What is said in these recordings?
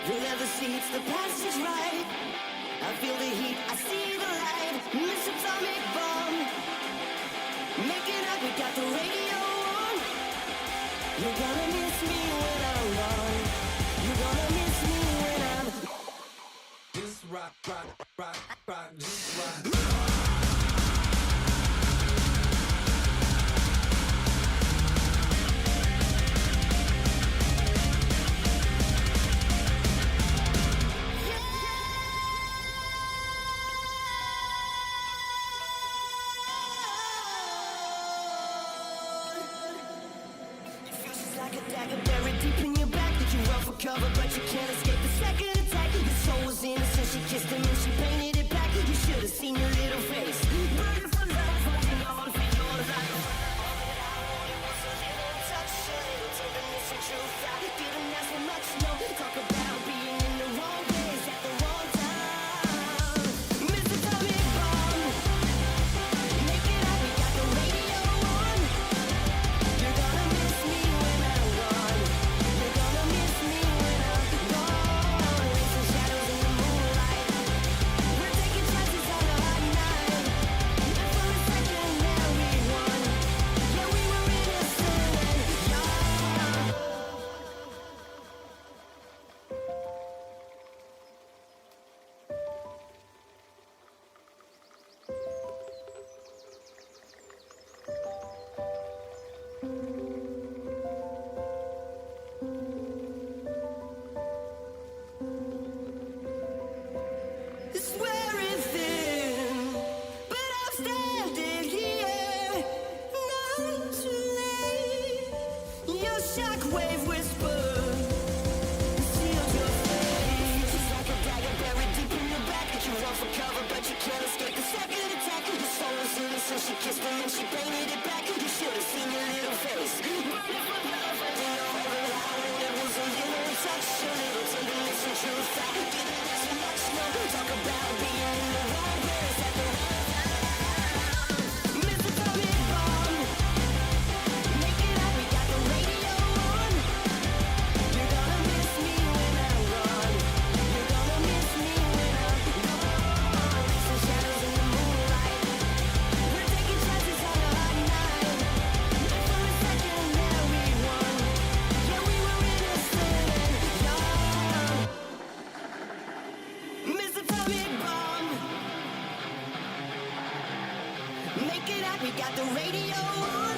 The leather seats, the passage right. I feel the heat, I see the light. Miss Atomic Bomb. Make it up, we got the radio on. You're gonna miss me when I'm gone. You're gonna miss me when I'm. Just rock, rock, rock, rock, just rock. Like a dagger buried deep in your back that you run for cover, but you can't escape the second attack. Your soul was innocent, she kissed him and she painted it back. You should have seen your little face. Burning for love, holding on for your life. All that I wanted was a little touch, a little tenderness and truth. I didn't ask for much, no. Talk about being in the wrong place at the wrong time. Mr. Tommy Bomb, make it up, we got the radio on. You're gonna miss me when I'm gone. You're gonna miss me when I'm gone. Racing shadows in the moonlight. We're taking chances on a hot night. And for a second there we won. Yeah, we were innocent and young. Swearing thin, but I'm standing here. Not too late. Your shockwave whisper sealed your face. It's like a dagger buried deep in your back that you run for cover, but you can't escape the second attack. Your soul was innocent, she kissed him and she painted it back. You should have seen your little face. Burning for love, and you know that I wanted was a little touch, a little tenderness and truth. I didn't ask for much, no. Talk about being in the wrong place at the wrong time. Mr. Tommy Bomb, make it up, we got the radio on. You're gonna miss me when I'm gone. You're gonna miss me when I'm gone. Racing shadows in the moonlight. We're taking chances on a hot night. And for a second there we won. Yeah, we were innocent and young. Mr. Tommy Bomb, make it up, we got the radio on.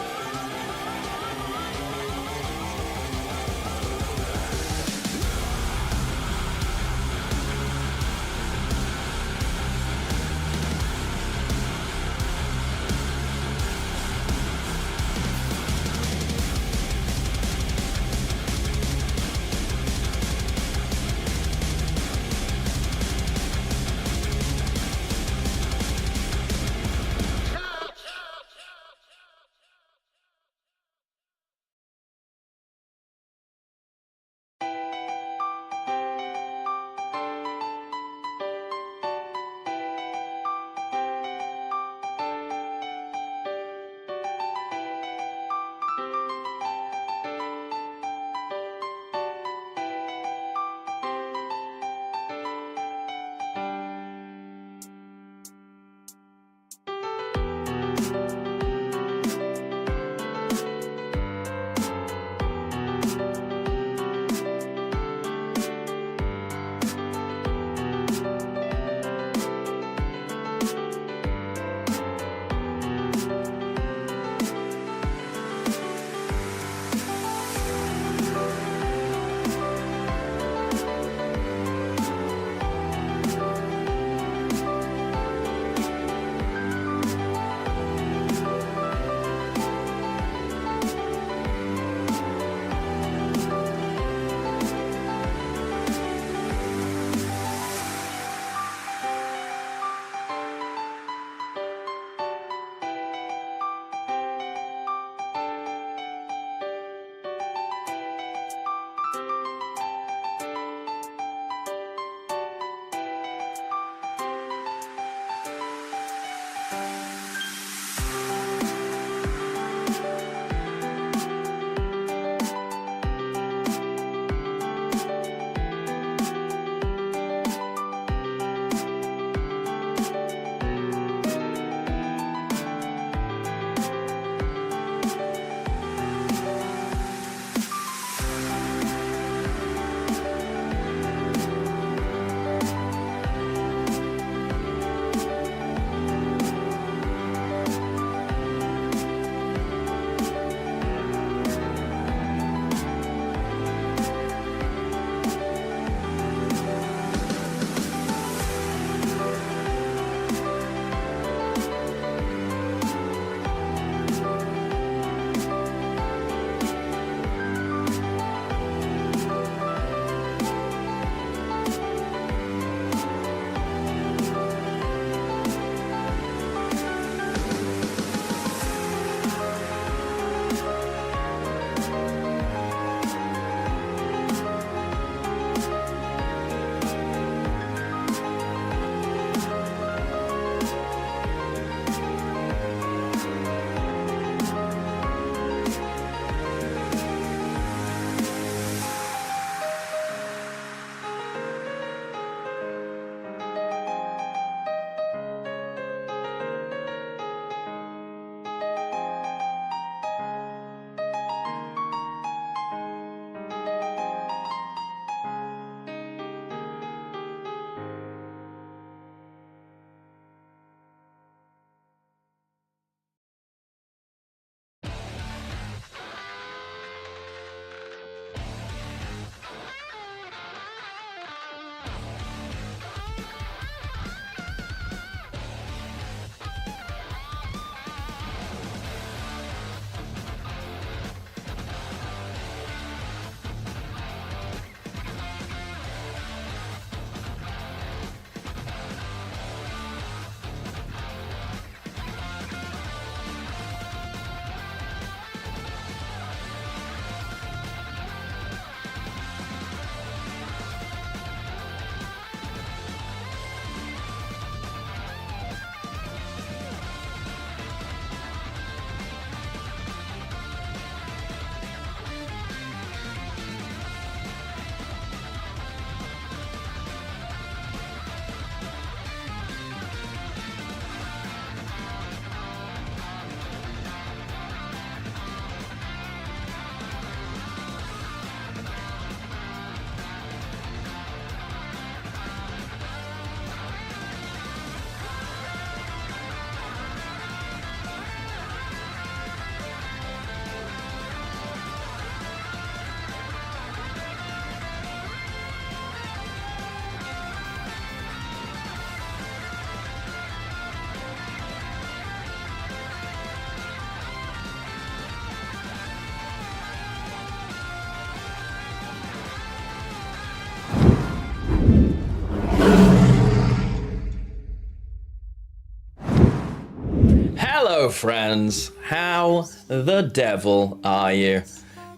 Hello, friends. How the devil are you?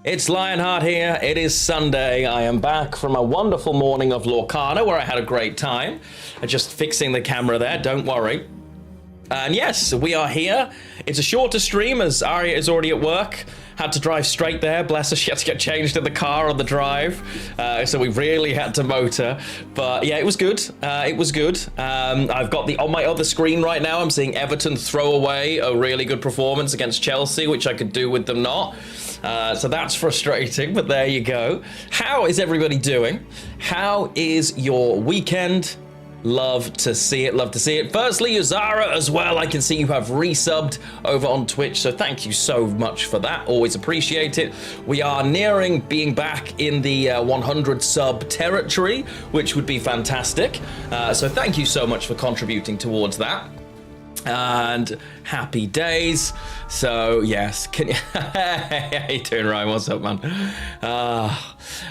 It's Lionheart here. It is Sunday. I am back from a wonderful morning of Lorcana where I had a great time. Just fixing the camera there, don't worry. And yes, we are here. It's a shorter stream as Arya is already at work. Had to drive straight there. Bless her, she had to get changed in the car on the drive. So we really had to motor. But yeah, it was good. It was good. I've got on my other screen right now, I'm seeing Everton throw away a really good performance against Chelsea, which I could do with them not. So that's frustrating, but there you go. How is everybody doing? How is your weekend? Love to see it, love to see it. Firstly, Uzara as well. I can see you have resubbed over on Twitch, so thank you so much for that. Always appreciate it. We are nearing being back in the 100 sub territory, which would be fantastic. So thank you so much for contributing towards that. And happy days. So yes, can you how you doing, Ryan? What's up, man?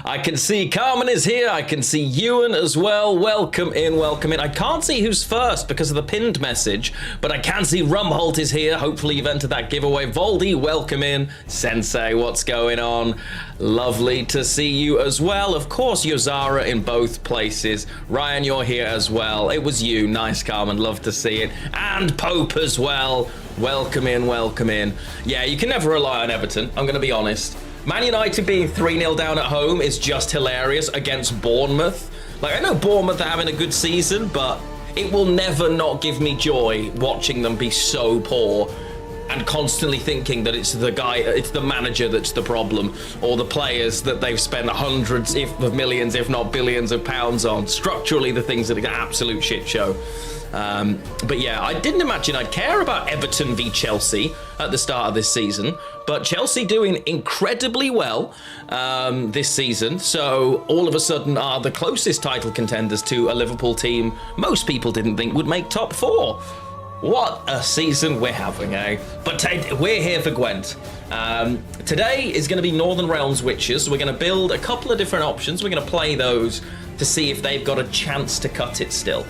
I can see Carmen is here. I can see Ewan as well. Welcome in, welcome in. I can't see who's first because of the pinned message, but I can see Rumholt is here. Hopefully you've entered that giveaway. Voldy, welcome in. Sensei, what's going on? Lovely to see you as well. Of course, Yozara in both places. Ryan, you're here as well. It was you. Nice, Carmen. Love to see it. And Pope as well. Welcome in, welcome in. Yeah, you can never rely on Everton. I'm going to be honest. Man United being 3-0 down at home is just hilarious against Bournemouth. Like, I know Bournemouth are having a good season, but it will never not give me joy watching them be so poor and constantly thinking that it's the manager that's the problem, or the players that they've spent hundreds of millions, if not billions of pounds on. Structurally, the things that are an absolute shit show. But yeah, I didn't imagine I'd care about Everton v Chelsea at the start of this season, but Chelsea doing incredibly well this season, so all of a sudden are the closest title contenders to a Liverpool team most people didn't think would make top 4. What a season we're having, eh? But we're here for Gwent. Today is going to be Northern Realms Witches. We're going to build a couple of different options. We're going to play those to see if they've got a chance to cut it still.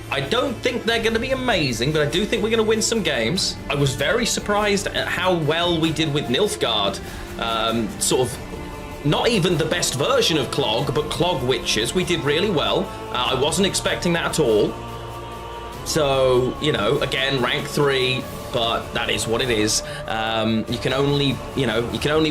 I don't think they're going to be amazing, but I do think we're going to win some games. I was very surprised at how well we did with Nilfgaard. Sort of not even the best version of Clog, but Clog Witches. We did really well. I wasn't expecting that at all. So, you know, again, rank 3, but that is what it is. You can only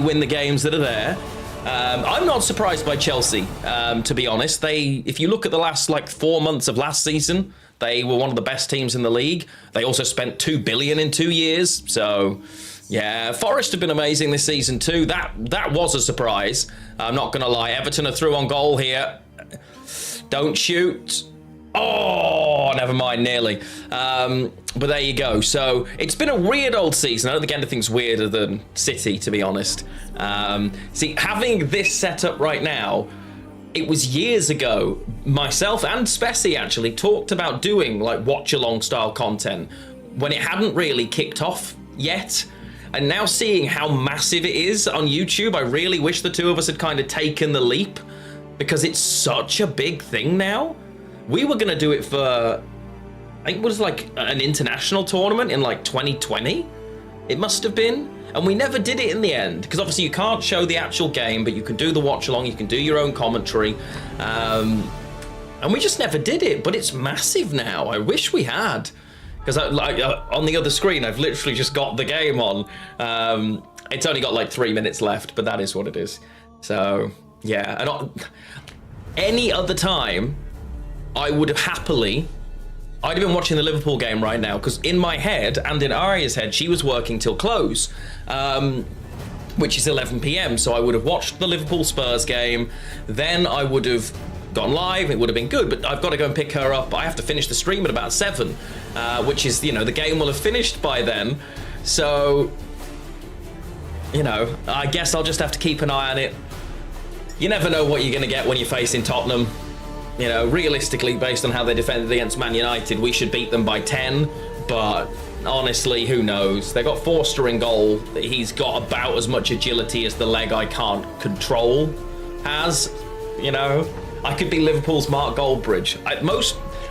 win the games that are there. I'm not surprised by Chelsea, to be honest. If you look at the last 4 months of last season, they were one of the best teams in the league. They also spent 2 billion in 2 years. So, yeah, Forest have been amazing this season too. That was a surprise. I'm not going to lie. Everton are through on goal here. Don't shoot. Oh, never mind, nearly. But there you go. So it's been a weird old season. I don't think anything's weirder than City, to be honest. See, having this set up right now, it was years ago, myself and Spessy actually talked about doing watch-along style content when it hadn't really kicked off yet. And now seeing how massive it is on YouTube, I really wish the two of us had kind of taken the leap, because it's such a big thing now. We were going to do it for, I think it was an international tournament in 2020. It must have been. And we never did it in the end, because obviously you can't show the actual game, but you can do the watch along, you can do your own commentary. And we just never did it, but it's massive now. I wish we had, because on the other screen, I've literally just got the game on. It's only got 3 minutes left, but that is what it is. So yeah, and any other time, I would have I'd have been watching the Liverpool game right now, because in my head and in Arya's head, she was working till close, which is 11 p.m. So I would have watched the Liverpool Spurs game, then I would have gone live, it would have been good, but I've got to go and pick her up. I have to finish the stream at about 7, which is, the game will have finished by then. So, I guess I'll just have to keep an eye on it. You never know what you're going to get when you're facing Tottenham. Realistically, based on how they defended against Man United, we should beat them by 10, but honestly, who knows? They got Forster in goal. He's got about as much agility as the leg I can't control has. I could be Liverpool's Mark Goldbridge.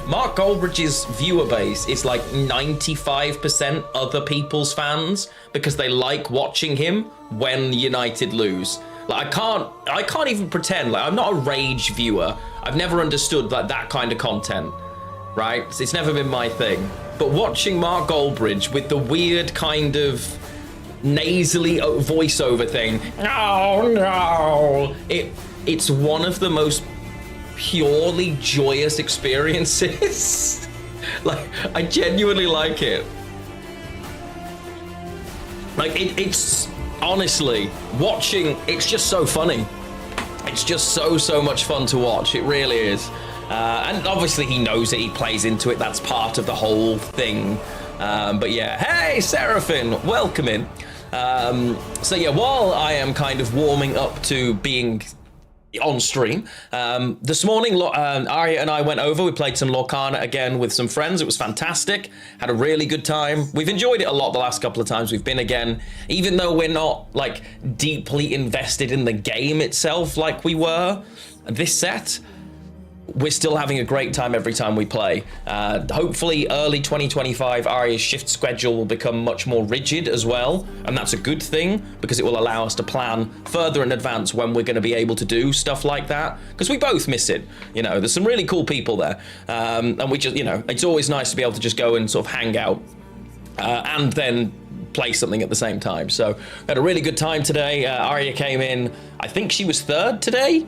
Mark Goldbridge's viewer base is like 95% other people's fans because they like watching him when United lose. Like I can't even pretend like I'm not a rage viewer. I've never understood like that kind of content, right? It's never been my thing. But watching Mark Goldbridge with the weird kind of nasally voiceover thing, no, it's one of the most purely joyous experiences. Like, I genuinely like it. Like, it's honestly, watching, it's just so funny. It's just so much fun to watch. It really is. And obviously he knows it, he plays into it. That's part of the whole thing. But yeah, hey, Seraphim, welcome in. So yeah, while I am kind of warming up to being on stream, this morning Arya and I went over, we played some Lorcana again with some friends. It was fantastic, had a really good time. We've enjoyed it a lot the last couple of times we've been again, even though we're not like deeply invested in the game itself like we were this set. We're still having a great time every time we play. Hopefully early 2025, Arya's shift schedule will become much more rigid as well. And that's a good thing because it will allow us to plan further in advance when we're going to be able to do stuff like that. Because we both miss it. You know, there's some really cool people there. And we just, you know, it's always nice to be able to just go and sort of hang out and then play something at the same time. So we had a really good time today. Arya came in, I think she was third today.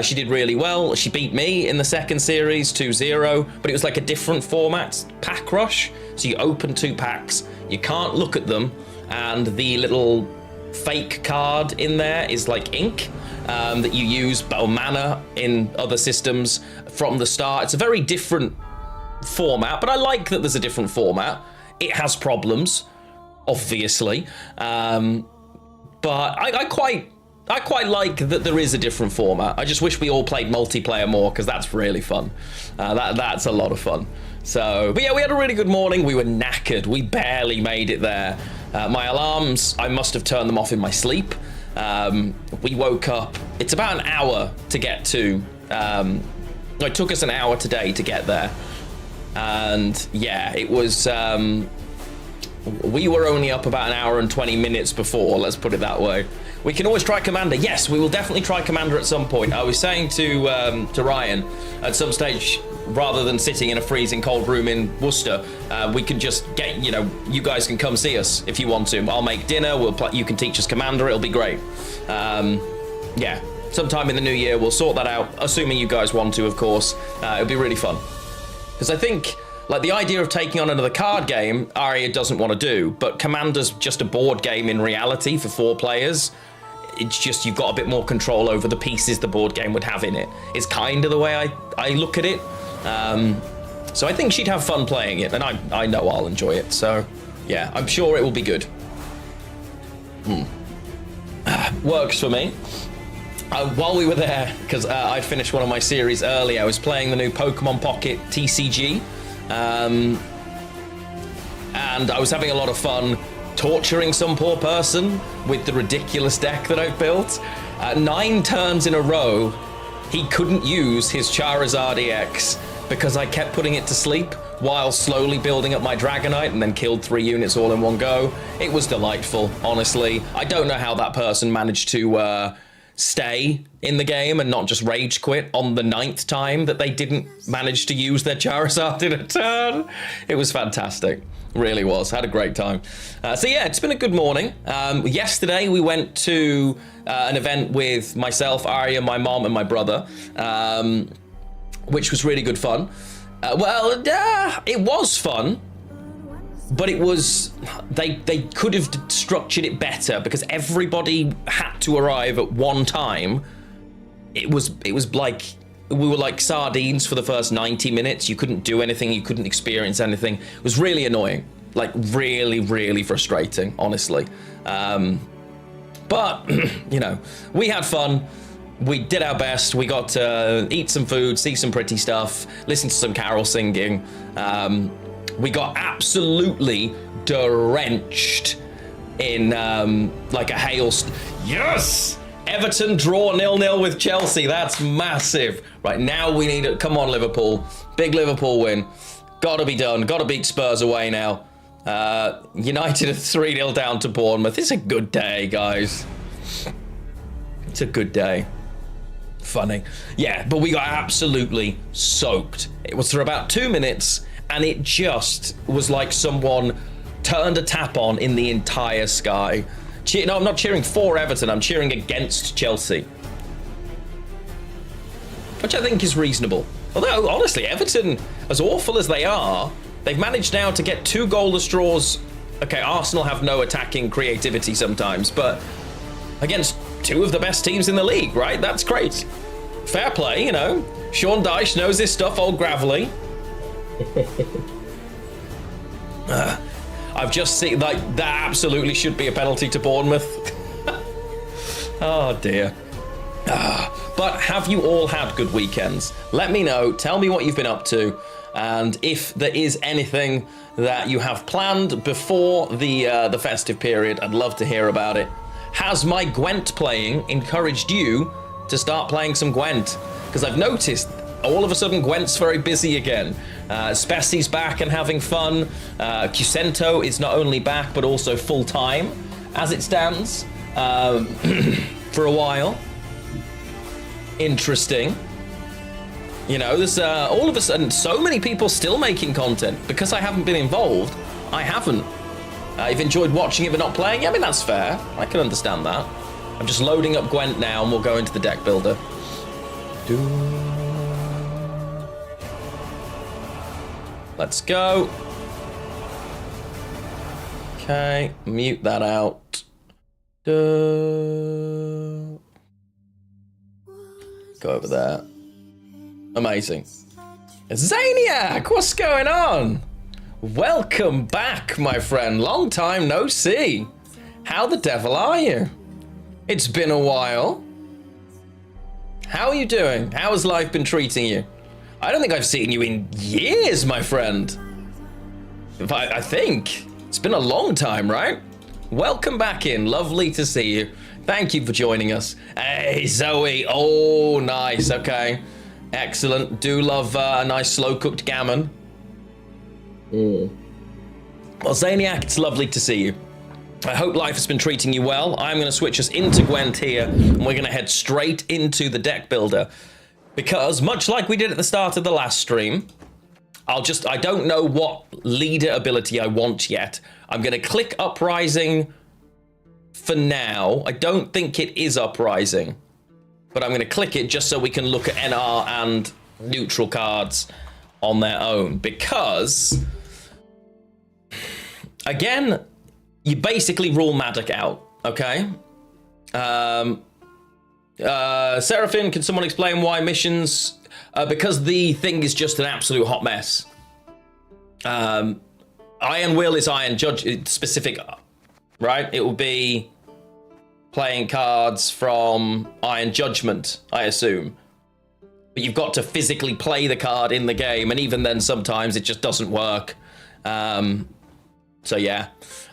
She did really well. She beat me in the second series 2-0, but it was like a different format, pack rush. So you open 2 packs, you can't look at them, and the little fake card in there is like ink that you use mana in other systems from the start. It's a very different format, but I like that there's a different format. It has problems, obviously, but I quite like that there is a different format. I just wish we all played multiplayer more because that's really fun. That's a lot of fun. So, but yeah, we had a really good morning. We were knackered. We barely made it there. My alarms, I must have turned them off in my sleep. We woke up. It's about an hour to get to. It took us an hour today to get there, and yeah, it was. We were only up about an hour and 20 minutes before, let's put it that way. We can always try Commander. Yes, we will definitely try Commander at some point. I was saying to Ryan, at some stage, rather than sitting in a freezing cold room in Worcester, we can just get, you know, you guys can come see us if you want to. I'll make dinner, you can teach us Commander, it'll be great. Yeah, sometime in the new year, we'll sort that out, assuming you guys want to, of course. It'll be really fun. Because I think, like, the idea of taking on another card game, Arya doesn't want to do, but Commander's just a board game in reality for 4 players. It's just you've got a bit more control over the pieces the board game would have in it. It's kind of the way I look at it. So I think she'd have fun playing it, and I know I'll enjoy it. So, yeah, I'm sure it will be good. Works for me. While we were there, because I finished one of my series early, I was playing the new Pokemon Pocket TCG. And I was having a lot of fun torturing some poor person with the ridiculous deck that I've built. 9 turns in a row, he couldn't use his Charizard EX because I kept putting it to sleep while slowly building up my Dragonite and then killed 3 units all in one go. It was delightful, honestly. I don't know how that person managed to stay in the game and not just rage quit on the 9th time that they didn't manage to use their Charizard in a turn. It was fantastic. Really was. Had a great time. So yeah, it's been a good morning. Yesterday we went to an event with myself, Arya, my mom, and my brother, which was really good fun. It was fun, but it was, they could have structured it better because everybody had to arrive at one time. It was like, we were like sardines for the first 90 minutes. You couldn't do anything, you couldn't experience anything. It was really annoying, like really, really frustrating, honestly. But, you know, we had fun. We did our best. We got to eat some food, see some pretty stuff, listen to some carol singing. We got absolutely drenched in like a hailstorm. Yes! Everton draw 0-0 with Chelsea. That's massive. Right, now we need it. Come on, Liverpool. Big Liverpool win. Gotta be done. Gotta beat Spurs away now. United are 3-0 down to Bournemouth. It's a good day, guys. It's a good day. Funny. Yeah, but we got absolutely soaked. It was for about 2 minutes, and it just was like someone turned a tap on in the entire sky. No, I'm not cheering for Everton. I'm cheering against Chelsea. Which I think is reasonable. Although, honestly, Everton, as awful as they are, they've managed now to get 2 goalless draws. Okay, Arsenal have no attacking creativity sometimes, but against 2 of the best teams in the league, right? That's great. Fair play, you know. Sean Dyche knows his stuff, old Gravelly. I've just seen, like, that absolutely should be a penalty to Bournemouth. Oh, dear. But have you all had good weekends? Let me know. Tell me what you've been up to. And if there is anything that you have planned before the festive period, I'd love to hear about it. Has my Gwent playing encouraged you to start playing some Gwent? Because I've noticed all of a sudden Gwent's very busy again. Spessi's back and having fun. Cusento is not only back but also full-time as it stands for a while. Interesting. You know, there's all of a sudden so many people still making content. Because I haven't been involved, I haven't. You've enjoyed watching it but not playing it? I mean, that's fair. I can understand that. I'm just loading up Gwent now and we'll go into the deck builder. Let's go. Okay, mute that out. Go over there. Amazing. Zaniac, what's going on? Welcome back, my friend. Long time no see. How the devil are you? It's been a while. How are you doing? How has life been treating you? I don't think I've seen you in years, my friend. I think. It's been a long time, right? Welcome back in. Lovely to see you. Thank you for joining us. Hey, Zoe. Oh, nice. Okay. Excellent. Do love a nice slow-cooked gammon. Well, Zaniac, it's lovely to see you. I hope life has been treating you well. I'm going to switch us into Gwent here, and we're going to head straight into the deck builder. Because, much like we did at the start of the last stream, I don't know what leader ability I want yet. I'm going to click Uprising for now. I don't think it is Uprising, but I'm going to click it just so we can look at NR and neutral cards on their own. Because, again, you basically rule Maddock out, okay? Seraphim, can someone explain why missions? Because the thing is just an absolute hot mess. Iron Will is Iron Judge specific, right? It will be playing cards from Iron Judgment, I assume. But you've got to physically play the card in the game, and even then sometimes it just doesn't work. So yeah,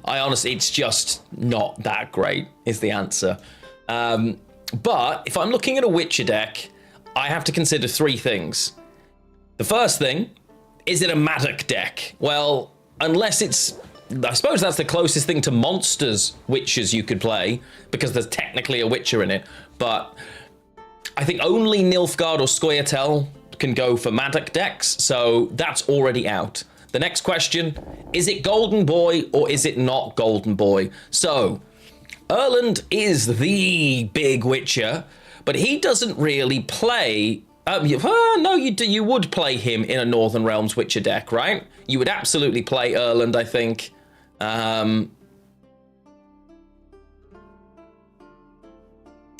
I honestly, it's just not that great is the answer. But if I'm looking at a Witcher deck, I have to consider 3 things. The first thing, is it a Maddock deck? Well, unless it's, I suppose that's the closest thing to monsters Witchers you could play, because there's technically a Witcher in it. But I think only Nilfgaard or Scoia'tael can go for Maddock decks, so that's already out. The next question, is it Golden Boy or is it not Golden Boy? So, Erland is the big Witcher, but he doesn't really play... no, you would play him in a Northern Realms Witcher deck, right? You would absolutely play Erland, I think.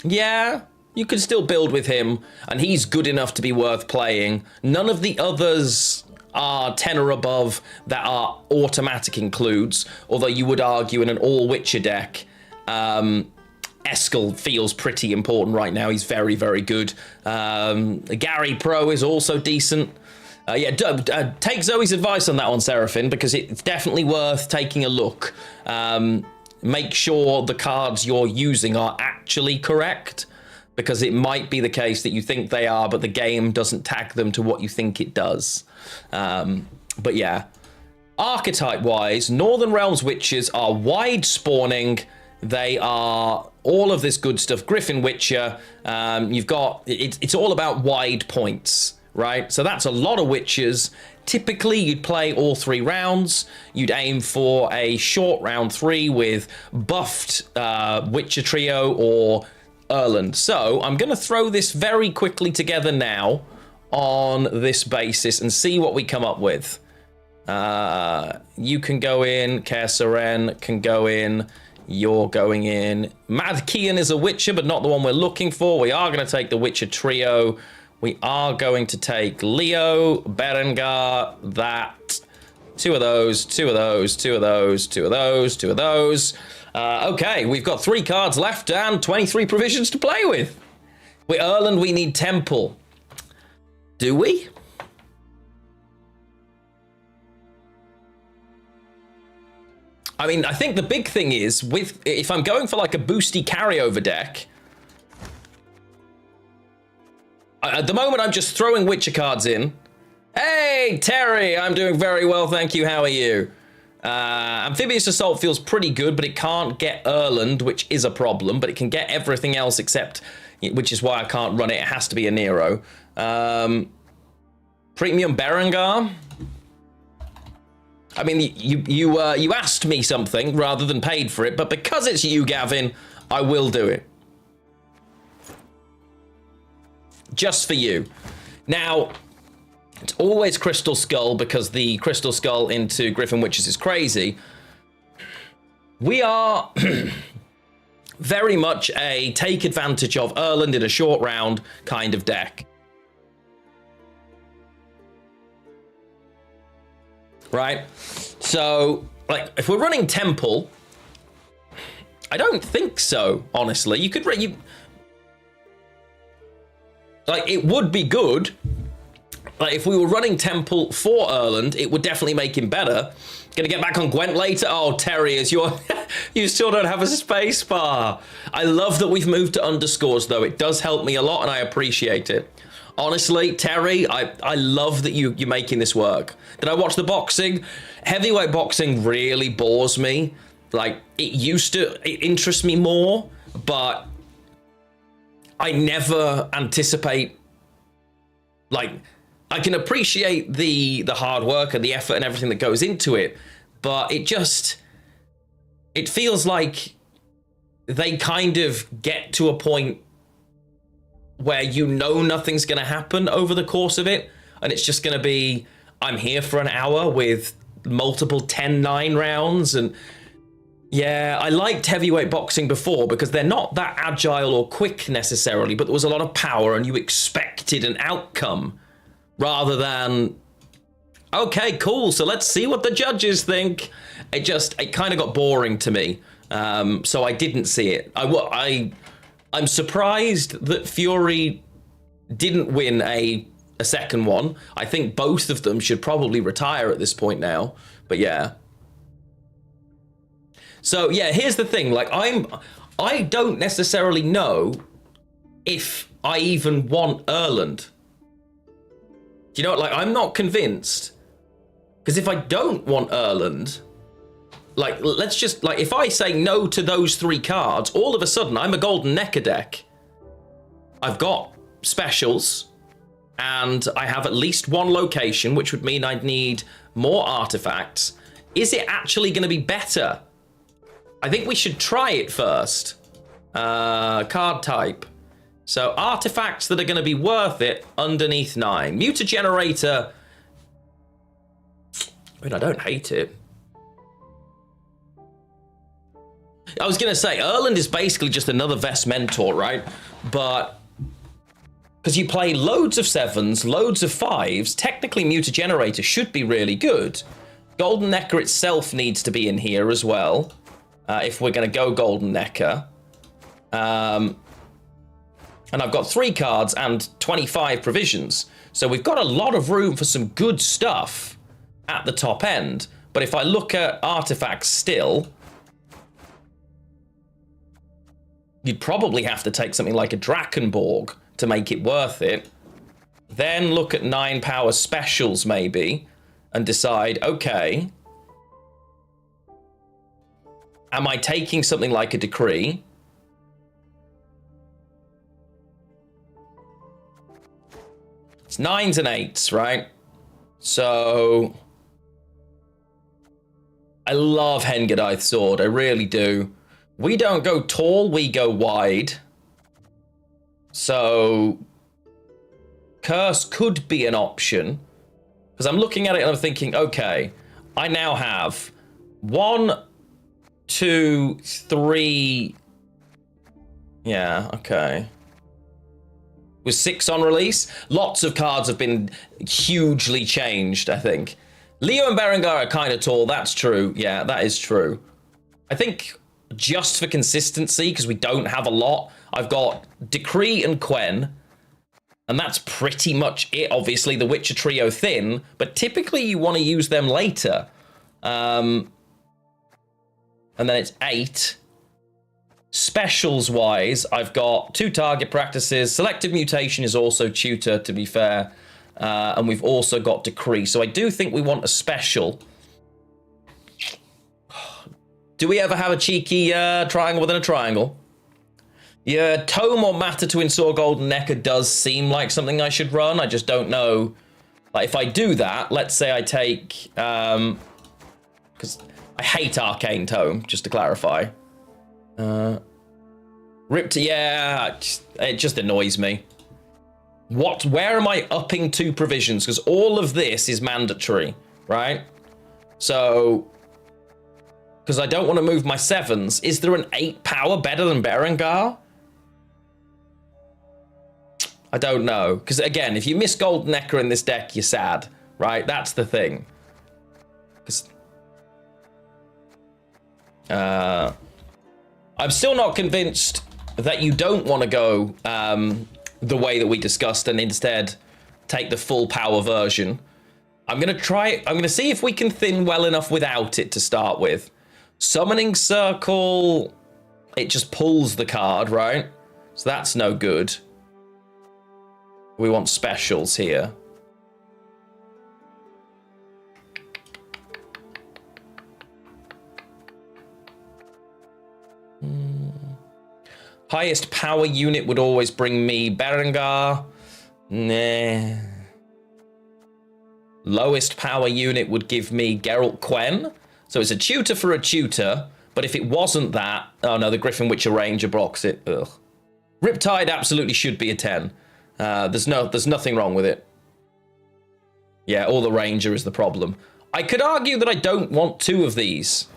Yeah, you could still build with him, and he's good enough to be worth playing. None of the others are 10 or above that are automatic includes, although you would argue in an all-Witcher deck, Eskel feels pretty important right now. He's very, very good. Gary Pro is also decent. Take Zoe's advice on that one, Seraphim, because it's definitely worth taking a look. make sure the cards you're using are actually correct, because it might be the case that you think they are, but the game doesn't tag them to what you think it does. But yeah, archetype-wise, Northern Realms Witches are wide spawning. They are all of this good stuff. Griffin Witcher, you've got, it's all about wide points, right? So that's a lot of Witches. Typically, you'd play all 3 rounds. You'd aim for a short round 3 with buffed Witcher Trio or Erland. So I'm going to throw this very quickly together now on this basis and see what we come up with. You can go in, Kaer Seren can go in, you're going in. Mad Kian is a Witcher, but not the one we're looking for. We are going to take the Witcher Trio. We are going to take Leo, Berengar, that. 2 of those, 2 of those, 2 of those, 2 of those, 2 of those. Okay, we've got 3 cards left and 23 provisions to play with. With Erland, we need Temple. Do we? I mean, I think the big thing is, if I'm going for like a boosty carryover deck, at the moment I'm just throwing Witcher cards in. Hey, Terry, I'm doing very well, thank you. How are you? Amphibious Assault feels pretty good, but it can't get Erland, which is a problem, but it can get everything else except, which is why I can't run it. It has to be a Nero. Premium Berengar. I mean, you asked me something rather than paid for it, but because it's you, Gavin, I will do it. Just for you. Now, it's always Crystal Skull because the Crystal Skull into Griffin Witches is crazy. We are very much a take advantage of Erland in a short round kind of deck. Right? So, like, if we're running Temple, I don't think so, honestly. You could... like, it would be good. Like, if we were running Temple for Erland, it would definitely make him better. Gonna get back on Gwent later? Oh, Terry, is your... you still don't have a space bar. I love that we've moved to underscores, though. It does help me a lot, and I appreciate it. Honestly, Terry, I love that you're making this work. Did I watch the boxing? Heavyweight boxing really bores me. Like, it interests me more, but I never anticipate, like, I can appreciate the hard work and the effort and everything that goes into it, but it feels like they kind of get to a point where you know nothing's going to happen over the course of it, and it's just going to be, I'm here for an hour with multiple 10-9 rounds, and yeah, I liked heavyweight boxing before because they're not that agile or quick necessarily, but there was a lot of power and you expected an outcome rather than, okay, cool, so let's see what the judges think. It kind of got boring to me, so I didn't see it. I'm surprised that Fury didn't win a second one. I think both of them should probably retire at this point now. But yeah. So yeah, here's the thing. Like, I don't necessarily know if I even want Erland. Do you know what? Like, I'm not convinced. Because if I don't want Erland, like, let's just, like, if I say no to those 3 cards, all of a sudden I'm a Golden Necker deck. I've got specials, and I have at least 1 location, which would mean I'd need more artifacts. Is it actually going to be better? I think we should try it first. Card type. So artifacts that are going to be worth it underneath 9. Mutagenerator. I mean, I don't hate it. I was going to say, Erland is basically just another Vest Mentor, right? But because you play loads of 7s, loads of 5s, technically Mutagenerator should be really good. Golden Necker itself needs to be in here as well, if we're going to go Golden Necker. And I've got 3 cards and 25 provisions. So we've got a lot of room for some good stuff at the top end. But if I look at artifacts still, you'd probably have to take something like a Drakenborg to make it worth it. Then look at 9 power specials maybe and decide, okay, am I taking something like a Decree? It's 9s and 8s, right? So I love Hengadith Sword, I really do. We don't go tall, we go wide. So Curse could be an option. Because I'm looking at it and I'm thinking, okay, I now have 1, 2, 3. Yeah, okay. With 6 on release, lots of cards have been hugely changed, I think. Leo and Berengar are kind of tall, that's true. Yeah, that is true. I think just for consistency, because we don't have a lot, I've got Decree and Quen, and that's pretty much it. Obviously, the Witcher trio thin, but typically you want to use them later. And then it's 8. Specials-wise, I've got 2 target practices. Selective Mutation is also Tutor, to be fair. And we've also got Decree. So I do think we want a special. Do we ever have a cheeky triangle within a triangle? Yeah, Tome or Matter to Install Golden Necker does seem like something I should run. I just don't know. Like, if I do that, let's say I take... Because I hate Arcane Tome, just to clarify. Ripped, yeah, it just annoys me. Where am I upping 2 provisions? Because all of this is mandatory, right? So, because I don't want to move my 7s, is there an 8 power better than Berengar? I don't know. Because again, if you miss Golden Necker in this deck, you're sad, right? That's the thing. Because I'm still not convinced that you don't want to go the way that we discussed and instead take the full power version. I'm going to see if we can thin well enough without it to start with. Summoning Circle, it just pulls the card, right? So that's no good. We want specials here. Highest power unit would always bring me Berengar. Nah. Lowest power unit would give me Geralt Quen. So it's a tutor for a tutor, but if it wasn't that... Oh no, the Griffin Witcher Ranger blocks it. Ugh. Riptide absolutely should be a 10. There's nothing wrong with it. Yeah, or the Ranger is the problem. I could argue that I don't want 2 of these.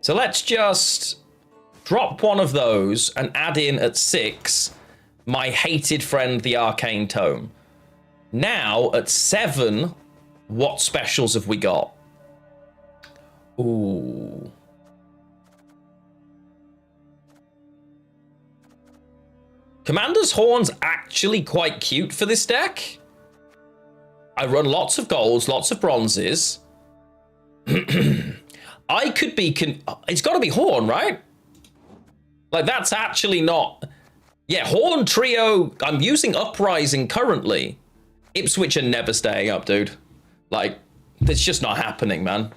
So let's just drop 1 of those and add in at 6 my hated friend, the Arcane Tome. Now, at 7, what specials have we got? Ooh. Commander's Horn's actually quite cute for this deck. I run lots of golds, lots of bronzes. I could be... It's got to be Horn, right? Like, that's actually not... Yeah, Horn Trio... I'm using Uprising currently. Ipswich are never staying up, dude. Like, it's just not happening, man.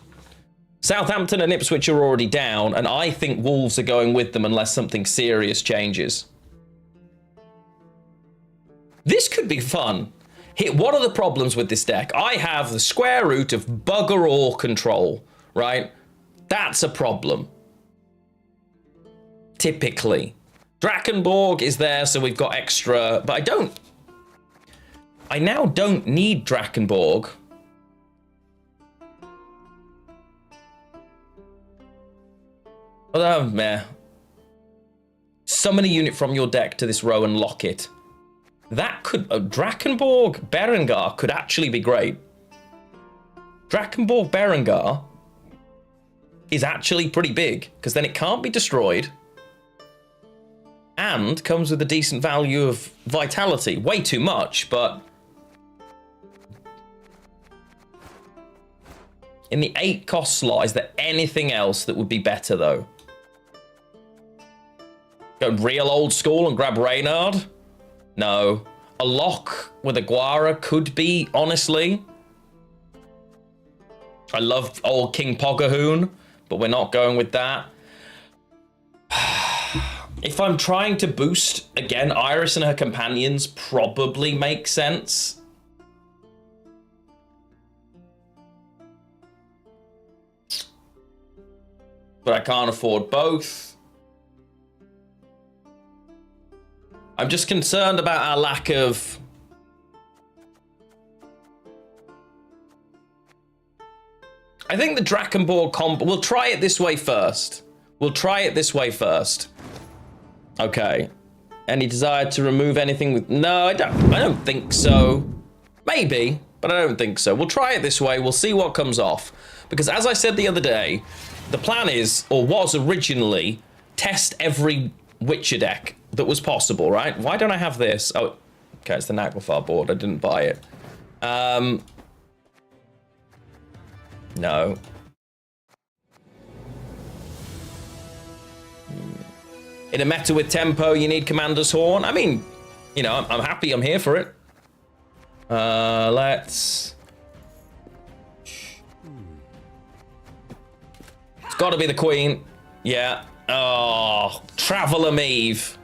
Southampton and Ipswich are already down, and I think Wolves are going with them unless something serious changes. This could be fun. What are the problems with this deck? I have the square root of bugger all control, right? That's a problem. Typically. Drakenborg is there, so we've got extra, but I now don't need Drakenborg. Oh, meh. Summon a unit from your deck to this row and lock it. That could... Drakenborg Berengar could actually be great. Drakenborg Berengar is actually pretty big, because then it can't be destroyed and comes with a decent value of vitality. Way too much, but... In the 8 cost slot, is there anything else that would be better, though? Go real old school and grab Reynard? No. A lock with a Guara could be, honestly. I love old King Pogahoon, but we're not going with that. If I'm trying to boost, again, Iris and her companions probably make sense. But I can't afford both. I'm just concerned about our lack of... I think the Drakenborg combo... We'll try it this way first. Okay. Any desire to remove anything with... No, I don't think so. Maybe, but I don't think so. We'll try it this way. We'll see what comes off. Because as I said the other day, the plan is, or was originally, test every Witcher deck that was possible, right? Why don't I have this? Oh, okay, it's the Naglfar board. I didn't buy it. No. In a meta with tempo, you need Commander's Horn. I mean, you know, I'm happy. I'm here for it. Let's... It's got to be the Queen. Yeah. Oh, Traveller Meve.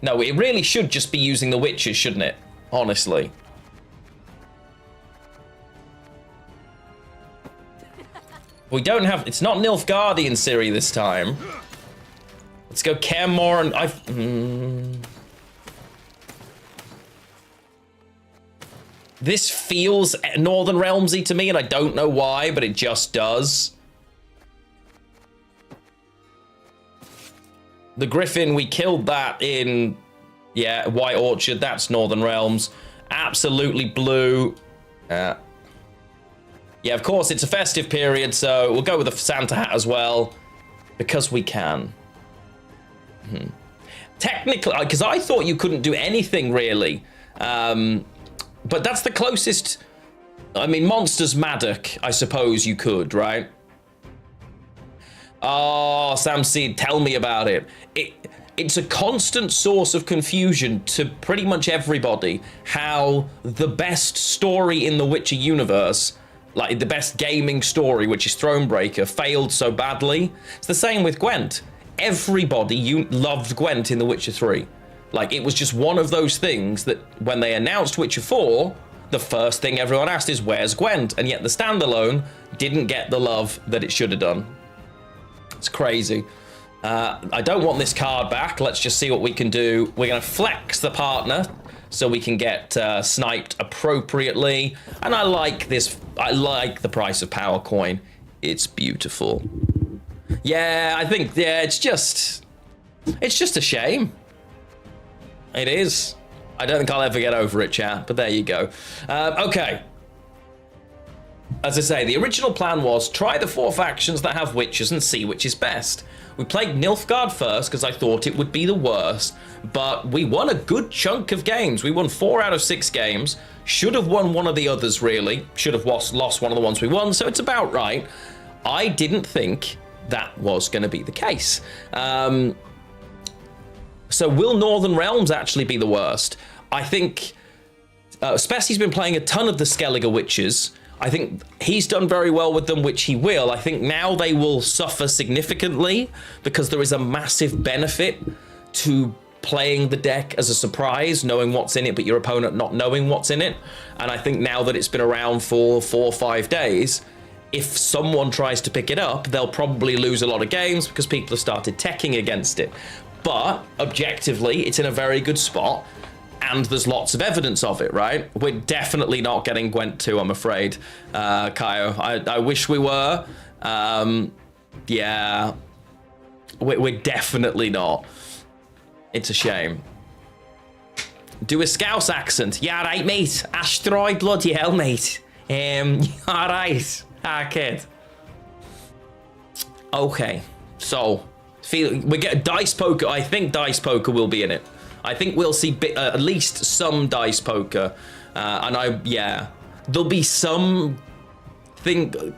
No, it really should just be using the Witches, shouldn't it? Honestly. We don't have... It's not Nilfgaardian Ciri this time. Let's go Kermor and... This feels Northern Realmsy to me, and I don't know why, but it just does. The Griffin, we killed that in... Yeah, White Orchard, that's Northern Realms. Absolutely blue. Yeah, of course, it's a festive period, so we'll go with the Santa hat as well, because we can. Technically, because I thought you couldn't do anything, really. But that's the closest... I mean, Monsters Maddock, I suppose you could, right? Oh, Sam Seed, tell me about it. It's a constant source of confusion to pretty much everybody how the best story in the Witcher universe, like the best gaming story, which is Thronebreaker, failed so badly. It's the same with Gwent. Everybody loved Gwent in The Witcher 3. Like, it was just one of those things that when they announced Witcher 4, the first thing everyone asked is, where's Gwent? And yet the standalone didn't get the love that it should have done. It's crazy. I don't want this card back. Let's just see what we can do. We're going to flex the partner so we can get sniped appropriately. And I like this. I like the price of power coin. It's beautiful. Yeah, I think, yeah, it's just a shame. It is. I don't think I'll ever get over it, chat, but there you go. Okay. As I say, the original plan was try the 4 factions that have witches and see which is best. We played Nilfgaard first because I thought it would be the worst, but we won a good chunk of games. We won 4 out of 6 games. Should have won one of the others, really. Should have lost one of the ones we won, so it's about right. I didn't think that was going to be the case. So will Northern Realms actually be the worst? I think Spessie's been playing a ton of the Skellige Witches. I think he's done very well with them, which he will. I think now they will suffer significantly because there is a massive benefit to playing the deck as a surprise, knowing what's in it, but your opponent not knowing what's in it. And I think now that it's been around for 4 or 5 days, if someone tries to pick it up, they'll probably lose a lot of games because people have started teching against it. But objectively, it's in a very good spot. And there's lots of evidence of it, right? We're definitely not getting Gwent 2, I'm afraid, Kaio. I wish we were. Yeah. We're definitely not. It's a shame. Do a Scouse accent. Yeah, right, mate. Asteroid, bloody hell, mate. All right. Kid. Okay. So, we get Dice Poker. I think Dice Poker will be in it. I think we'll see at least some Dice Poker. Yeah, there'll be some thing.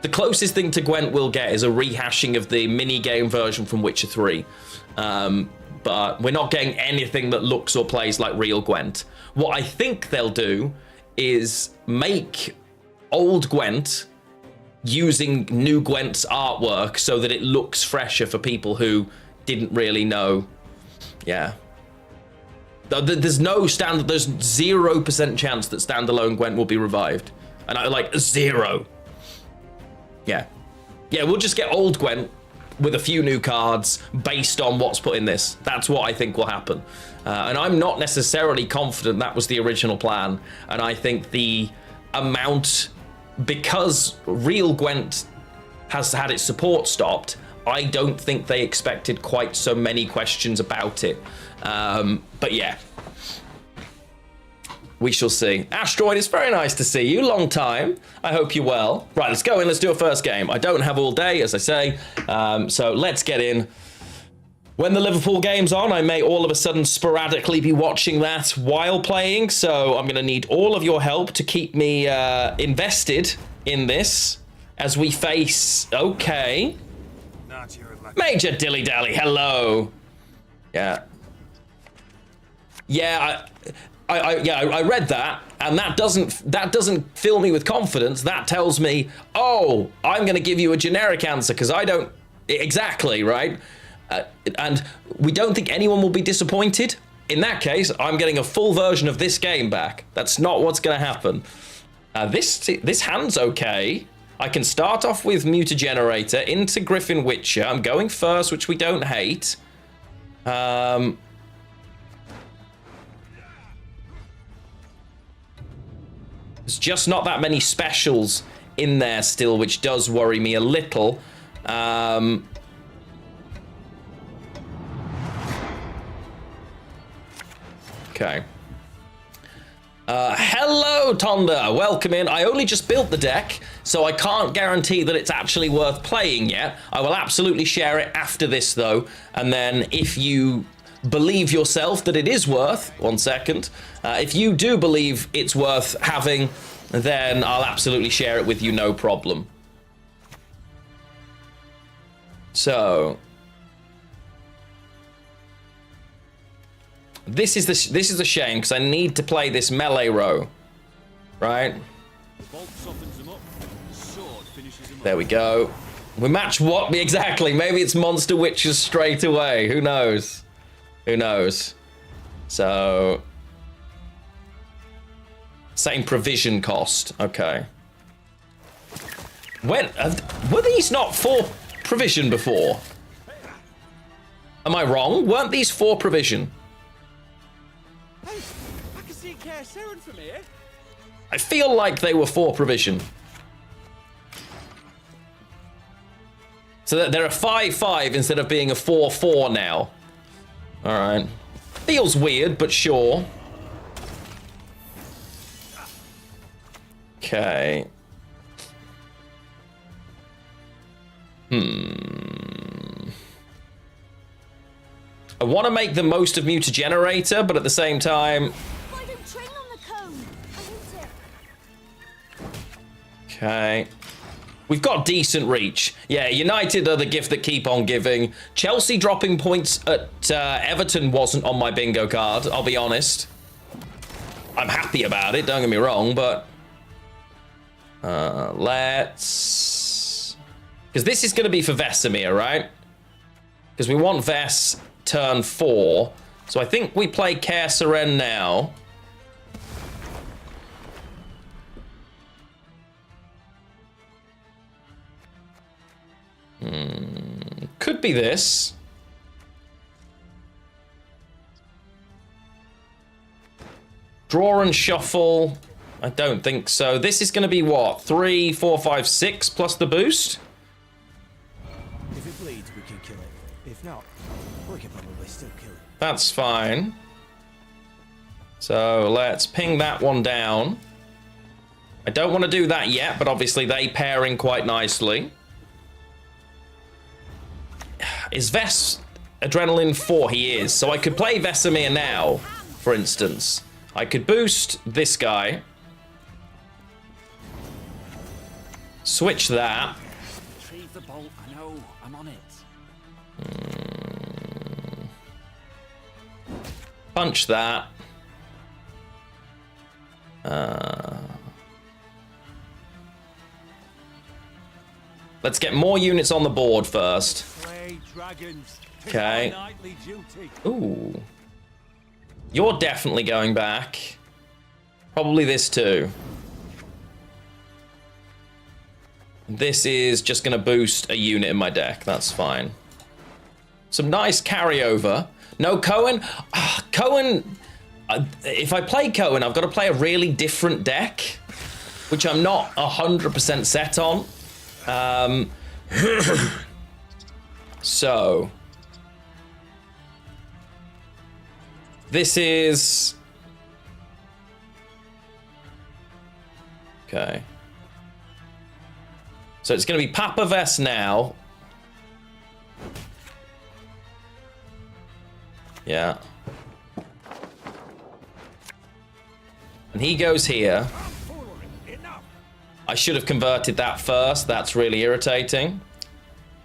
The closest thing to Gwent we'll get is a rehashing of the mini-game version from Witcher 3. But we're not getting anything that looks or plays like real Gwent. What I think they'll do is make old Gwent using new Gwent's artwork so that it looks fresher for people who didn't really know. Yeah. There's no standard, there's 0% chance that standalone Gwent will be revived. And I like 0. Yeah. Yeah, we'll just get old Gwent with a few new cards based on what's put in this. That's what I think will happen. And I'm not necessarily confident that was the original plan. And I think the amount, because real Gwent has had its support stopped, I don't think they expected quite so many questions about it. But yeah, we shall see. Asteroid, it's very nice to see you. Long time. I hope you're well. Right, let's go in. Let's do a first game. I don't have all day, as I say. So let's get in. When the Liverpool game's on, I may all of a sudden sporadically be watching that while playing. So I'm going to need all of your help to keep me invested in this as we face... Okay. Major Dilly Dally, hello. Yeah. Yeah, I read that, and that doesn't fill me with confidence. That tells me, oh, I'm going to give you a generic answer because I don't exactly, right? And we don't think anyone will be disappointed. In that case, I'm getting a full version of this game back. That's not what's going to happen. This hand's okay. I can start off with Mutagenerator into Griffin Witcher. I'm going first, which we don't hate. There's just not that many specials in there still, which does worry me a little. Okay. Hello, Tonda. Welcome in. I only just built the deck, so I can't guarantee that it's actually worth playing yet. I will absolutely share it after this, though. And then if you believe yourself that it is worth, 1 second, if you do believe it's worth having, then I'll absolutely share it with you, no problem. So... This is a shame, because I need to play this melee row, right? There we go. We match what? Exactly. Maybe it's Monster Witches straight away. Who knows? Who knows? So... Same provision cost. Okay. When... were these not 4 provision before? Am I wrong? Weren't these 4 provision? Hey, I can see Care Saren from here. I feel like they were 4 provision. So they're a 5-5 instead of being a 4-4 now. Alright. Feels weird, but sure. Okay. I want to make the most of Mutagenerator, but at the same time... Okay. We've got decent reach. Yeah, United are the gift that keep on giving. Chelsea dropping points at Everton wasn't on my bingo card, I'll be honest. I'm happy about it, don't get me wrong, but... let's... Because this is going to be for Vesemir, right? Because we want Ves turn 4. So I think we play Care Seren now. Could be this. Draw and shuffle. I don't think so. This is going to be what? 3, 4, 5, 6 plus the boost? If it bleeds, we can kill it. If not, we can probably still kill it. That's fine. So let's ping that one down. I don't want to do that yet, but obviously they pairing quite nicely. Is Ves Adrenaline 4? He is. So I could play Vesemir now, for instance. I could boost this guy. Switch that. Retrieve the bolt. I know. I'm on it. Punch that. Let's get more units on the board first. Play dragons. Okay. Nightly duty. Ooh. You're definitely going back. Probably this too. This is just going to boost a unit in my deck. That's fine. Some nice carryover. No Cohen? Cohen... if I play Cohen, I've got to play a really different deck, which I'm not 100% set on. So... this is... okay. So it's going to be Papa Vest now. Yeah. And he goes here. I should have converted that first. That's really irritating.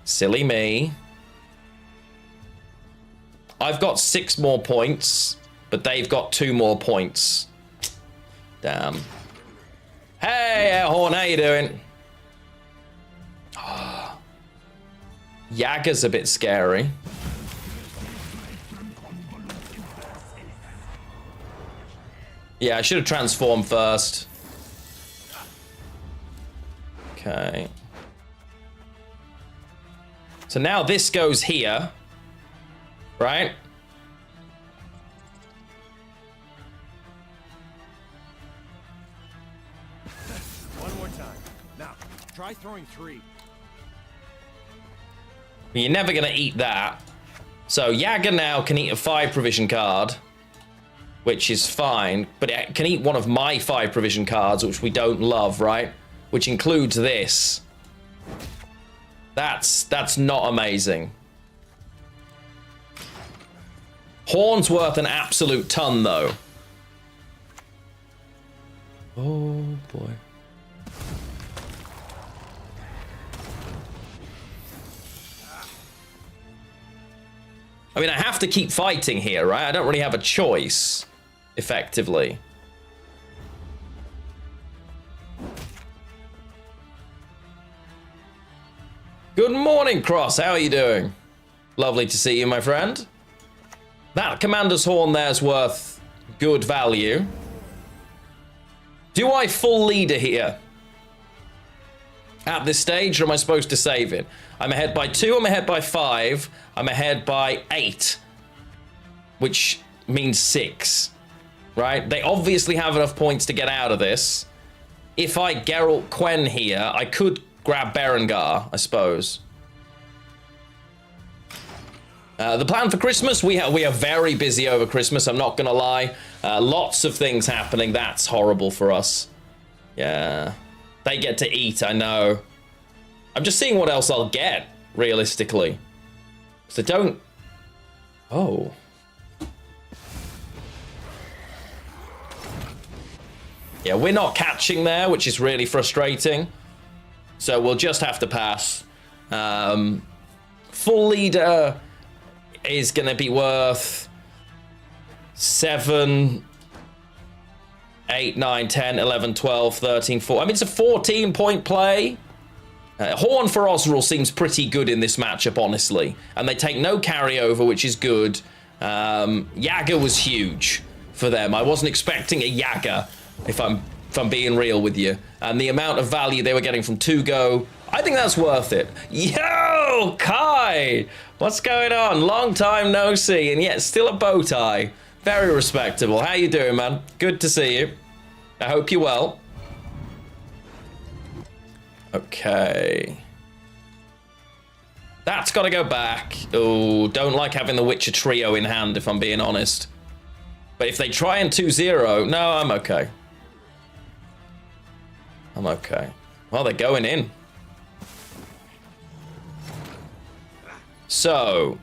Silly me. I've got 6 more points, but they've got 2 more points. Damn. Hey, Airhorn, how you doing? Jagger's a bit scary. Yeah, I should have transformed first. Okay. So now this goes here. Right? One more time. Now, try throwing 3. You're never going to eat that. So Jagger now can eat a 5 provision card, which is fine, but it can eat one of my 5 provision cards, which we don't love, right? Which includes this. That's not amazing. Horn's worth an absolute ton, though. Oh, boy. I mean, I have to keep fighting here, right? I don't really have a choice, effectively. Good morning, Cross. How are you doing? Lovely to see you, my friend. That Commander's Horn there's worth good value. Do I full leader here? At this stage, or am I supposed to save it? I'm ahead by 2, I'm ahead by 5, I'm ahead by 8. Which means 6. Right? They obviously have enough points to get out of this. If I Geralt Quen here, I could grab Berengar, I suppose. The plan for Christmas, we are very busy over Christmas, I'm not gonna lie. Lots of things happening, that's horrible for us. Yeah. They get to eat, I know. I'm just seeing what else I'll get, realistically. So don't... oh. Yeah, we're not catching there, which is really frustrating. So we'll just have to pass. Full leader is going to be worth 7... 8, 9, 10, 11, 12, 13, 14. I mean, it's a 14-point play. Horn for Osril seems pretty good in this matchup, honestly. And they take no carryover, which is good. Jagger was huge for them. I wasn't expecting a Jagger, if I'm being real with you. And the amount of value they were getting from Tugo, I think that's worth it. Yo, Kai! What's going on? Long time no see, and yet still a bow tie. Very respectable. How you doing, man? Good to see you. I hope you're well. Okay. That's got to go back. Oh, don't like having the Witcher trio in hand, if I'm being honest. But if they try and 2-0, no, I'm okay. I'm okay. Well, they're going in. So...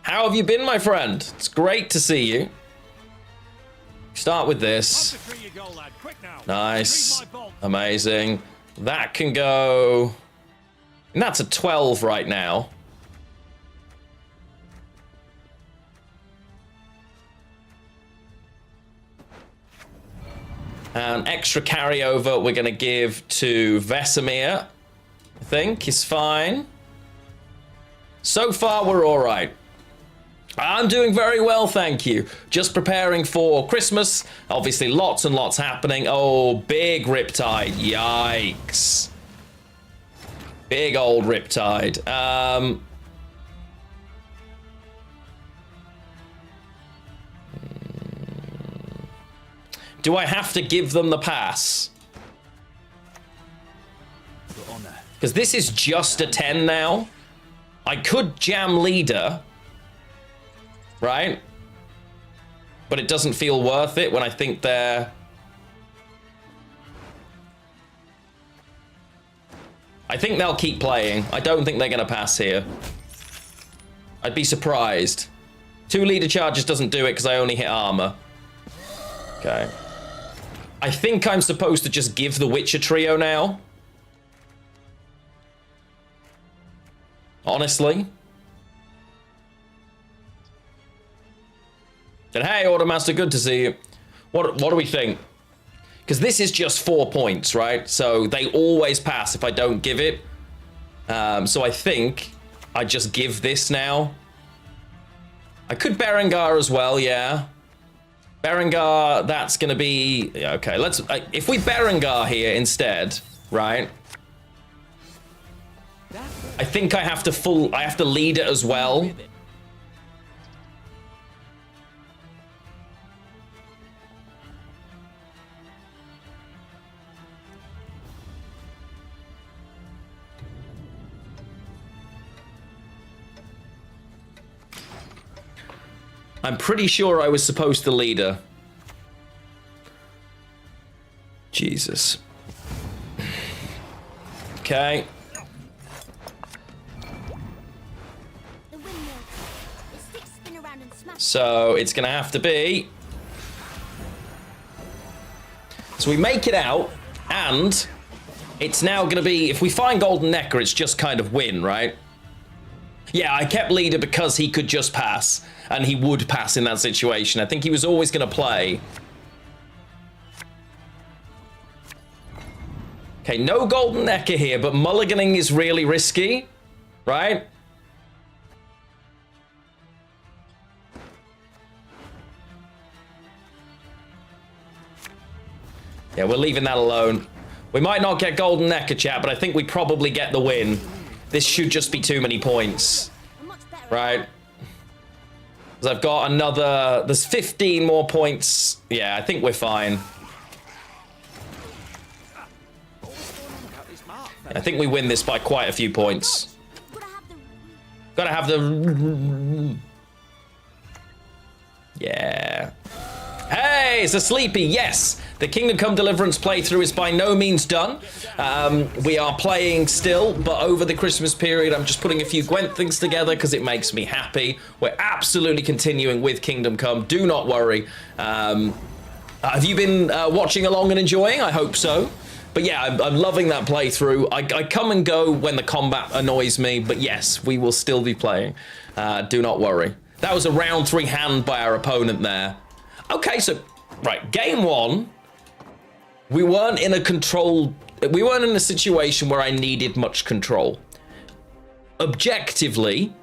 how have you been, my friend? It's great to see you. Start with this. Nice. Amazing. That can go... And that's a 12 right now. And extra carryover we're going to give to Vesemir. I think is fine. So far, we're all right. I'm doing very well, thank you. Just preparing for Christmas. Obviously, lots and lots happening. Oh, big Riptide. Yikes. Big old Riptide. Do I have to give them the pass? Because this is just a 10 now. I could jam leader. Right? But it doesn't feel worth it when I think they're... I think they'll keep playing. I don't think they're going to pass here. I'd be surprised. 2 leader charges doesn't do it because I only hit armor. Okay. I think I'm supposed to just give the Witcher trio now. Honestly. And hey, Automaster, good to see you. What do we think? Because this is just 4 points, right? So they always pass if I don't give it. So I think I just give this now. I could Berengar as well, yeah. Berengar, that's going to be... Okay, let's... if we Berengar here instead, right? I think I have to lead it as well. I'm pretty sure I was supposed to lead her. Jesus. Okay. So it's gonna have to be. So we make it out, and it's now gonna be, if we find Golden Necker, it's just kind of win, right? Yeah, I kept leader because he could just pass, and he would pass in that situation. I think he was always gonna play. Okay, no Golden Necker here, but mulliganing is really risky, right? Yeah, we're leaving that alone. We might not get Golden Necker, chat, but I think we probably get the win. This should just be too many points, right? Because I've got another... There's 15 more points. Yeah, I think we're fine. I think we win this by quite a few points. Gotta have the... Yeah. Hey, it's a sleepy. Yes, the Kingdom Come Deliverance playthrough is by no means done. We are playing still, but over the Christmas period, I'm just putting a few Gwent things together because it makes me happy. We're absolutely continuing with Kingdom Come. Do not worry. Have you been watching along and enjoying? I hope so. But yeah, I'm loving that playthrough. I come and go when the combat annoys me, but yes, we will still be playing. Do not worry. That was a round 3 hand by our opponent there. Okay, so, right, game 1, we weren't in a situation where I needed much control. Objectively,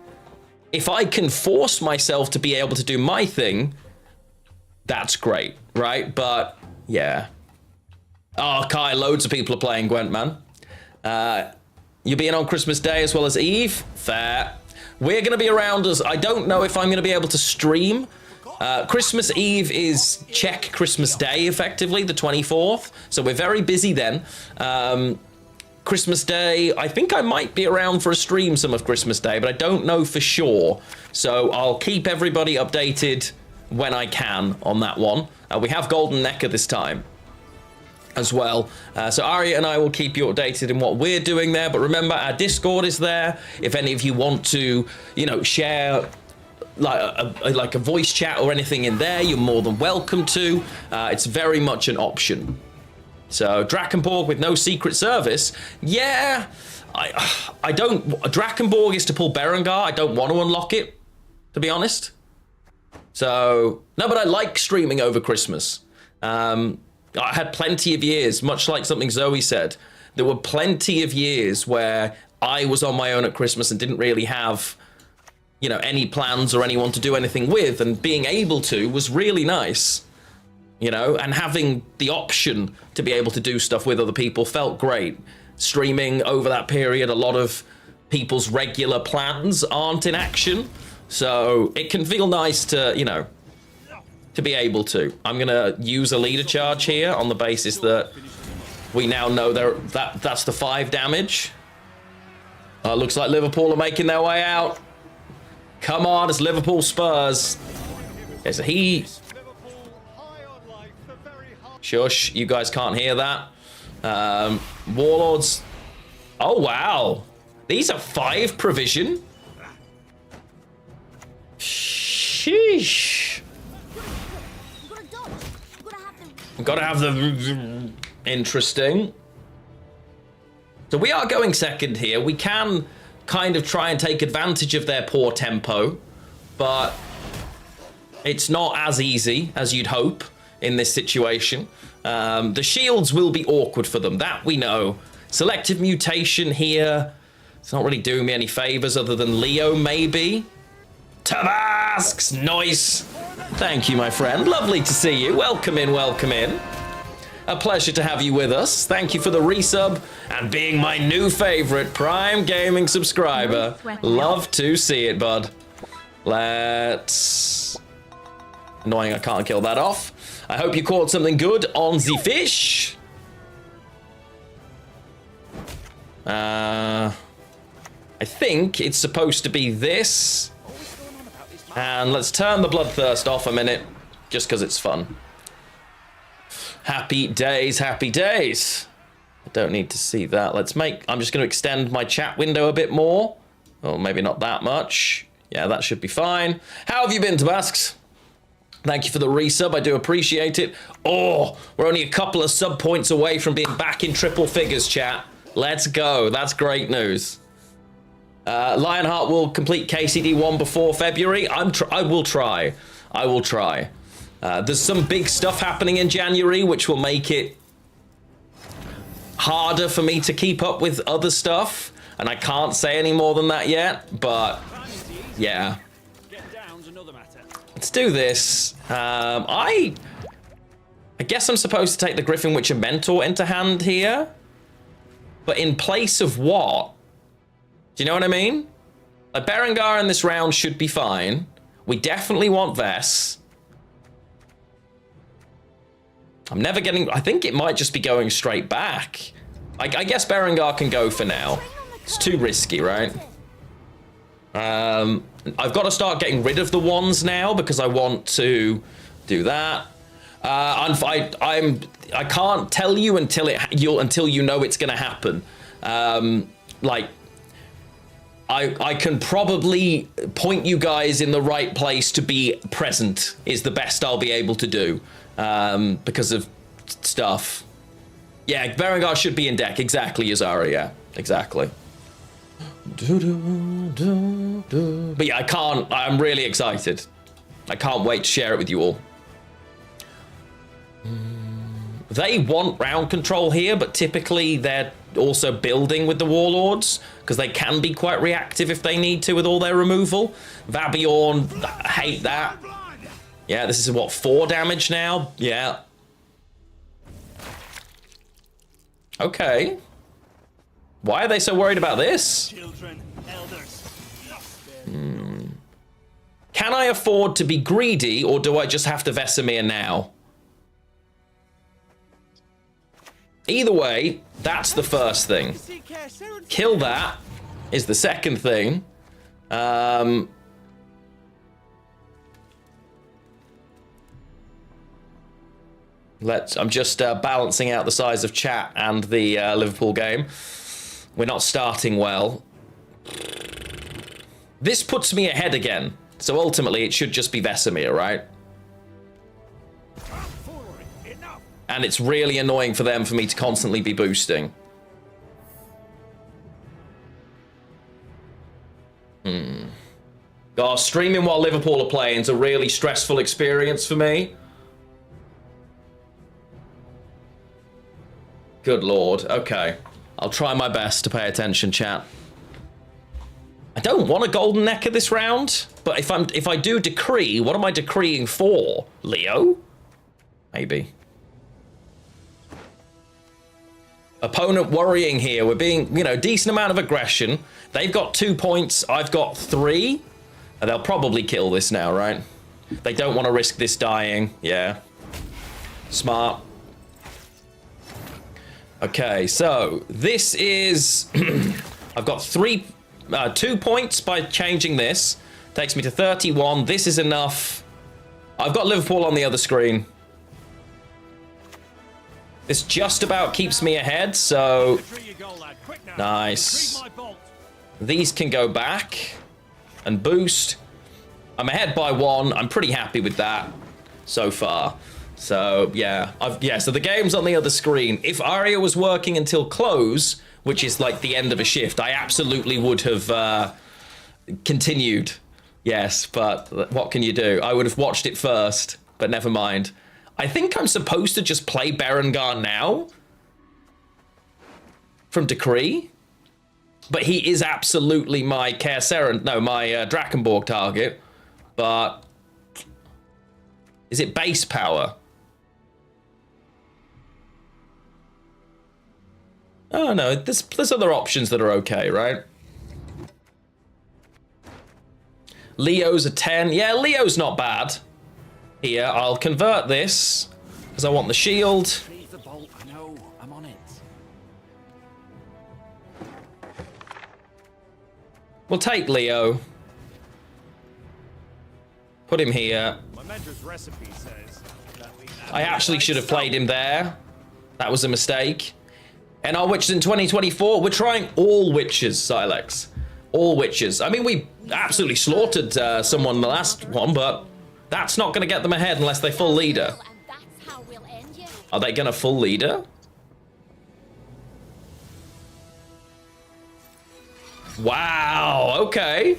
if I can force myself to be able to do my thing, that's great, right? But, yeah. Oh, Kai, loads of people are playing Gwent, man. You'll be in on Christmas Day as well as Eve? Fair. We're going to be around as... I don't know if I'm going to be able to stream. Christmas Eve is Czech Christmas Day, effectively, the 24th. So we're very busy then. Christmas Day, I think I might be around for a stream some of Christmas Day, but I don't know for sure. So I'll keep everybody updated when I can on that one. We have Golden Necker this time as well. So Arya and I will keep you updated in what we're doing there. But remember, our Discord is there. If any of you want to, you know, share like a voice chat or anything in there, you're more than welcome to. It's very much an option. So Drakenborg with no secret service, yeah. I don't. Drakenborg is to pull Berengar. I don't want to unlock it, to be honest. So no, but I like streaming over Christmas. I had plenty of years, much like something Zoe said. There were plenty of years where I was on my own at Christmas and didn't really have, you know, any plans or anyone to do anything with, and being able to was really nice. You know, and having the option to be able to do stuff with other people felt great. Streaming over that period, a lot of people's regular plans aren't in action. So it can feel nice to, you know, to be able to. I'm going to use a leader charge here on the basis that we now know that's the 5 damage. Looks like Liverpool are making their way out. Come on, it's Liverpool Spurs. Okay, so he... Shush, you guys can't hear that. Warlords. Oh, wow. These are 5 provision. Sheesh. Gotta have the... Interesting. So we are going second here. We can kind of try and take advantage of their poor tempo, but it's not as easy as you'd hope in this situation. The shields will be awkward for them, that we know. Selective mutation here, it's not really doing me any favors other than Leo, maybe. Tabasks, nice. Thank you, my friend. Lovely to see you. Welcome in, welcome in. A pleasure to have you with us. Thank you for the resub and being my new favorite Prime Gaming subscriber. Love to see it, bud. Let's... Annoying, I can't kill that off. I hope you caught something good on the fish. I think it's supposed to be this. And let's turn the bloodthirst off a minute, just because it's fun. Happy days, happy days. I don't need to see that. I'm just going to extend my chat window a bit more. Well, maybe not that much. Yeah, that should be fine. How have you been, Tabasks? Thank you for the resub. I do appreciate it. Oh, we're only a couple of sub points away from being back in triple figures, chat. Let's go. That's great news. Lionheart will complete KCD 1 before February. I will try. I will try. There's some big stuff happening in January, which will make it harder for me to keep up with other stuff. And I can't say any more than that yet, but yeah. Let's do this. I guess I'm supposed to take the Griffin Witcher Mentor into hand here. But in place of what? Do you know what I mean? Like, Berengar in this round should be fine. We definitely want Vess. I'm never getting... I think it might just be going straight back. I guess Berengar can go for now. It's too risky, right? I've got to start getting rid of the wands now because I want to do that. I can't tell you until you know it's going to happen. Like, I can probably point you guys in the right place to be present is the best I'll be able to do because of stuff. Yeah, Berengar should be in deck. Exactly, Yazara, yeah. Exactly. But yeah, I'm really excited. I can't wait to share it with you all. They want round control here, but typically they're also building with the Warlords because they can be quite reactive if they need to with all their removal. Vabiorn, I hate that. Yeah, this is what, 4 damage now? Yeah. Okay. Why are they so worried about this? Children, elders. Can I afford to be greedy, or do I just have to Vesemir now? Either way, that's the first thing. Kill that is the second thing. I'm just balancing out the size of chat and the Liverpool game. We're not starting well. This puts me ahead again. So ultimately, it should just be Vesemir, right? And it's really annoying for them for me to constantly be boosting. God, streaming while Liverpool are playing is a really stressful experience for me. Good lord. Okay. I'll try my best to pay attention, chat. I don't want a golden necker this round, but if I do decree, what am I decreeing for? Leo? Maybe. Opponent worrying here. We're being, you know, decent amount of aggression. They've got 2 points. I've got 3. And they'll probably kill this now, right? They don't want to risk this dying. Yeah. Smart. Okay, so this is... I've got 2 points by changing this. Takes me to 31. This is enough. I've got Liverpool on the other screen. This just about keeps me ahead, so... Nice. These can go back and boost. I'm ahead by 1. I'm pretty happy with that so far. So, yeah. So the game's on the other screen. If Arya was working until close, which is like the end of a shift, I absolutely would have continued. Yes, but what can you do? I would have watched it first, but never mind. I think I'm supposed to just play Berengar now from Decree. But he is absolutely my my Drakenborg target. But is it base power? Oh no, there's other options that are okay, right? Leo's a 10. Yeah, Leo's not bad. Here, I'll convert this because I want the shield. Leave the bolt. I know. I'm on it. We'll take Leo. Put him here. My mentor's recipe says that we I actually should have played him there. That was a mistake. And our witches in 2024, we're trying all witches, Silex. All witches. I mean, we absolutely slaughtered someone in the last one, but that's not going to get them ahead unless they full leader. Are they going to full leader? Wow, okay.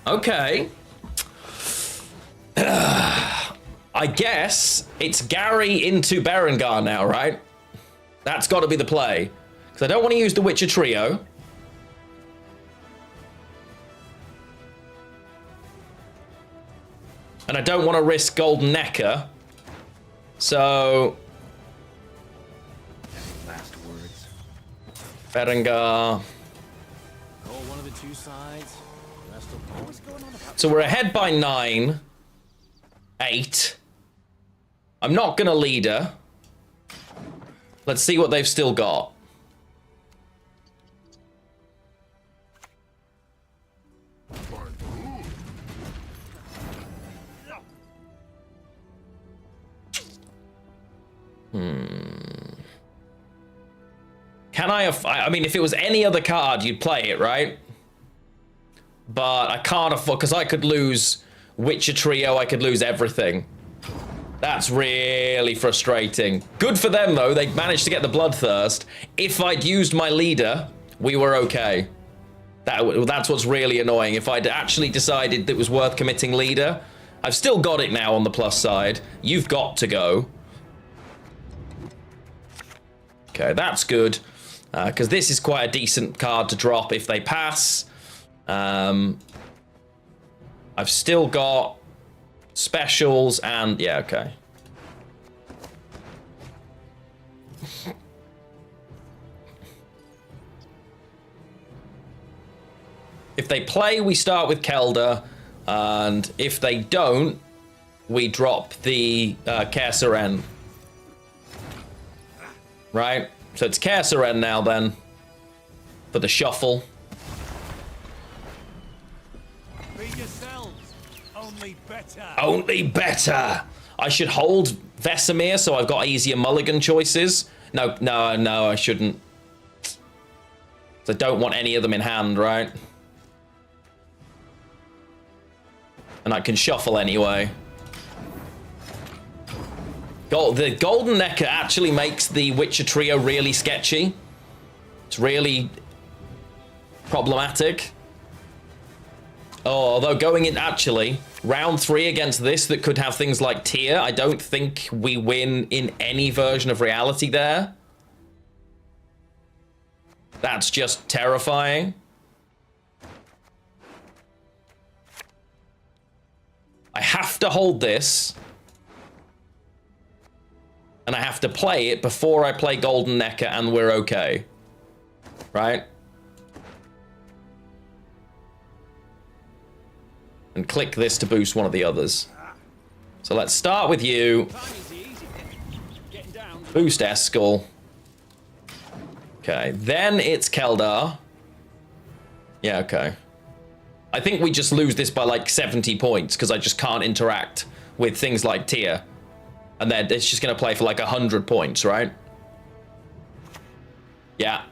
Okay. I guess it's Gary into Berengar now, right? That's got to be the play. Because I don't want to use the Witcher trio. And I don't want to risk Golden Necker. So... Last words. Berengar... One of the two sides. What's going on about? So we're ahead by 9. 8. I'm not gonna leader. Let's see what they've still got. Can I mean, if it was any other card, you'd play it, right? But I can't afford, because I could lose Witcher Trio, I could lose everything. That's really frustrating. Good for them, though. They managed to get the Bloodthirst. If I'd used my leader, we were okay. That's what's really annoying. If I'd actually decided that it was worth committing leader, I've still got it now on the plus side. You've got to go. Okay, that's good. Because this is quite a decent card to drop if they pass. I've still got specials and... yeah, okay. If they play, we start with Kelda. And if they don't, we drop the Kersaren. Right? So it's Kersaren now then. For the shuffle. Be yourselves. Only better. Only better. I should hold Vesemir so I've got easier mulligan choices. No, I shouldn't. So I don't want any of them in hand, right? And I can shuffle anyway. The Golden Necker actually makes the Witcher trio really sketchy. It's really problematic. Oh, although going in, actually, round 3 against this that could have things like Tyr, I don't think we win in any version of reality there. That's just terrifying. I have to hold this. And I have to play it before I play Golden Necker and we're okay. Right? And click this to boost one of the others. So let's start with you. Boost Eskel. Okay, then it's Keldar. Yeah, okay. I think we just lose this by like 70 points because I just can't interact with things like Tyr. And then it's just going to play for like 100 points, right? Yeah.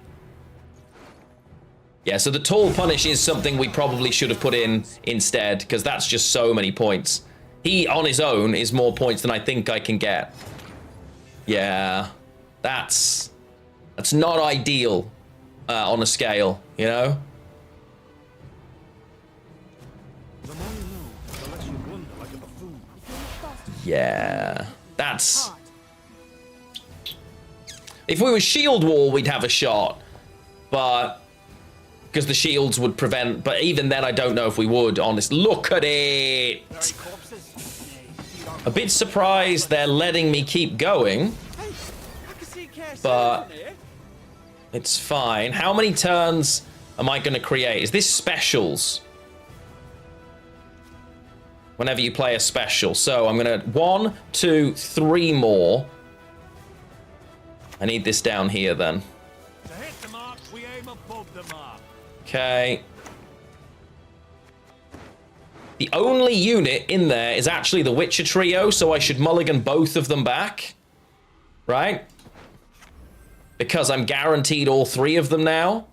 Yeah, so the tall punish is something we probably should have put in instead, because that's just so many points. He, on his own, is more points than I think I can get. Yeah, that's not ideal on a scale, you know? The more you know, the less you wonder like a buffoon. Yeah, that's... If we were Shield Wall, we'd have a shot, but... Because the shields would prevent, but even then I don't know if we would, honest. Look at it! A bit surprised they're letting me keep going, but it's fine. How many turns am I going to create? Is this specials? Whenever you play a special. So I'm going to 1, 2, 3 more. I need this down here then. To hit the mark, we aim above the mark. Okay. The only unit in there is actually the Witcher trio, so I should mulligan both of them back. Right? Because I'm guaranteed all 3 of them now.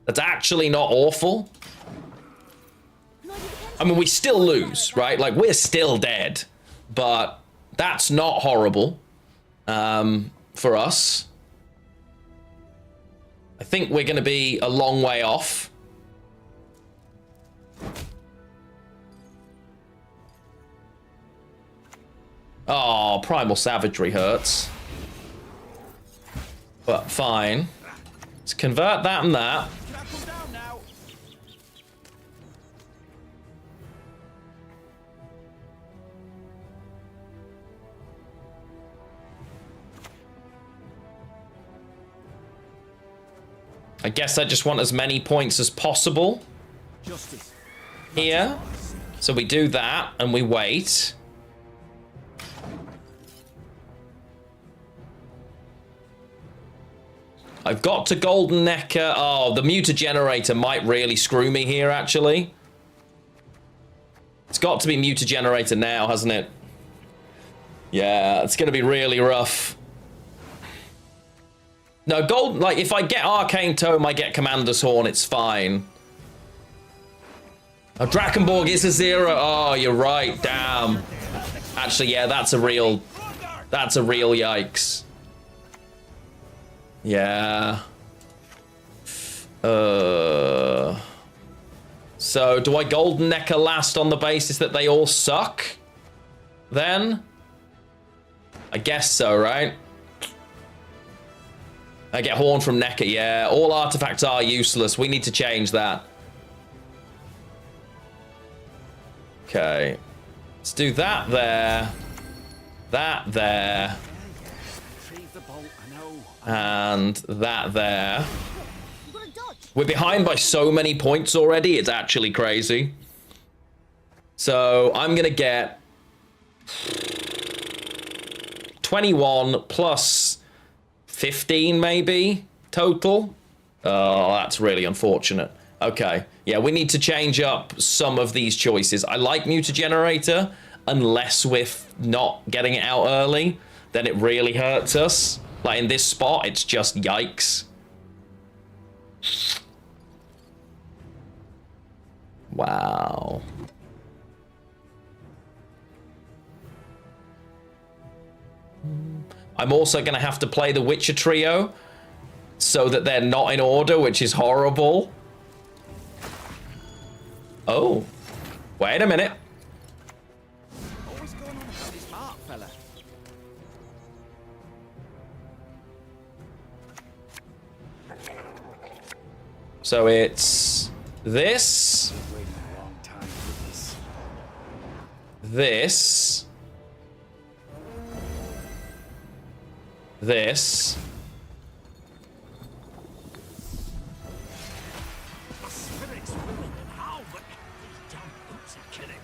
That's actually not awful. I mean, we still lose, right? Like, we're still dead. But that's not horrible for us. I think we're going to be a long way off. Oh, Primal Savagery hurts. But fine. Let's convert that and that. I guess I just want as many points as possible here. So we do that and we wait. I've got to Golden Necker. Oh, the Mutagenerator might really screw me here, actually. It's got to be Mutagenerator now, hasn't it? Yeah, it's going to be really rough. No, gold, like, if I get Arcane Tome, I get Commander's Horn, it's fine. Oh, Drakenborg is a 0. Oh, you're right, damn. Actually, yeah, that's a real yikes. Yeah. So, do I Golden Necker last on the basis that they all suck? Then? I guess so, right? I get Horn from Necker, yeah. All artifacts are useless. We need to change that. Okay. Let's do that there. That there. And that there. We're behind by so many points already, it's actually crazy. So I'm gonna get 21 plus 15 maybe total. Oh, that's really unfortunate. Okay. Yeah, we need to change up some of these choices. I like mutagenerator, unless we're not getting it out early, then it really hurts us. Like in this spot, it's just yikes. Wow. I'm also going to have to play the Witcher trio so that they're not in order, which is horrible. Oh, wait a minute. What's going on with this art, fella? So it's this, Waiting a long time for this, this. this. The spirit's willing and how, but these damn boots are killing me.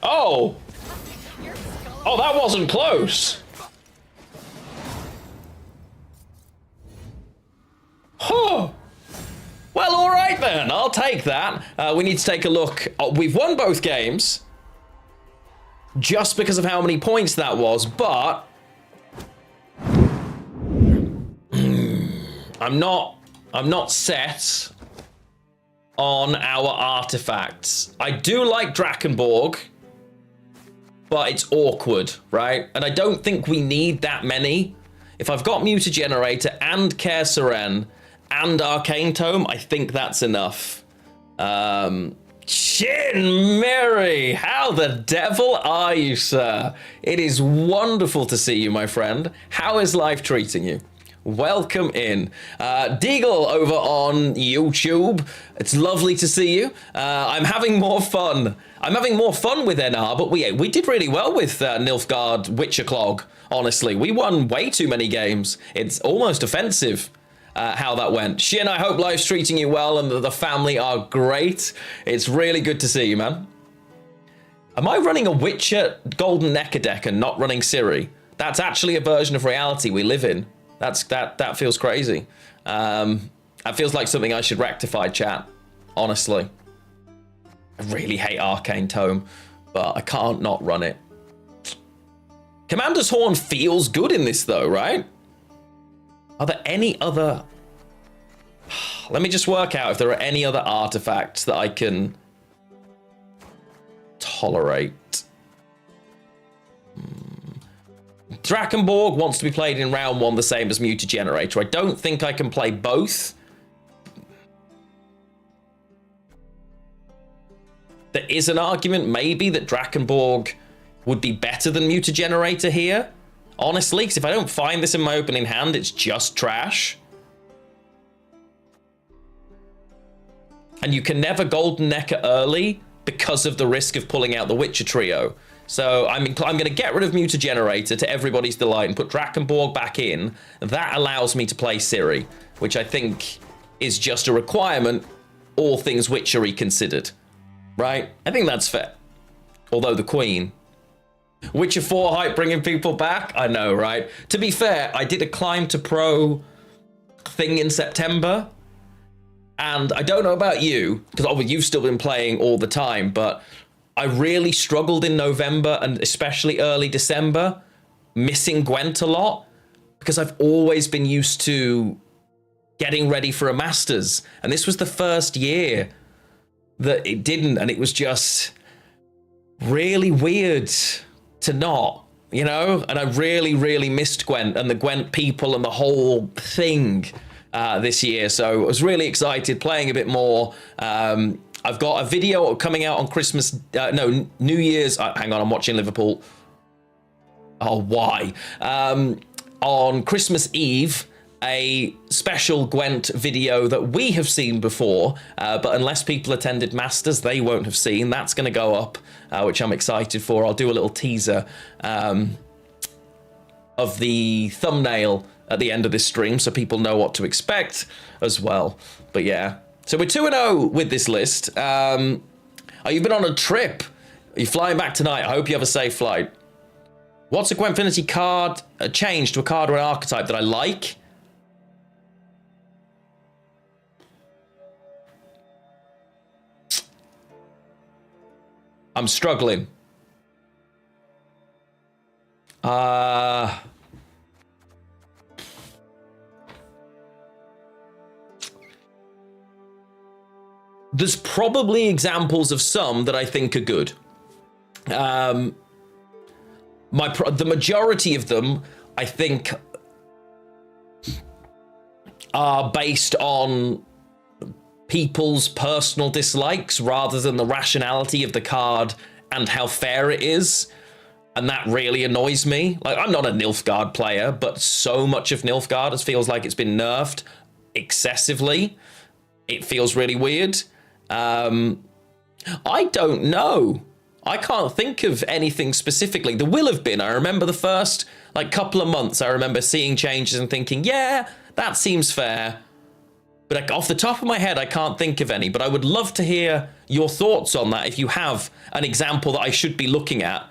Oh! Oh, that wasn't close. Huh. Well, all right then. I'll take that. We need to take a look. We've won both games just because of how many points that was, but I'm not set on our artifacts. I do like Drakenborg, but it's awkward, right? And I don't think we need that many. If I've got Mutagenerator and Care Seren and Arcane Tome, I think that's enough. Chin Mary, how the devil are you, sir? It is wonderful to see you, my friend. How is life treating you? Welcome in. Deagle over on YouTube. It's lovely to see you. I'm having more fun. I'm having more fun with NR, but we did really well with Nilfgaard Witcher Clog, honestly. We won way too many games. It's almost offensive how that went. Shin, I hope life's treating you well and that the family are great. It's really good to see you, man. Am I running a Witcher Golden Necker deck and not running Ciri? That's actually a version of reality we live in. That feels crazy. That feels like something I should rectify, chat. Honestly. I really hate Arcane Tome, but I can't not run it. Commander's Horn feels good in this though, right? Are there any other... Let me just work out if there are any other artifacts that I can tolerate. Drakenborg wants to be played in round one the same as Mutagenerator. I don't think I can play both. There is an argument maybe that Drakenborg would be better than Mutagenerator here. Honestly, because if I don't find this in my opening hand, it's just trash. And you can never Golden Necker early because of the risk of pulling out the Witcher trio. So I'm going to get rid of Mutagenerator to everybody's delight and put Drakenborg back in. That allows me to play Ciri, which I think is just a requirement, all things Witchery considered. Right? I think that's fair. Although the Queen. Witcher 4 hype bringing people back? I know, right? To be fair, I did a Climb to Pro thing in September. And I don't know about you, because obviously you've still been playing all the time, but I really struggled in November and especially early December, missing Gwent a lot, because I've always been used to getting ready for a Masters. And this was the first year that it didn't, and it was just really weird to not, you know? And I really, really missed Gwent and the Gwent people and the whole thing this year. So I was really excited, playing a bit more. I've got a video coming out on Christmas, New Year's. Hang on, I'm watching Liverpool. Oh, why? On Christmas Eve, a special Gwent video that we have seen before, but unless people attended Masters, they won't have seen. That's going to go up, which I'm excited for. I'll do a little teaser of the thumbnail at the end of this stream so people know what to expect as well. But yeah, so we're 2-0 with this list. Oh, you've been on a trip. Are you flying back tonight? I hope you have a safe flight. What's a Gwentfinity card change to a card or an archetype that I like? I'm struggling. There's probably examples of some that I think are good. The majority of them, I think, are based on people's personal dislikes rather than the rationality of the card and how fair it is. And that really annoys me. Like, I'm not a Nilfgaard player, but so much of Nilfgaard feels like it's been nerfed excessively. It feels really weird. I don't know. I can't think of anything specifically. There will have been. I remember the first couple of months, I remember seeing changes and thinking, yeah, that seems fair. But off the top of my head, I can't think of any. But I would love to hear your thoughts on that if you have an example that I should be looking at.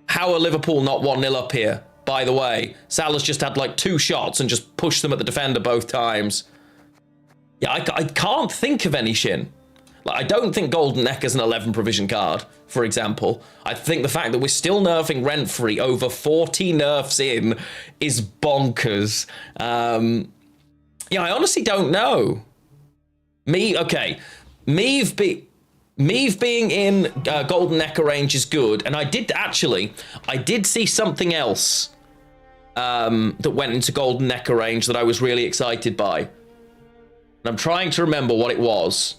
How are Liverpool not 1-0 up here? By the way, Salah's just had 2 shots and just pushed them at the defender both times. Yeah, I can't think of any, Shin. I don't think Golden Neck is an 11 provision card, for example. I think the fact that we're still nerfing Rent-Free over 40 nerfs in is bonkers. Yeah, I honestly don't know. Meave being in Golden Necker range is good, and I did see something else that went into Golden Necker range that I was really excited by. And I'm trying to remember what it was.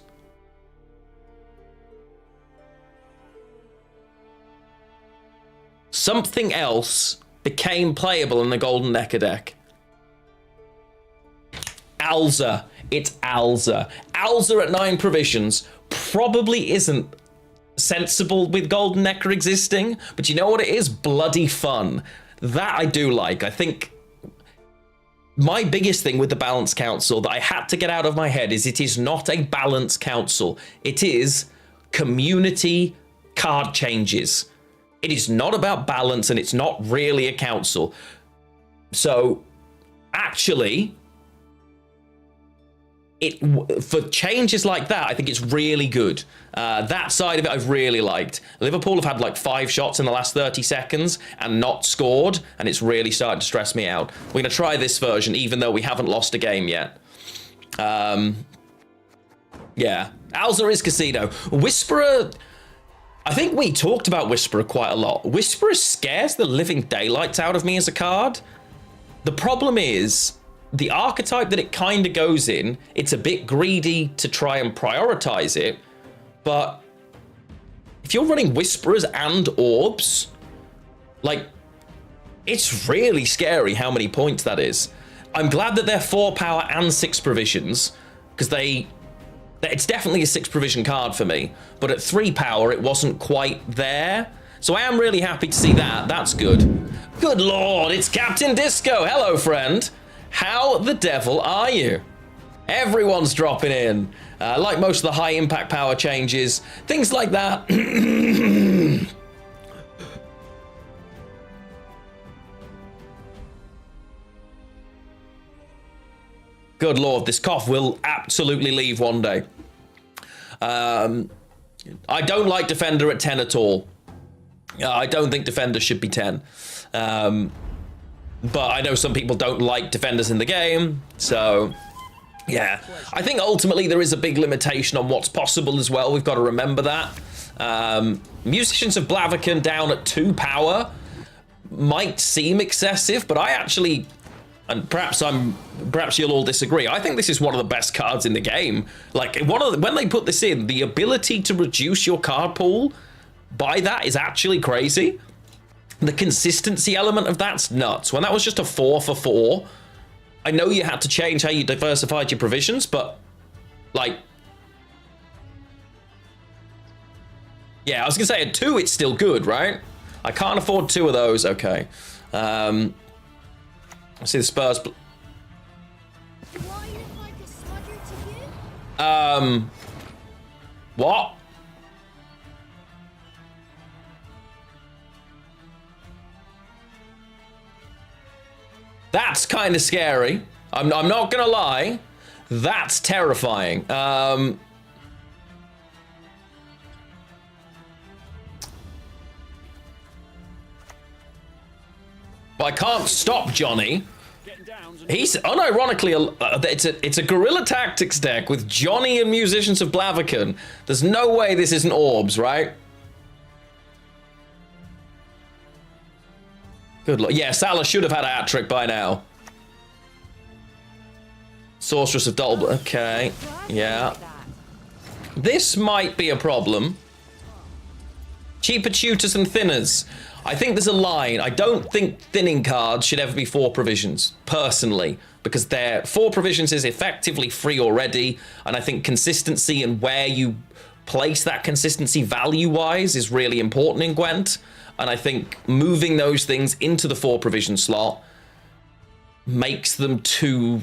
Something else became playable in the Golden Necker deck. Alza. It's Alza. Alza at 9 provisions probably isn't sensible with Golden Necker existing, but you know what it is? Bloody fun. That I do like. I think my biggest thing with the Balance Council that I had to get out of my head is it is not a Balance Council. It is community card changes. It is not about balance, and it's not really a council. So, actually, for changes like that, I think it's really good. That side of it I've really liked. Liverpool have had 5 shots in the last 30 seconds and not scored, and it's really starting to stress me out. We're going to try this version, even though we haven't lost a game yet. Yeah, Alza is Casino. Whisperer... I think we talked about Whisperer quite a lot. Whisperer scares the living daylights out of me as a card. The problem is, the archetype that it kind of goes in, it's a bit greedy to try and prioritize it, but if you're running Whisperers and Orbs, it's really scary how many points that is. I'm glad that they're 4 power and 6 provisions, because it's definitely a 6 provision card for me, but at 3 power, it wasn't quite there. So I am really happy to see that. That's good. Good lord, it's Captain Disco. Hello, friend. How the devil are you? Everyone's dropping in. Like most of the high impact power changes, things like that. Good lord, this cough will absolutely leave one day. I don't like Defender at 10 at all. I don't think Defender should be 10. But I know some people don't like Defenders in the game, so yeah. I think ultimately there is a big limitation on what's possible as well. We've got to remember that. Musicians of Blaviken down at 2 power might seem excessive, but I actually... And perhaps you'll all disagree. I think this is one of the best cards in the game. When they put this in, the ability to reduce your card pool by that is actually crazy. The consistency element of that's nuts. When that was just a 4 for 4, I know you had to change how you diversified your provisions, but yeah, I was gonna say at 2 it's still good, right? I can't afford 2 of those. Okay. I see the Spurs. What? That's kind of scary. I'm not gonna lie. That's terrifying. I can't stop Johnny. He's unironically it's a guerrilla tactics deck with Johnny and Musicians of Blaviken. There's no way this isn't orbs, right? Good luck. Yeah, Salah should have had a hat trick by now. Sorceress of Double. Okay, yeah. This might be a problem. Cheaper tutors and thinners. I think there's a line. I don't think thinning cards should ever be 4 provisions, personally, because 4 provisions is effectively free already, and I think consistency and where you place that consistency value-wise is really important in Gwent, and I think moving those things into the 4 provision slot makes them too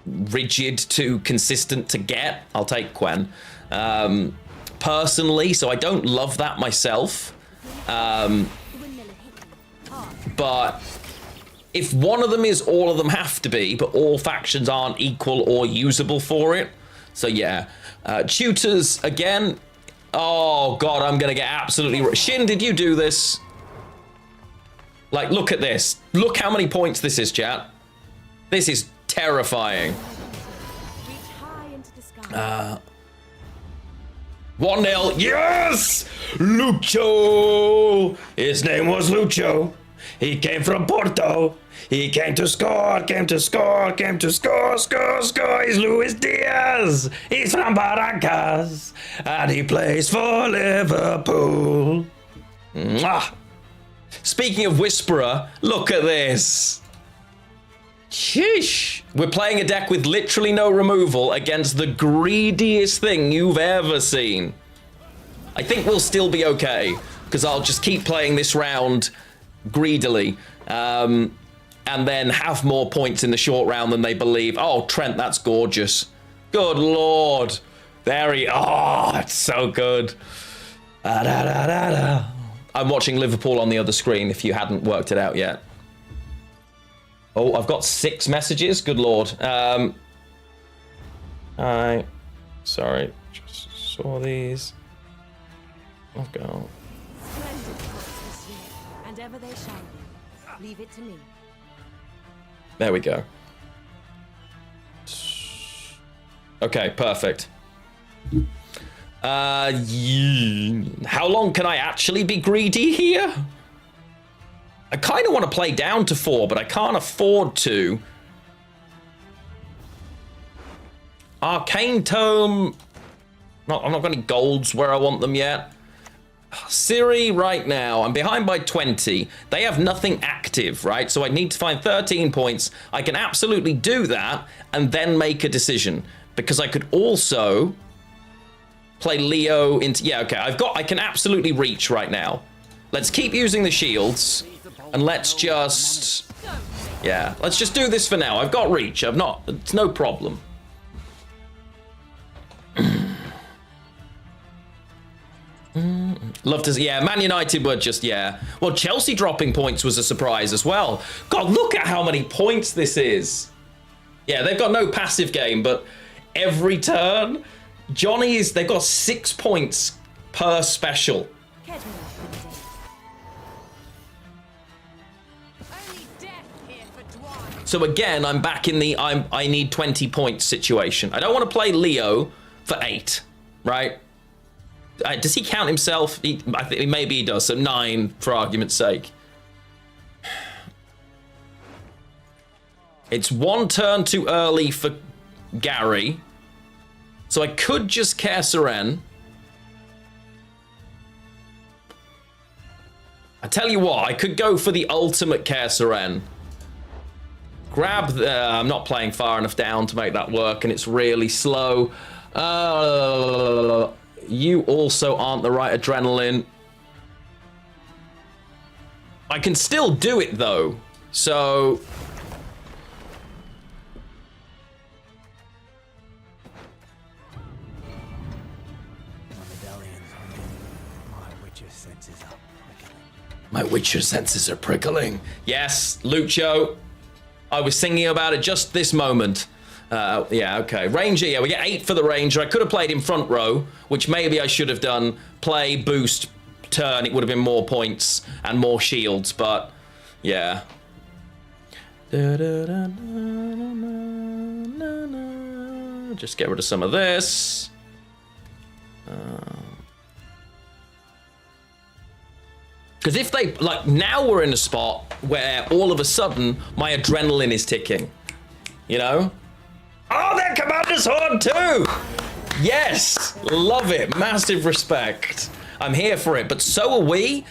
rigid, too consistent to get. I'll take Quen. Personally, so I don't love that myself. But if one of them is, all of them have to be, but all factions aren't equal or usable for it. So yeah, tutors again. Oh God, I'm gonna get absolutely. Shin, did you do this? Like, look at this. Look how many points this is, chat. This is terrifying. 1-0. Yes! Lucho! His name was Lucho. He came from Porto. He came to score, came to score, came to score, score, score. He's Luis Diaz. He's from Barrancas. And he plays for Liverpool. Mwah. Speaking of Whisperer, look at this. Sheesh. We're playing a deck with literally no removal against the greediest thing you've ever seen. I think we'll still be okay, because I'll just keep playing this round greedily, and then have more points in the short round than they believe. Oh, Trent, that's gorgeous. Good Lord. There he... Oh, it's so good. I'm watching Liverpool on the other screen, if you hadn't worked it out yet. Oh, I've got 6 messages. Good Lord. Hi. Sorry. Just saw these. I'll go. Splendid cards this year, and ever they shall be. Leave it to me. There we go. Okay, perfect. How long can I actually be greedy here? I kind of want to play down to 4, but I can't afford to. Arcane Tome. No, I'm not got any golds where I want them yet. Siri, right now, I'm behind by 20. They have nothing active, right? So I need to find 13 points. I can absolutely do that and then make a decision, because I could also play Leo into... Yeah, okay, I can absolutely reach right now. Let's keep using the shields, and let's just... Yeah, let's just do this for now. I've got reach. It's no problem. Love to see, yeah, Man United were just, yeah. Well, Chelsea dropping points was a surprise as well. God, look at how many points this is. Yeah, they've got no passive game, but every turn, they've got 6 points per special. So again, I'm back in the I need 20 points situation. I don't want to play Leo for 8, right? Does he count himself? I think maybe he does, so 9 for argument's sake. It's 1 turn too early for Gary. So I could just Care Seren. I tell you what, I could go for the ultimate Care Seren. Grab the... I'm not playing far enough down to make that work, and it's really slow. You also aren't the right adrenaline. I can still do it, though. So... My Witcher senses are prickling. Yes, Lucho. I was thinking about it just this moment. Yeah, okay. Ranger, yeah, we get 8 for the Ranger. I could have played in front row, which maybe I should have done. Play, boost, turn. It would have been more points and more shields, but yeah. Just get rid of some of this. Because if they, like, now we're in a spot where all of a sudden my adrenaline is ticking. You know? Oh, they're Commander's Horn too! Yes! Love it. Massive respect. I'm here for it, but so are we.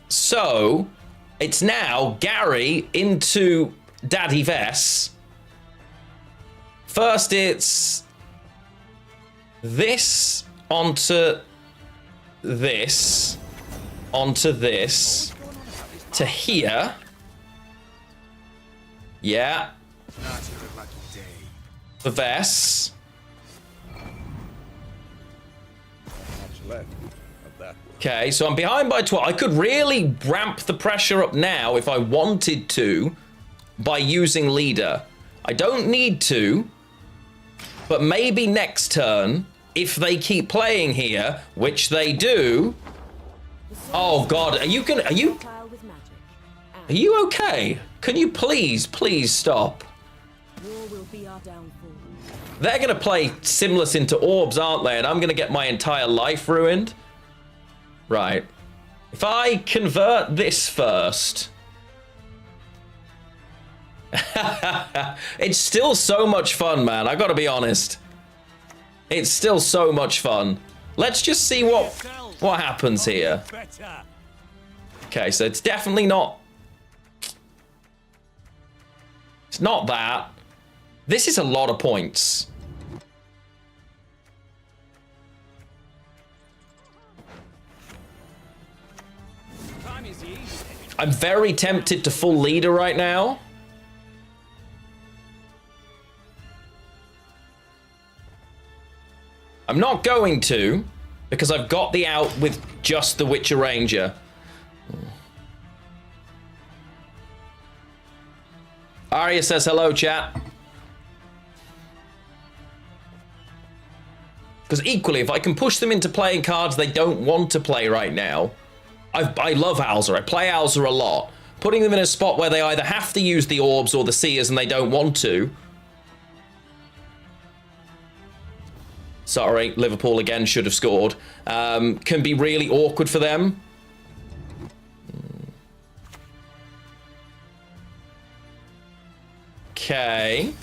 So, it's now Gary into Daddy Vess. First, it's this onto this, onto this, to here. Yeah. For Vess. Okay, so I'm behind by 12. I could really ramp the pressure up now if I wanted to by using leader. I don't need to, but maybe next turn, if they keep playing here, which they do. Oh God, are you okay? Can you please stop? War will be our downfall. They're gonna play Simless into orbs, aren't they? And I'm gonna get my entire life ruined. Right. If I convert this first. It's still so much fun, man. I gotta be honest. It's still so much fun. Let's just see what happens here. Okay, so it's definitely not. It's not that. This is a lot of points. I'm very tempted to full leader right now. I'm not going to, because I've got the out with just the Witcher Ranger. Arya says hello, chat. Because equally, if I can push them into playing cards they don't want to play right now, I love Alza. I play Alza a lot. Putting them in a spot where they either have to use the orbs or the seers and they don't want to. Sorry, Liverpool again should have scored. Can be really awkward for them. Okay.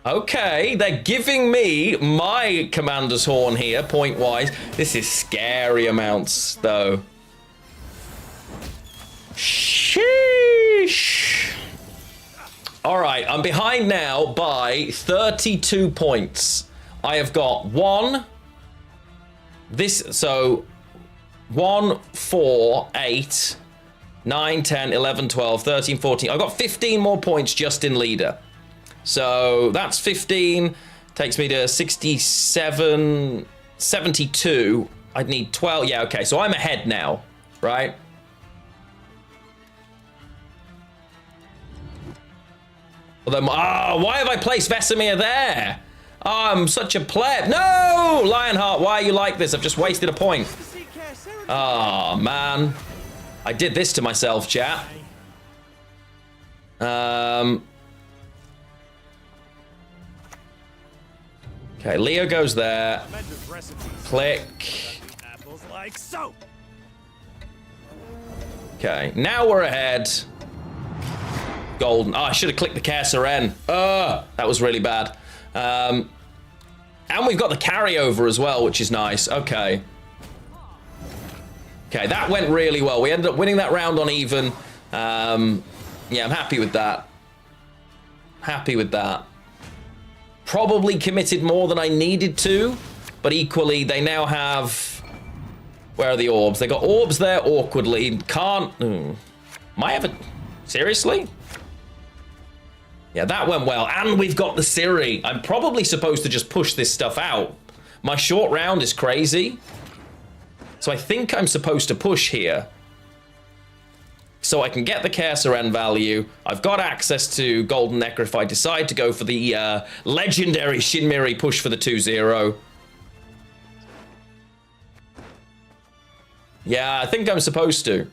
Okay, they're giving me my Commander's Horn here, point-wise. This is scary amounts, though. Sheesh. All right, I'm behind now by 32 points. I have got 1, 4, 8, 9, 10, 11, 12, 13, 14. I've got 15 more points just in leader. So that's 15, takes me to 67, 72. I'd need 12. Yeah, okay, so I'm ahead now, right? Although, why have I placed Vesemir there? Oh, I'm such a pleb. No, Lionheart, why are you like this? I've just wasted a point. Oh, man. I did this to myself, chat. Okay, Leo goes there. Click. Okay, now we're ahead. Golden. Oh, I should have clicked the Caesaren. That was really bad. And we've got the carryover as well, which is nice. Okay. Okay, that went really well. We ended up winning that round on even. Yeah, I'm happy with that. Happy with that. Probably committed more than I needed to, but equally, they now have... Where are the orbs? They got orbs there awkwardly. Can't... Might have a... Seriously? Yeah, that went well. And we've got the Ciri. I'm probably supposed to just push this stuff out. My short round is crazy. So I think I'm supposed to push here. so I can get the Kersaran value. I've got access to Golden Necker if I decide to go for the legendary Shinmiri push for the 2-0. Yeah, I think I'm supposed to.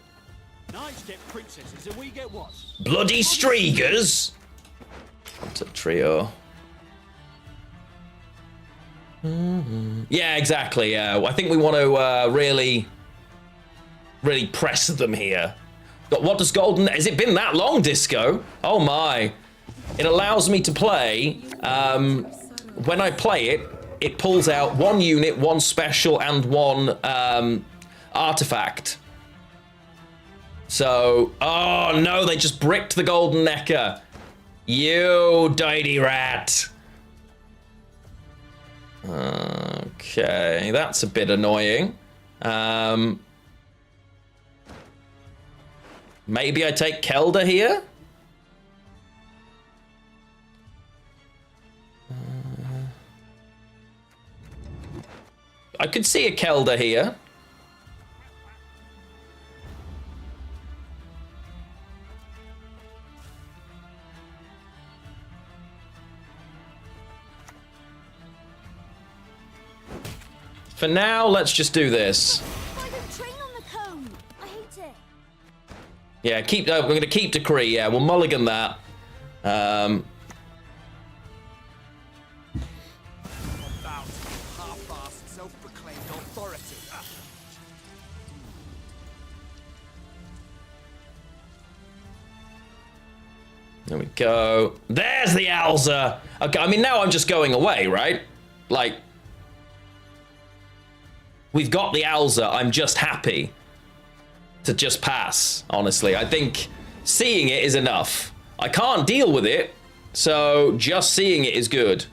Knights get princesses and we get what? Bloody Striegers! Onto trio. Yeah, exactly. Yeah, I think we want to really press them here. What does Golden... Has it been that long, Disco? Oh my. It allows me to play... when I play it, it pulls out 1 unit, 1 special, and 1 artifact. So... Oh no, they just bricked the Golden Necker. You dirty rat. Okay, that's a bit annoying. Maybe I take Kelda here? I could see a Kelda here. For now, let's just do this. I don't train on the cone. I hate it. Yeah, keep. We're gonna keep Decree. Yeah, we'll mulligan that. About half-assed self-proclaimed authority. There we go. There's the Alza. Okay, I mean now I'm just going away, right? Like, we've got the Alza. I'm just happy to just pass, honestly. I think seeing it is enough. I can't deal with it, so just seeing it is good.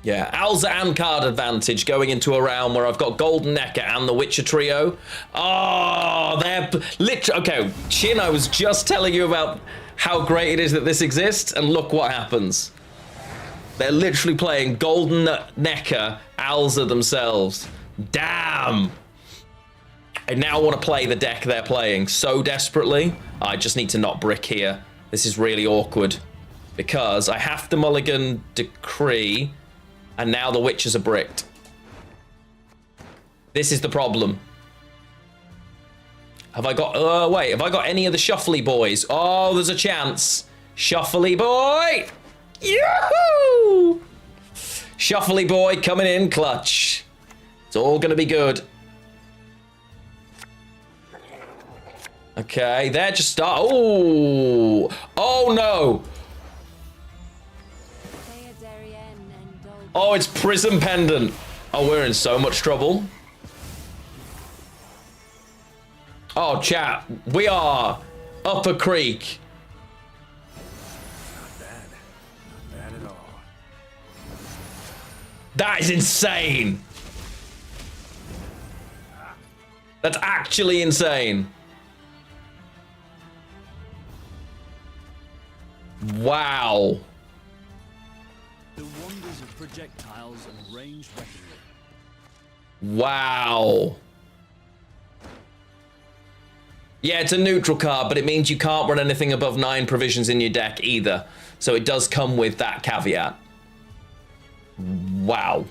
Yeah, Alza and card advantage going into a round where I've got Golden Necker and the Witcher trio. Oh, they're literally... Okay, Chin, I was just telling you about how great it is that this exists, and look what happens. They're literally playing Golden Necker, Alza themselves. Damn! I now want to play the deck they're playing so desperately. I just need to not brick here. This is really awkward, because I have to mulligan Decree, and now the Witchers are bricked. This is the problem. Have I got... wait, have I got any of the Shuffly boys? Oh, there's a chance. Shuffly boy! Yoo-hoo! Shuffly boy coming in clutch. It's all gonna be good. Okay, they're just start... Oh! Oh, no! Oh, it's Prism Pendant. Oh, we're in so much trouble. Oh, chat, we are up a creek. Not bad. Not bad at all. That is insane. That's actually insane. Wow. The wonders of projectiles and ranged weaponry. Wow. Yeah, it's a neutral card, but it means you can't run anything above 9 provisions in your deck either. So it does come with that caveat. Wow.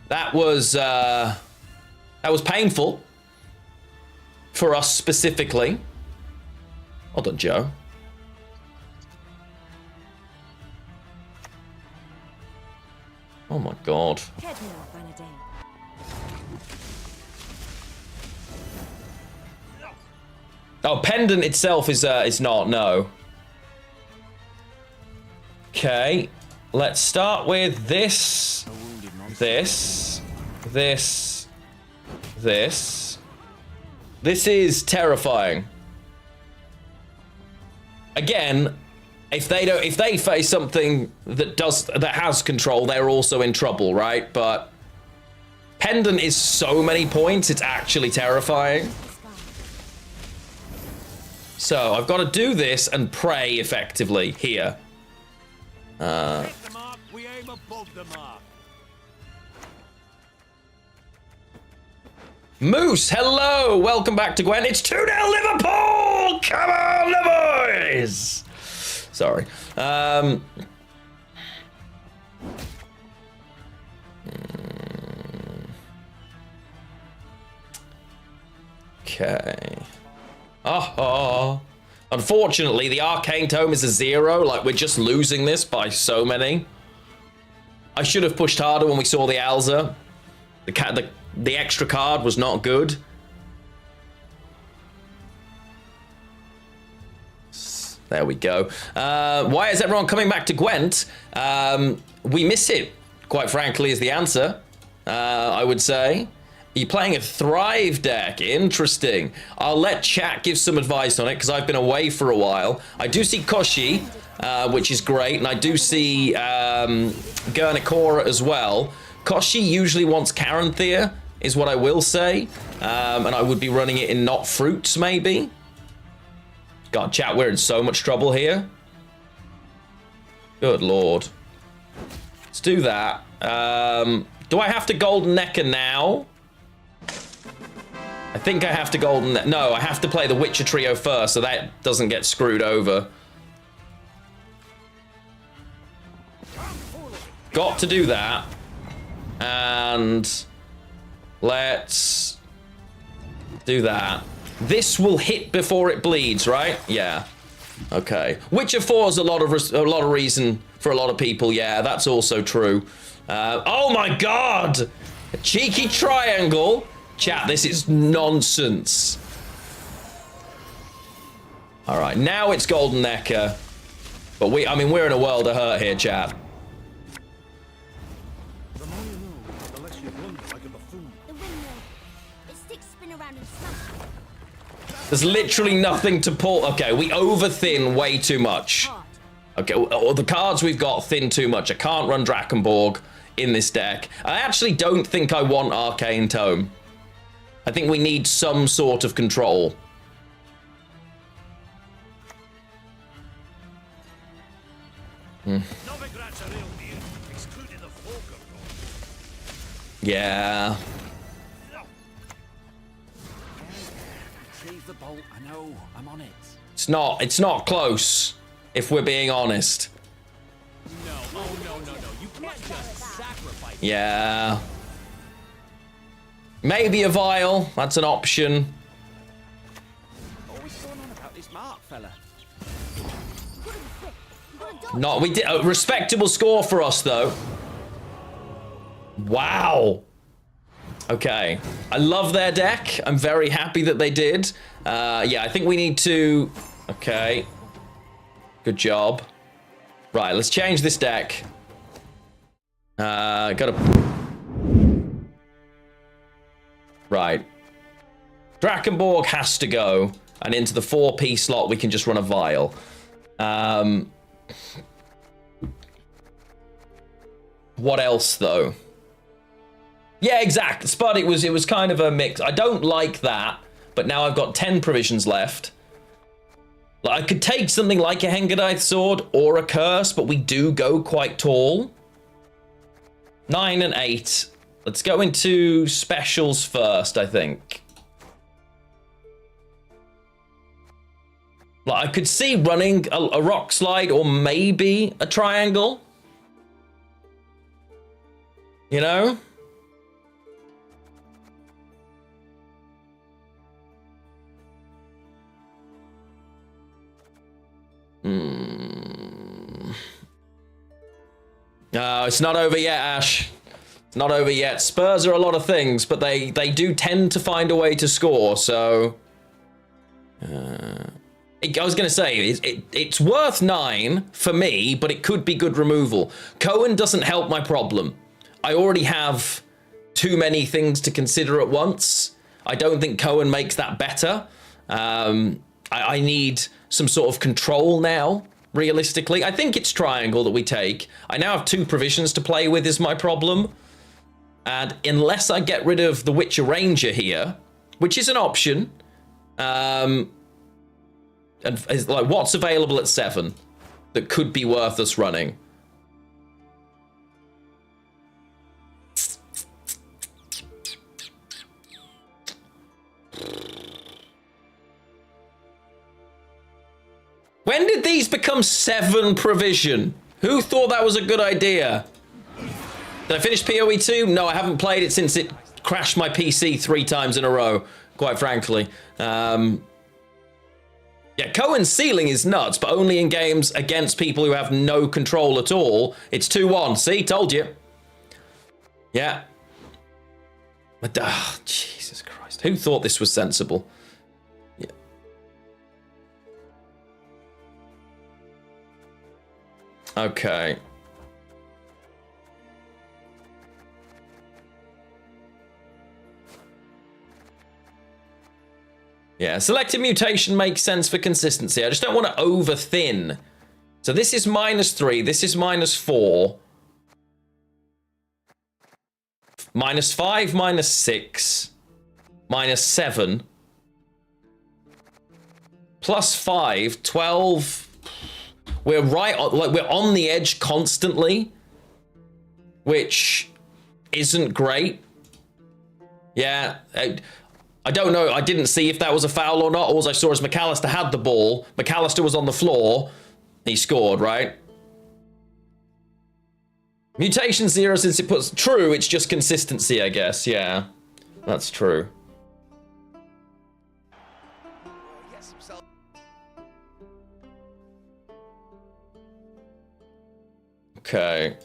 That was painful. For us specifically. Well done, Joe. Oh my god. Oh, Pendant itself is not, no. Okay, let's start with this, this. This is terrifying. Again, if they face something that has control, they're also in trouble, right? But Pendant is so many points, it's actually terrifying. So I've got to do this and pray effectively here. Hit the mark, we aim above the mark. Moose, hello! Welcome back to Gwent. It's 2-0 Liverpool! Come on, the boys! Sorry. Okay. Oh. Unfortunately, the Arcane Tome is a 0. Like, we're just losing this by so many. I should have pushed harder when we saw the Alza. The extra card was not good. There we go. Why is everyone coming back to Gwent? We miss it, quite frankly, is the answer. I would say. You're playing a Thrive deck. Interesting. I'll let chat give some advice on it because I've been away for a while. I do see Koshi, which is great, and I do see Gurnikora as well. Koshi usually wants Caranthea, is what I will say. And I would be running it in not fruits, maybe. God, chat, we're in so much trouble here. Good lord. Let's do that. Do I have to Golden Necker now? I think I have to Golden... No, I have to play the Witcher Trio first, so that doesn't get screwed over. Got to do that. And... let's... do that. This will hit before it bleeds, right? Yeah. Okay. Witcher 4 is a lot of reason for a lot of people. Yeah, that's also true. Oh my god! A cheeky triangle. Chat, this is nonsense. All right, now it's Golden Necker. But we're in a world of hurt here, chat. The windmill. Its sticks spin around and smash. There's literally nothing to pull. Okay, we over-thin way too much. Okay, the cards we've got thin too much. I can't run Drakenborg in this deck. I actually don't think I want Arcane Tome. I think we need some sort of control. Yeah. Retrieve the bolt. I know. I'm on it. It's not close, if we're being honest. No. Oh, no. You can't just sacrifice. Yeah. Maybe a vial. That's an option. Always going on about this Mark fella. Not we did a respectable score for us though. Wow. Okay. I love their deck. I'm very happy that they did. Yeah, I think we need to. Okay. Good job. Right, let's change this deck. Gotta. Right. Drakenborg has to go. And into the 4P slot, we can just run a vial. What else, though? Yeah, exactly. Spud, it was kind of a mix. I don't like that, but now I've got 10 provisions left. Like, I could take something like a Hengedith Sword or a Curse, but we do go quite tall. 9 and 8. Let's go into specials first, I think. Like, I could see running a rock slide or maybe a triangle. You know? No, it's not over yet, Ash. It's not over yet. Spurs are a lot of things, but they do tend to find a way to score, so... I was going to say, it's worth 9 for me, but it could be good removal. Cohen doesn't help my problem. I already have too many things to consider at once. I don't think Cohen makes that better. I need some sort of control now, realistically. I think it's triangle that we take. I now have 2 provisions to play with is my problem. And unless I get rid of the Witcher Ranger here, which is an option, and is like what's available at 7 that could be worth us running? He's become 7 provision. Who thought that was a good idea? Did I finish PoE 2? No, I haven't played it since it crashed my PC 3 times in a row, quite frankly. Yeah, Cohen's ceiling is nuts, but only in games against people who have no control at all. It's 2-1. See? Told you. Yeah. But, Jesus Christ. Who thought this was sensible? Yeah. Okay. Yeah, selective mutation makes sense for consistency. I just don't want to over thin. So this is -3, this is -4. -5, -6, -7. +5, 12. We're right on, like, we're on the edge constantly, which isn't great. Yeah, I don't know. I didn't see if that was a foul or not. All I saw is McAllister had the ball. McAllister was on the floor. He scored, right? Mutation 0 since it puts... True, it's just consistency, I guess. Yeah, that's true. Okay.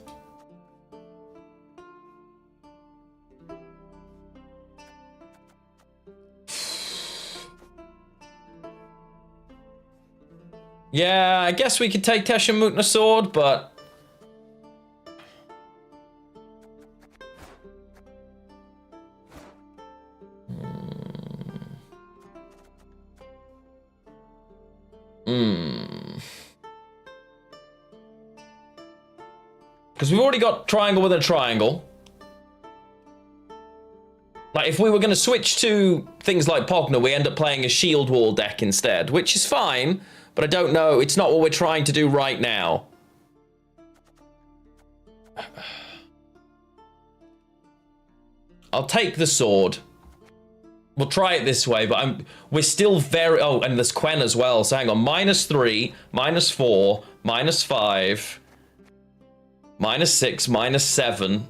Yeah, I guess we could take Tesha Mutna sword, but... Because we've already got triangle with a triangle. Like, if we were going to switch to things like Pogna, we end up playing a shield wall deck instead, which is fine, but I don't know. It's not what we're trying to do right now. I'll take the sword. We'll try it this way, but we're still very... Oh, and there's Quen as well, so hang on. -3, -4, -5, -6, -7...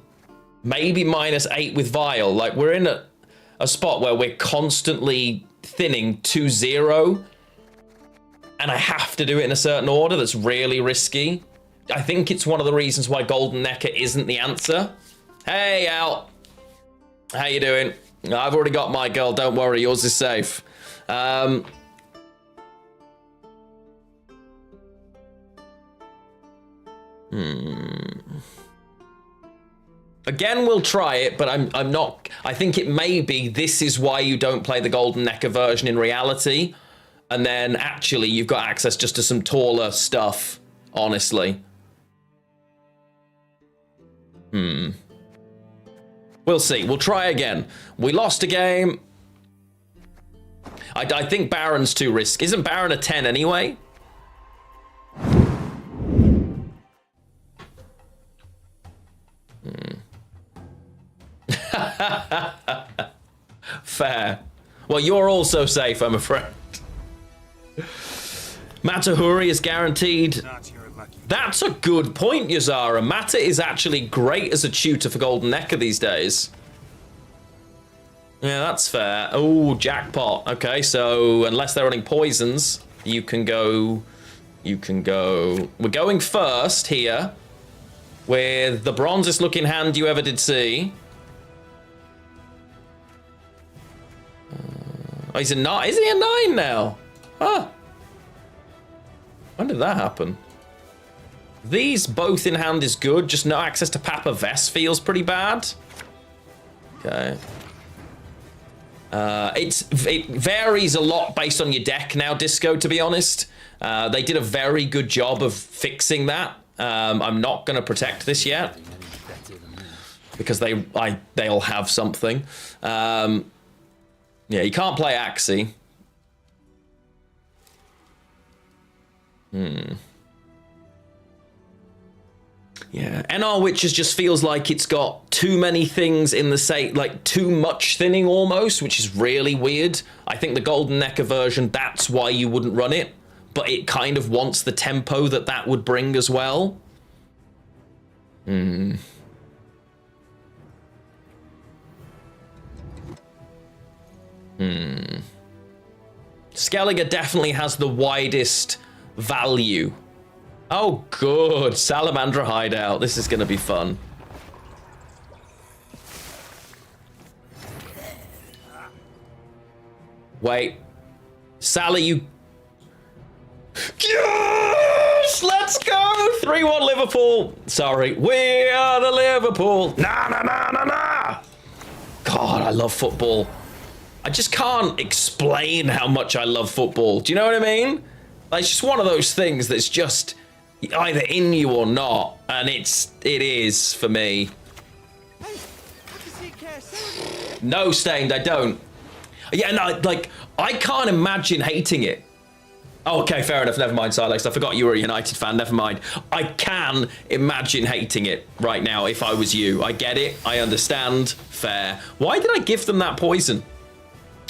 Maybe -8 with Vile. Like, we're in a spot where we're constantly thinning 2-0. And I have to do it in a certain order that's really risky. I think it's one of the reasons why Golden Necker isn't the answer. Hey, Al. How you doing? I've already got my girl. Don't worry. Yours is safe. Again, we'll try it, but I'm not... I think it may be this is why you don't play the Golden Necker version in reality. And then, actually, you've got access just to some taller stuff, honestly. We'll see. We'll try again. We lost a game. I think Baron's too risky. Isn't Baron a 10 anyway? Fair. Well, you're also safe, I'm afraid. Matahuri is guaranteed. That's a good point, Yazara. Mata is actually great as a tutor for Golden Necker these days. Yeah, that's fair. Oh, jackpot. Okay, so unless they're running poisons, you can go... We're going first here with the bronzest looking hand you ever did see. Oh, he's a 9. Is he a 9 now? Huh. When did that happen? These both in hand is good. Just no access to Papa Vest feels pretty bad. Okay. It varies a lot based on your deck now, Disco, to be honest. They did a very good job of fixing that. I'm not going to protect this yet. Because they'll have something. Yeah, you can't play Axie. Yeah, NR Witches just feels like it's got too many things in the same, like too much thinning almost, which is really weird. I think the Golden Necker version, that's why you wouldn't run it. but it kind of wants the tempo that that would bring as well. Skelliger definitely has the widest value. Oh, good. Salamander hideout. This is going to be fun. Wait. Sally, you... Yes! Let's go! 3-1 Liverpool. Sorry. We are the Liverpool. Nah, nah, nah, nah, nah. God, I love football. I just can't explain how much I love football. Do you know what I mean? Like, it's just one of those things that's just either in you or not. And it is for me. No, Stained, I don't. Yeah, no, like, I can't imagine hating it. Oh, okay, fair enough. Never mind, Silex. I forgot you were a United fan. Never mind. I can imagine hating it right now if I was you. I get it. I understand. Fair. Why did I give them that poison?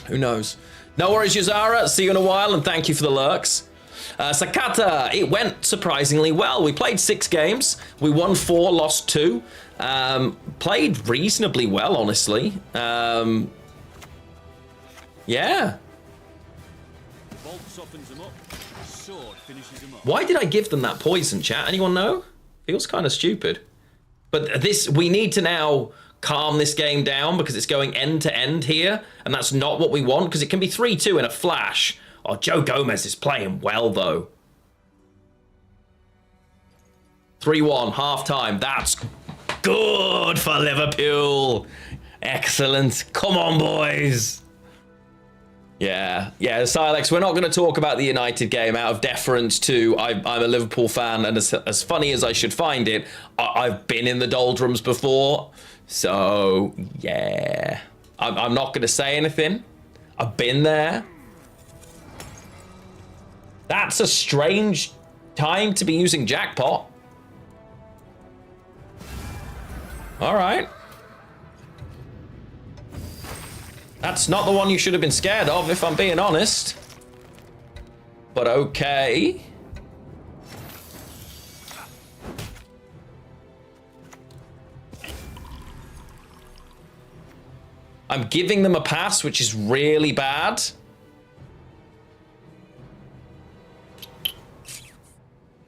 Who knows? No worries, Yuzara. See you in a while, and thank you for the lurks. Sakata, it went surprisingly well. We played 6 games. We won 4, lost 2. Played reasonably well, honestly. Yeah. Bolt softens them up. Sword finishes them up. Why did I give them that poison, chat? Anyone know? Feels kind of stupid. But we need to now calm this game down because it's going end to end here, and that's not what we want because it can be 3-2 in a flash. Oh, Joe Gomez is playing well, though. 3-1, half-time. That's good for Liverpool. Excellent. Come on, boys. Yeah, Silex, we're not going to talk about the United game out of deference to I'm a Liverpool fan, and as funny as I should find it, I've been in the doldrums before. So, yeah. I'm not going to say anything. I've been there. That's a strange time to be using Jackpot. All right. That's not the one you should have been scared of, if I'm being honest. But okay. I'm giving them a pass, which is really bad.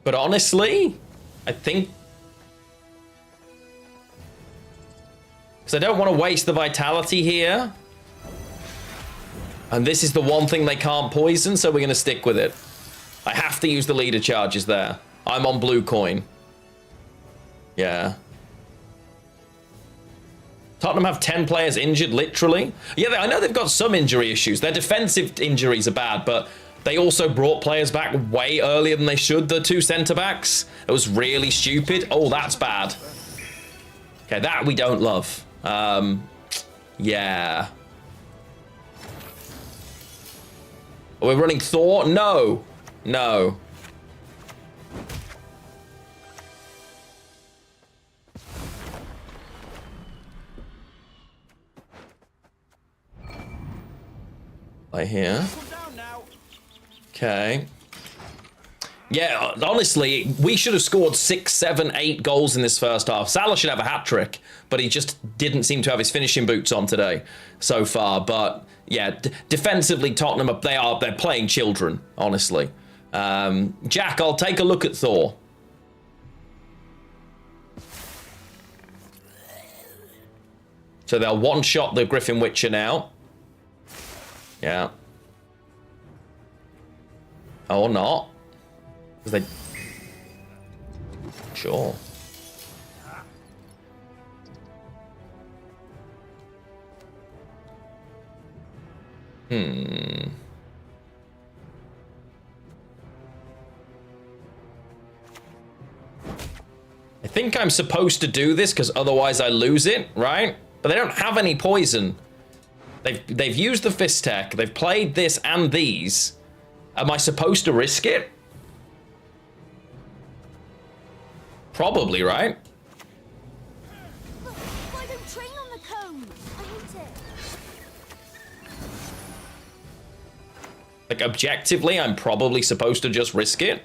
But honestly, I think... because I don't want to waste the vitality here. And this is the one thing they can't poison, so we're going to stick with it. I have to use the leader charges there. I'm on blue coin. Yeah. Tottenham have 10 players injured, literally. Yeah, I know they've got some injury issues. Their defensive injuries are bad, but they also brought players back way earlier than they should, the 2 centre-backs. It was really stupid. Oh, that's bad. Okay, that we don't love. Yeah. Are we running Thor? No. No. Right here. Okay. Yeah, honestly, we should have scored 6, 7, 8 goals in this first half. Salah should have a hat-trick, but he just didn't seem to have his finishing boots on today so far. But yeah, defensively, Tottenham, they're playing children, honestly. Jack, I'll take a look at Thor. So they'll one-shot the Griffin Witcher now. Yeah. Or not. Because they... Sure. I think I'm supposed to do this because otherwise I lose it, right? But they don't have any poison. They've used the Fist Tech. They've played this and these. Am I supposed to risk it? Probably, right? Look, why don't train on the cone? I hate it. Like, like, objectively, I'm probably supposed to just risk it.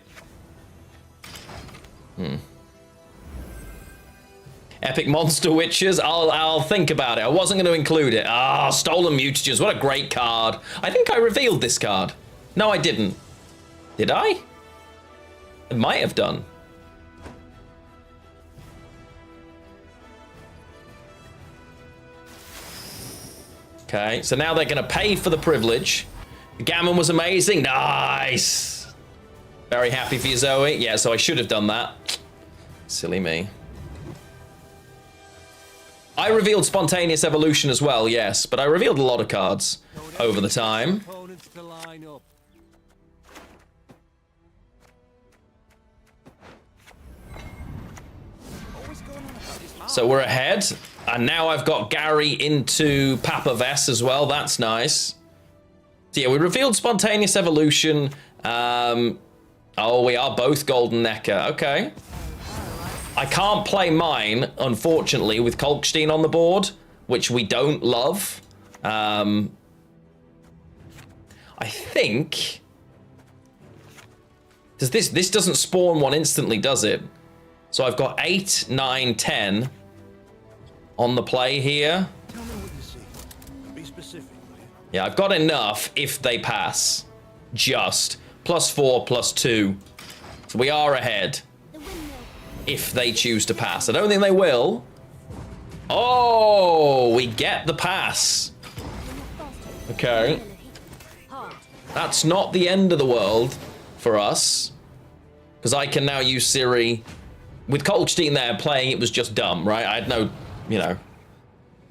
Epic Monster Witches, I'll think about it. I wasn't going to include it. Ah, Stolen Mutagens, what a great card. I think I revealed this card. No, I didn't. Did I? I might have done. Okay, so now they're going to pay for the privilege. Gammon was amazing. Nice. Very happy for you, Zoe. Yeah, so I should have done that. Silly me. I revealed Spontaneous Evolution as well, yes, but I revealed a lot of cards over the time. Opponents to line up. So we're ahead. And now I've got Gary into Papa Vess as well. That's nice. So yeah, we revealed Spontaneous Evolution. Oh, we are both Golden Necker. Okay. I can't play mine, unfortunately, with Kolkstein on the board, which we don't love. I think... Does this doesn't spawn one instantly, does it? So I've got 8, 9, 10 on the play here. Tell me what you see. And be specific, will you? Yeah, I've got enough if they pass. Just. +4, +2. So we are ahead. The windmill. If they choose to pass. I don't think they will. Oh, we get the pass. Okay. Hard. That's not the end of the world for us. Because I can now use Siri. With Kolkstein there playing, it was just dumb, right? I had no, you know,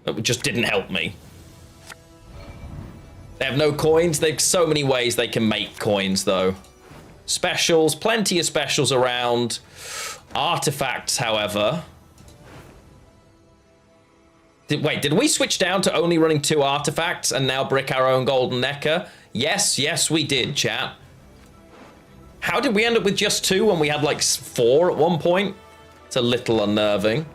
it just didn't help me. They have no coins. There's so many ways they can make coins, though. Specials, plenty of specials around. Artifacts, however. Did we switch down to only running 2 artifacts and now brick our own Golden Necker? Yes, we did, chat. How did we end up with just 2 when we had like 4 at one point? It's a little unnerving.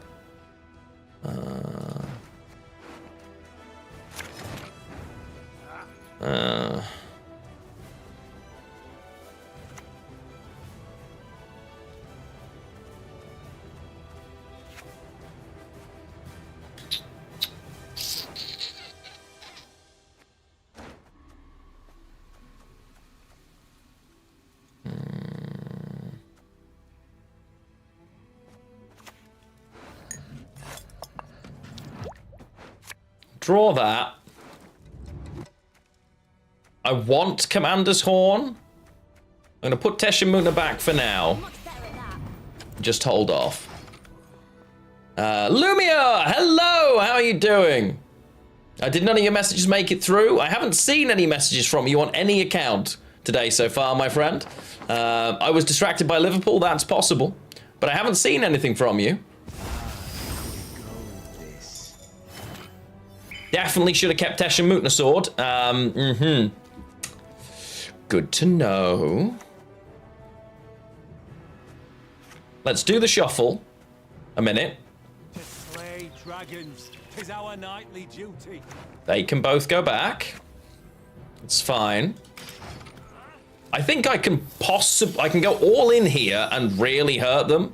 Draw that. I want Commander's Horn. I'm going to put Teshimuna back for now. Much better at that. Just hold off. Lumia! Hello! How are you doing? Did none of your messages make it through? I haven't seen any messages from you on any account today so far, my friend. I was distracted by Liverpool, that's possible. But I haven't seen anything from you. Definitely should have kept Teshimuna sword. Good to know. Let's do the shuffle. A minute. To slay dragons is our nightly duty. They can both go back. It's fine. I think I can I can go all in here and really hurt them.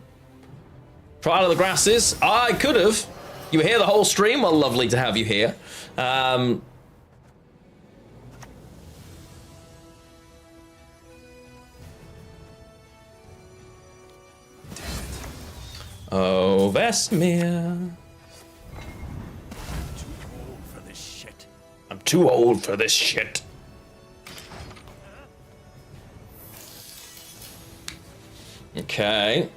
Trial of the Grasses. I could have. You were here the whole stream? Well, lovely to have you here. Oh, Vesmir. I'm too old for this shit. Okay.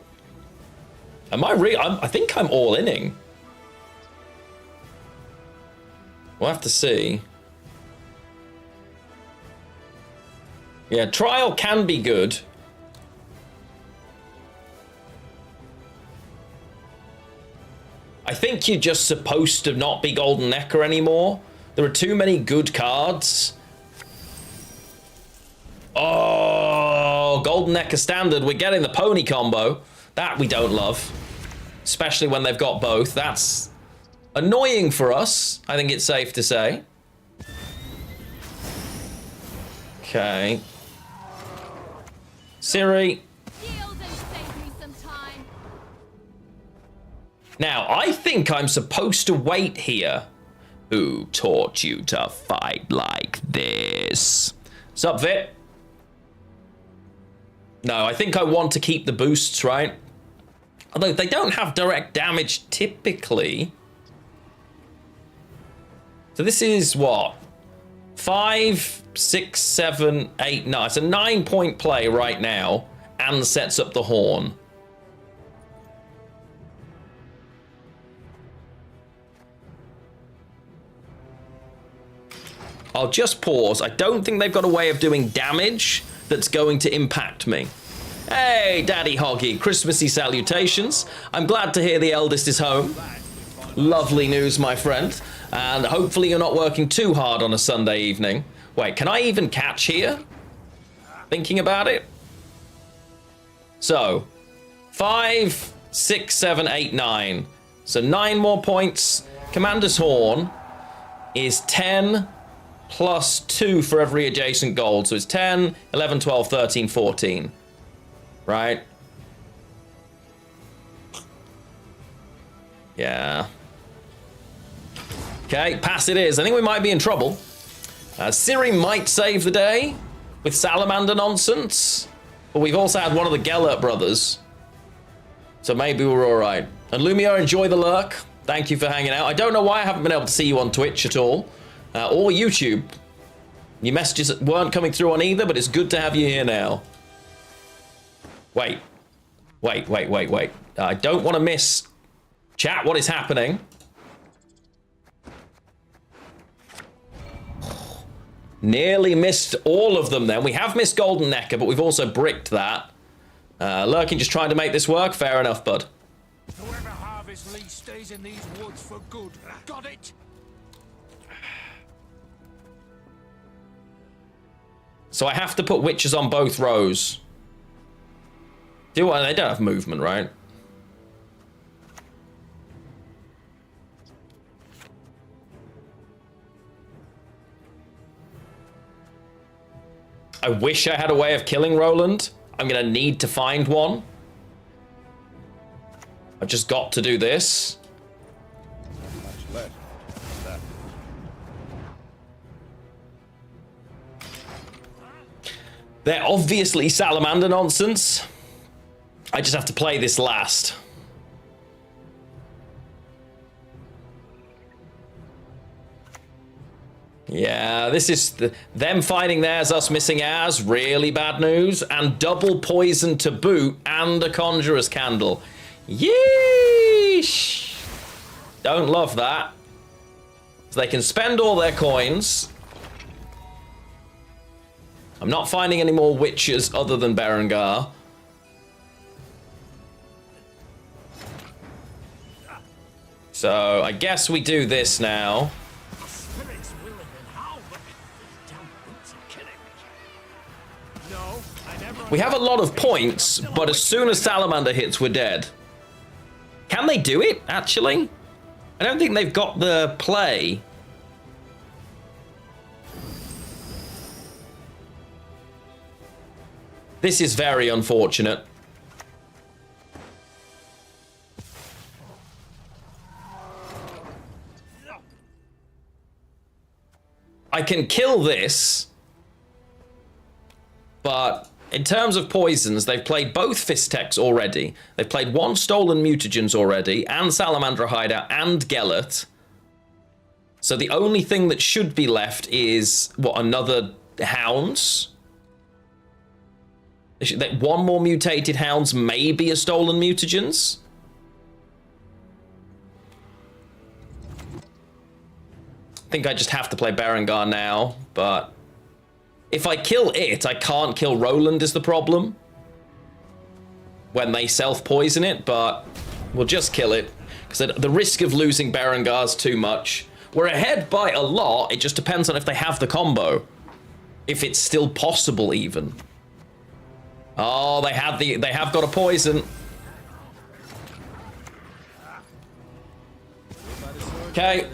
Am I I think I'm all inning. We'll have to see. Yeah, trial can be good. I think you're just supposed to not be Golden Necker anymore. There are too many good cards. Oh, Golden Necker standard. We're getting the pony combo. That we don't love. Especially when they've got both. That's annoying for us, I think it's safe to say. Okay. Siri. Yield and save me some time. Now, I think I'm supposed to wait here. Who taught you to fight like this? Sup, Vit? No, I think I want to keep the boosts, right? Although they don't have direct damage typically. So this is what? 5, 6, 7, 8, 9. It's a 9-point play right now and sets up the horn. I'll just pause. I don't think they've got a way of doing damage that's going to impact me. Hey, Daddy Hoggy, Christmassy salutations. I'm glad to hear the eldest is home. Lovely news, my friend. And hopefully you're not working too hard on a Sunday evening. Wait, can I even catch here? Thinking about it. So, 5, 6, 7, 8, 9. So 9 more points. Commander's Horn is 10 plus 2 for every adjacent gold. So it's 10, 11, 12, 13, 14. Right? Yeah. Okay, pass it is. I think we might be in trouble. Siri might save the day with salamander nonsense. But we've also had one of the Gellert brothers. So maybe we're all right. And Lumio, enjoy the lurk. Thank you for hanging out. I don't know why I haven't been able to see you on Twitch at all. Or YouTube. Your messages weren't coming through on either, but it's good to have you here now. Wait. I don't want to miss... Chat, what is happening? Nearly missed all of them then. We have missed Golden Necker, but we've also bricked that. Lurking just trying to make this work. Fair enough, bud. Whoever harvests Lee stays in these woods for good. Got it? So I have to put witches on both rows. Do I? They don't have movement, right? I wish I had a way of killing Roland. I'm gonna need to find one. I've just got to do this. They're obviously salamander nonsense. I just have to play this last. Yeah, this is them finding theirs, us missing ours. Really bad news. And double poison to boot and a conjurer's candle. Yeesh. Don't love that. So they can spend all their coins. I'm not finding any more witches other than Berengar. So I guess we do this now. We have a lot of points, but as soon as Salamander hits, we're dead. Can they do it, actually? I don't think they've got the play. This is very unfortunate. I can kill this, but in terms of poisons, they've played both Fistex already. They've played one Stolen Mutagens already, and Salamandra Hideout, and Gellert. So the only thing that should be left is, what, another Hounds? One more mutated Hounds, maybe a Stolen Mutagens? I think I just have to play Berengar now, but if I kill it, I can't kill Roland is the problem. When they self-poison it, but we'll just kill it. Because the risk of losing Berengar is too much. We're ahead by a lot, it just depends on if they have the combo. If it's still possible, even. Oh, they have got a poison. Okay.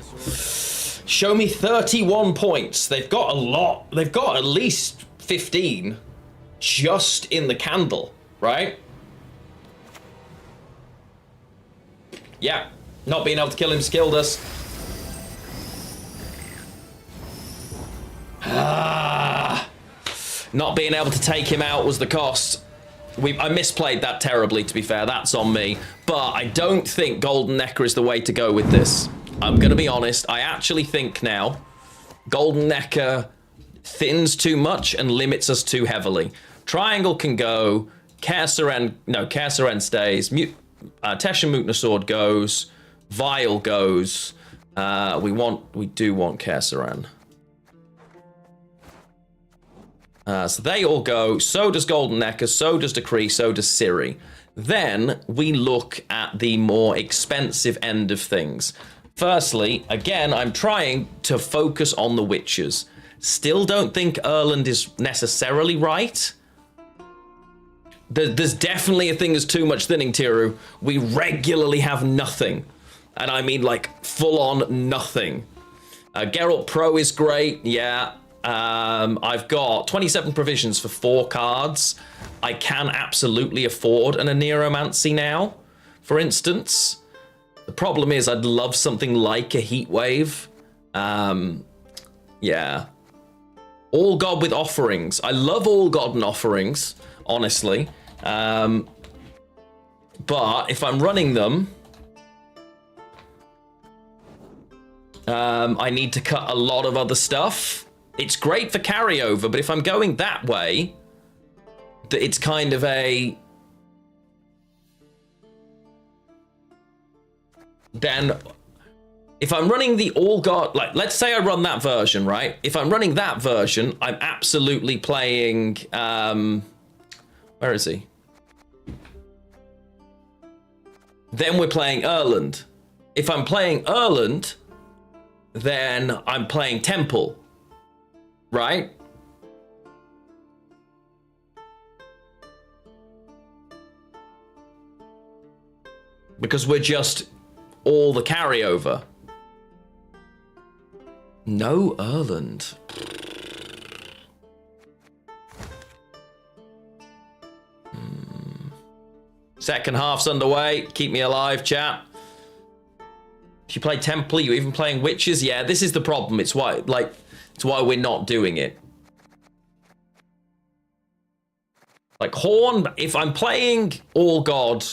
Show me 31 points. They've got a lot. They've got at least 15 just in the candle, right? Yeah, not being able to kill him killed us. Not being able to take him out was the cost. I misplayed that terribly, to be fair. That's on me. But I don't think Golden Necker is the way to go with this. I'm going to be honest. I actually think now Golden Necker thins too much and limits us too heavily. Triangle can go. Ker'Seren stays. Tesh and Mutna Sword goes. Vile goes. We do want Ker'Seren. So they all go. So does Golden Necker. So does Decree. So does Ciri. Then we look at the more expensive end of things. Firstly, again, I'm trying to focus on the Witches. Still don't think Erland is necessarily right. There's definitely a thing as too much thinning, Tiru. We regularly have nothing. And I mean, like, full-on nothing. Geralt Pro is great, yeah. I've got 27 provisions for 4 cards. I can absolutely afford an Aneromancy now, for instance. The problem is I'd love something like a Heatwave. Yeah. All God with Offerings. I love All God and Offerings, honestly. But if I'm running them, I need to cut a lot of other stuff. It's great for carryover, but if I'm going that way, it's kind of a... Then, if I'm running the All God... Like, let's say I run that version, right? If I'm running that version, I'm absolutely playing... where is he? Then we're playing Erland. If I'm playing Erland, then I'm playing Temple. Right? Because we're just all the carryover. No Erland. Second half's underway. Keep me alive, chat. If you play Temple, you even playing Witches? Yeah, this is the problem. It's why we're not doing it. Like Horn, if I'm playing All God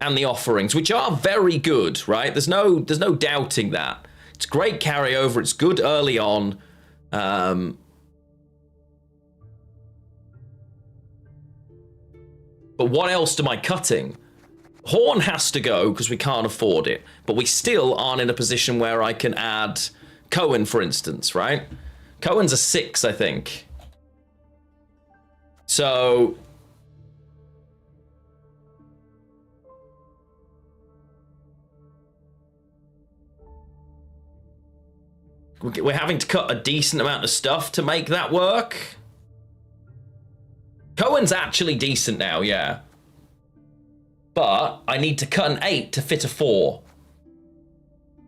and the Offerings, which are very good, right? There's no doubting that. It's great carryover. It's good early on. But what else am I cutting? Horn has to go because we can't afford it. But we still aren't in a position where I can add Cohen, for instance, right? Cohen's a 6, I think. So... we're having to cut a decent amount of stuff to make that work. Cohen's actually decent now, yeah. But I need to cut an 8 to fit a 4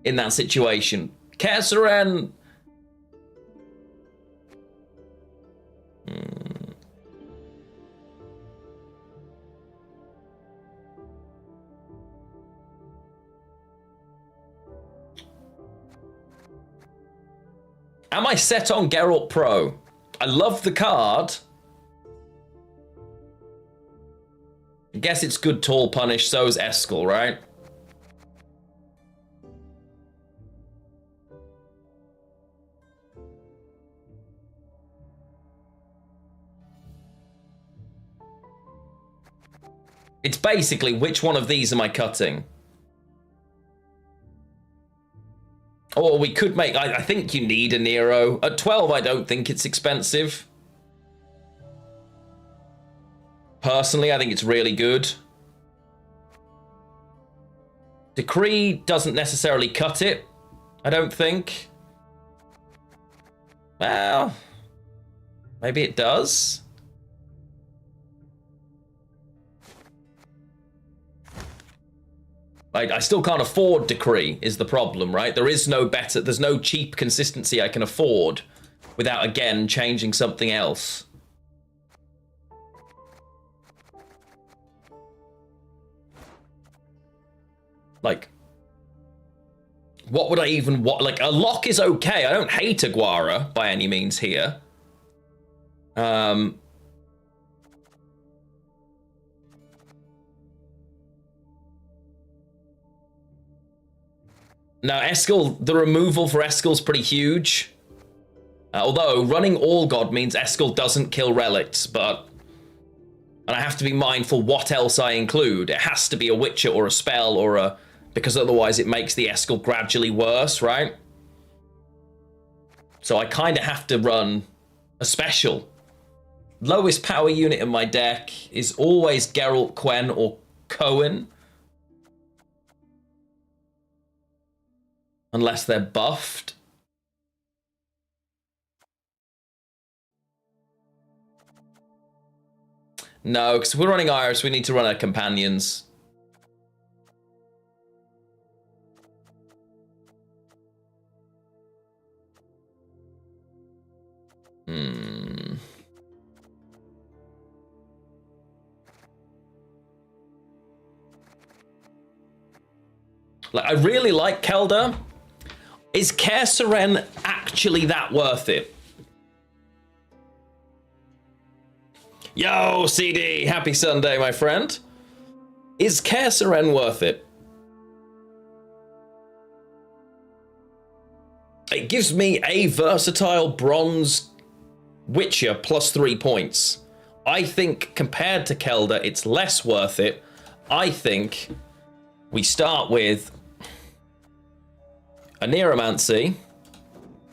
in that situation. Ker'Seren... Am I set on Geralt Pro? I love the card. I guess it's good tall punish, so is Eskel, right? It's basically, which one of these am I cutting? Or we could make... I think you need a Nero. At 12, I don't think it's expensive. Personally, I think it's really good. Decree doesn't necessarily cut it, I don't think. Well, maybe it does. I still can't afford Decree, is the problem, right? There is no better, there's no cheap consistency I can afford without, again, changing something else. Like, what would I even want? Like, a lock is okay. I don't hate Aguara by any means here. Now, Eskel, the removal for Eskel's pretty huge. Although, running All God means Eskel doesn't kill relics, but... And I have to be mindful what else I include. It has to be a Witcher or a spell or a... Because otherwise it makes the Eskel gradually worse, right? So I kind of have to run a special. Lowest power unit in my deck is always Geralt, Quen, or Cohen. Unless they're buffed. No, because if we're running Iris, we need to run our companions. Like, I really like Kelda. Is Care Seren actually that worth it? Yo, CD, happy Sunday, my friend. Is Care Seren worth it? It gives me a versatile bronze Witcher plus 3 points. I think compared to Kelda, it's less worth it. I think we start with a Neuromancy,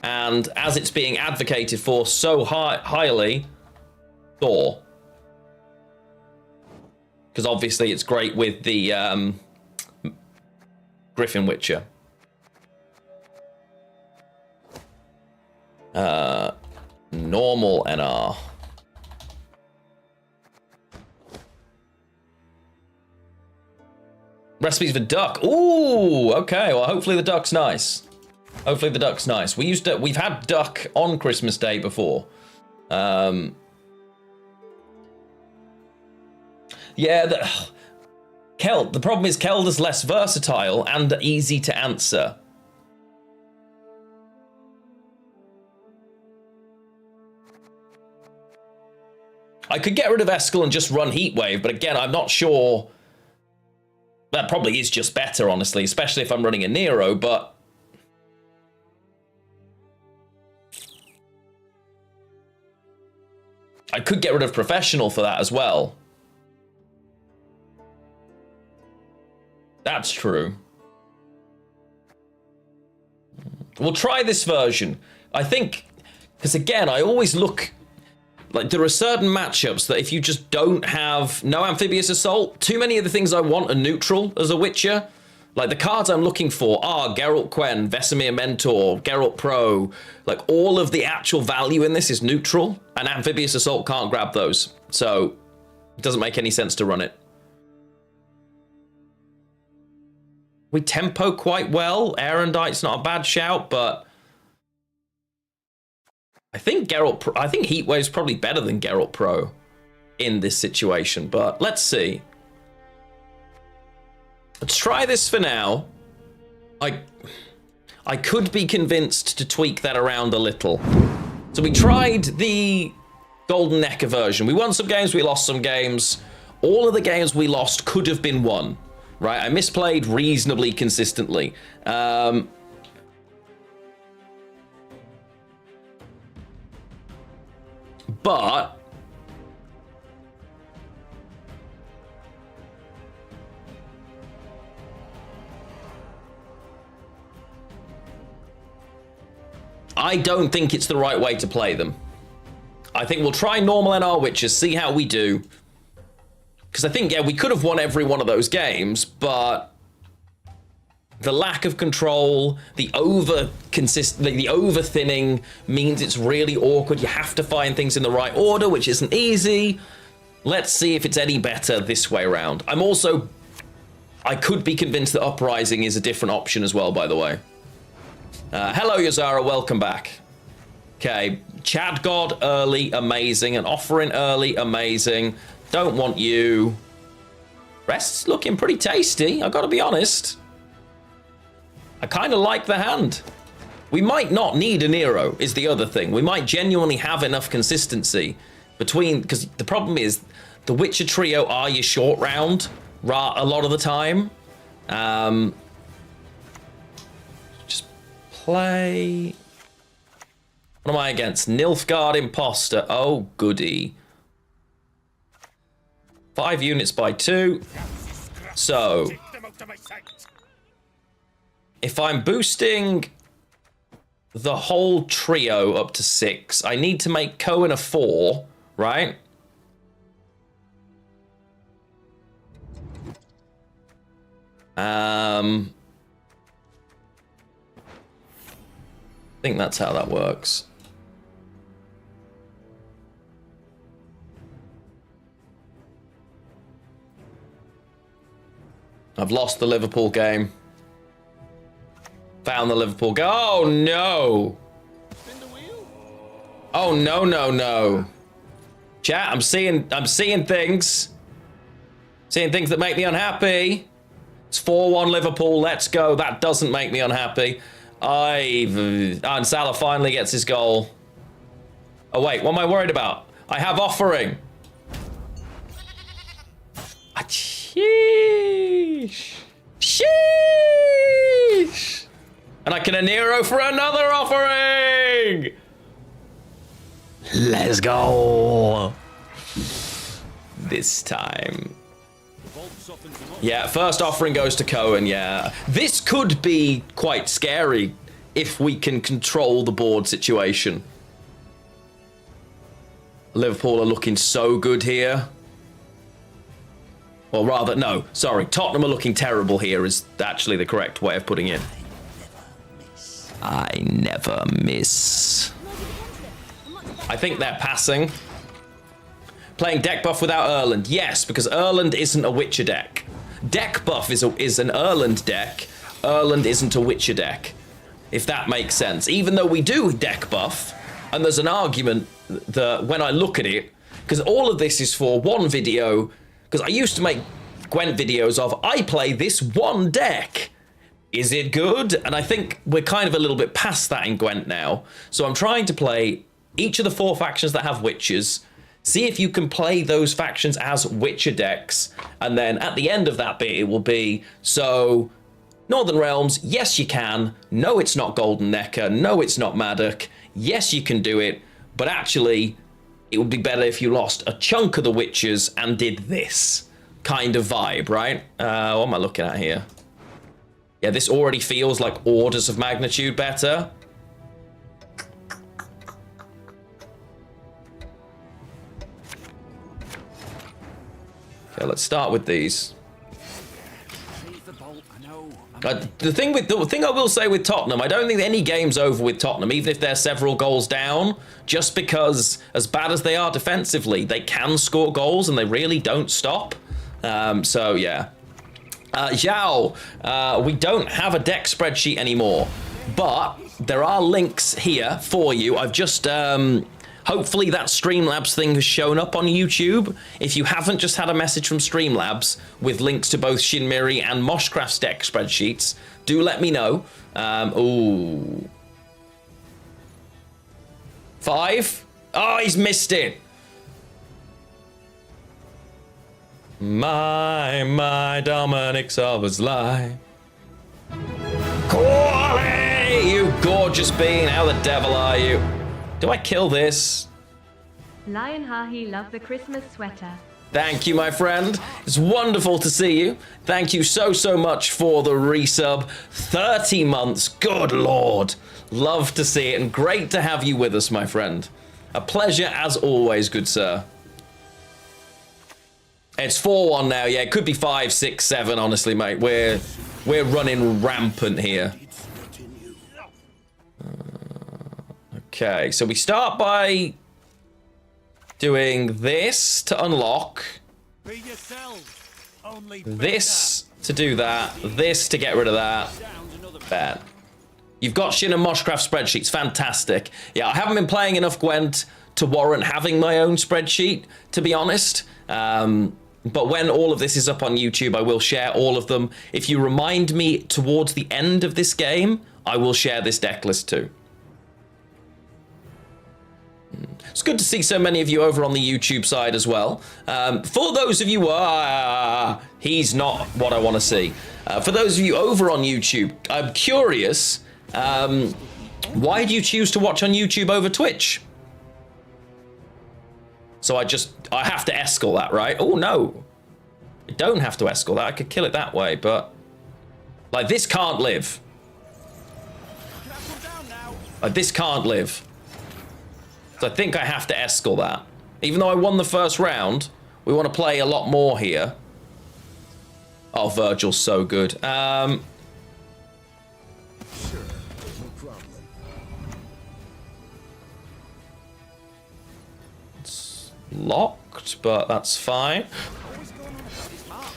and as it's being advocated for so highly, Thor. Because obviously it's great with the Griffin Witcher. Normal NR. Recipes for duck. Ooh, okay. Well, hopefully the duck's nice. Hopefully the duck's nice. We've had duck on Christmas Day before. Yeah, the problem is Kelda's less versatile and easy to answer. I could get rid of Eskel and just run Heatwave, but again, I'm not sure. That probably is just better, honestly, especially if I'm running a Nero, but... I could get rid of Professional for that as well. That's true. We'll try this version. I think, because again, I always look... Like, there are certain matchups that if you just don't have no Amphibious Assault, too many of the things I want are neutral as a Witcher. Like, the cards I'm looking for are Geralt Quen, Vesemir Mentor, Geralt Pro. Like, all of the actual value in this is neutral, and Amphibious Assault can't grab those. So, it doesn't make any sense to run it. We tempo quite well. Erendite's not a bad shout, but... I think Heatwave's probably better than Geralt Pro in this situation, but let's see. Let's try this for now. I could be convinced to tweak that around a little. So we tried the Golden Necker version. We won some games, we lost some games. All of the games we lost could have been won, right? I misplayed reasonably consistently. But I don't think it's the right way to play them. I think we'll try normal NR Witches, see how we do. Because I think, yeah, we could have won every one of those games, but the lack of control, the over-thinning means it's really awkward. You have to find things in the right order, which isn't easy. Let's see if it's any better this way around. I could be convinced that Uprising is a different option as well, by the way. Hello, Yazara, welcome back. Okay, Chad God early, amazing. And offering early, amazing. Don't want you. Rest's looking pretty tasty, I gotta be honest. I kind of like the hand. We might not need a Nero, is the other thing. We might genuinely have enough consistency between, because the problem is, the Witcher trio are your short round a lot of the time. Just play... What am I against? Nilfgaard Imposter. Oh, goody. 5 units by 2. So... if I'm boosting the whole trio up to 6, I need to make Cohen a 4, right? I think that's how that works. I've lost the Liverpool game. Found the Liverpool game. Oh no! Oh no no no! Chat, I'm seeing things. Seeing things that make me unhappy. It's 4-1 Liverpool. Let's go. That doesn't make me unhappy. And Salah finally gets his goal. Oh wait, what am I worried about? I have offering. Sheesh. Sheesh. And I can a Nero for another offering. Let's go. This time. Yeah, first offering goes to Cohen, yeah. This could be quite scary if we can control the board situation. Liverpool are looking so good here. Well, rather, no, sorry. Tottenham are looking terrible here is actually the correct way of putting it. I never miss. I think they're passing. Playing deck buff without Erland. Yes, because Erland isn't a Witcher deck. Deck buff is an Erland deck. Erland isn't a Witcher deck. If that makes sense. Even though we do deck buff, and there's an argument that when I look at it, because all of this is for one video, because I used to make Gwent videos of, I play this one deck. Is it good? And I think we're kind of a little bit past that in Gwent now. So I'm trying to play each of the 4 factions that have Witchers, see if you can play those factions as Witcher decks, and then at the end of that bit it will be, so, Northern Realms, yes you can, no it's not Golden Necker, no it's not Maddock, yes you can do it, but actually, it would be better if you lost a chunk of the Witchers and did this kind of vibe, right? What am I looking at here? Yeah, this already feels like orders of magnitude better. Okay, let's start with these. The thing I will say with Tottenham, I don't think any game's over with Tottenham, even if they're several goals down, just because as bad as they are defensively, they can score goals and they really don't stop. So yeah. Zhao, we don't have a deck spreadsheet anymore, but there are links here for you. I've just, hopefully that Streamlabs thing has shown up on YouTube. If you haven't just had a message from Streamlabs with links to both Shinmiri and Moshcraft's deck spreadsheets, do let me know. Ooh. 5? Oh, he's missed it. My Dominic Salvers lie. Corley, you gorgeous being. How the devil are you? Do I kill this? Lion Hahi love the Christmas sweater. Thank you, my friend. It's wonderful to see you. Thank you so, so much for the resub. 30 months, good lord. Love to see it and great to have you with us, my friend. A pleasure as always, good sir. It's 4-1 now, yeah, it could be 5, 6, 7, honestly, mate. We're running rampant here. Okay, so we start by doing this to unlock, this to do that, this to get rid of that. Bad. You've got Shin and Moshcraft spreadsheets. Fantastic. Yeah, I haven't been playing enough Gwent to warrant having my own spreadsheet, to be honest. But when all of this is up on YouTube, I will share all of them. If you remind me towards the end of this game, I will share this deck list too. It's good to see so many of you over on the YouTube side as well. For those of you, he's not what I want to see. For those of you over on YouTube, I'm curious, why do you choose to watch on YouTube over Twitch? So I have to escort that, right? Oh no, I don't have to escort that. I could kill it that way, but like this can't live. Like this can't live. So I think I have to escort that. Even though I won the first round, we want to play a lot more here. Oh, Virgil's so good. Sure, no problem. It's locked, but that's fine.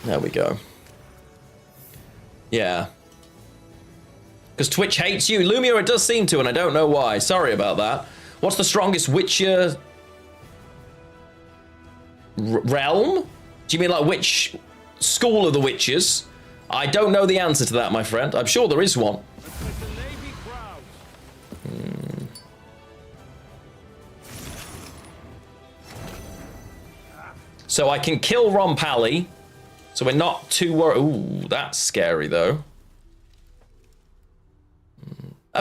There we go. Yeah. Because Twitch hates you. Lumia, it does seem to, and I don't know why. Sorry about that. What's the strongest Witcher realm? Do you mean like which school of the Witchers? I don't know the answer to that, my friend. I'm sure there is one. So I can kill Rompali. So we're not too worried. Ooh, that's scary though.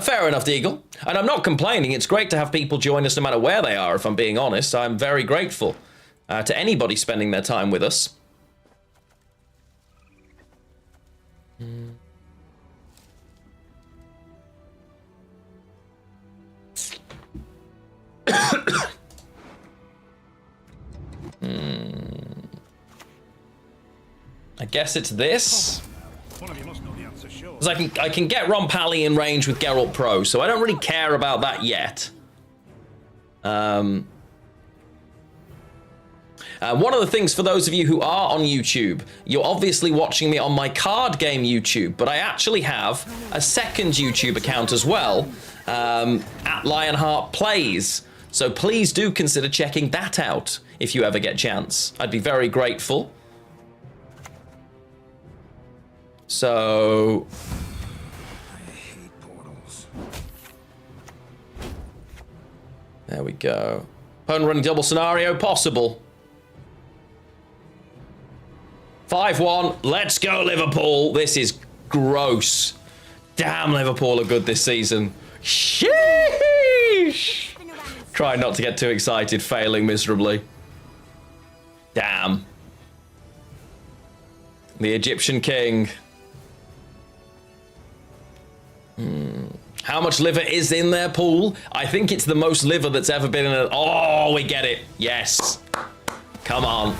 Fair enough, Deagle. And I'm not complaining. It's great to have people join us no matter where they are, if I'm being honest. I'm very grateful to anybody spending their time with us. I guess it's this. One of you must know the answer, sure. Because I can get Rompali in range with Geralt Pro, so I don't really care about that yet. One of the things for those of you who are on YouTube, you're obviously watching me on my card game YouTube, but I actually have a second YouTube account as well, at Lionheart Plays. So please do consider checking that out if you ever get a chance. I'd be very grateful. So I hate portals. there we go. Opponent running double scenario, possible. 5-1, let's go Liverpool. This is gross. Damn, Liverpool are good this season. Sheesh. Try not to get too excited, failing miserably. Damn. The Egyptian king. How much liver is in their pool? I think it's the most liver that's ever been in a... Oh, we get it. Yes. Come on.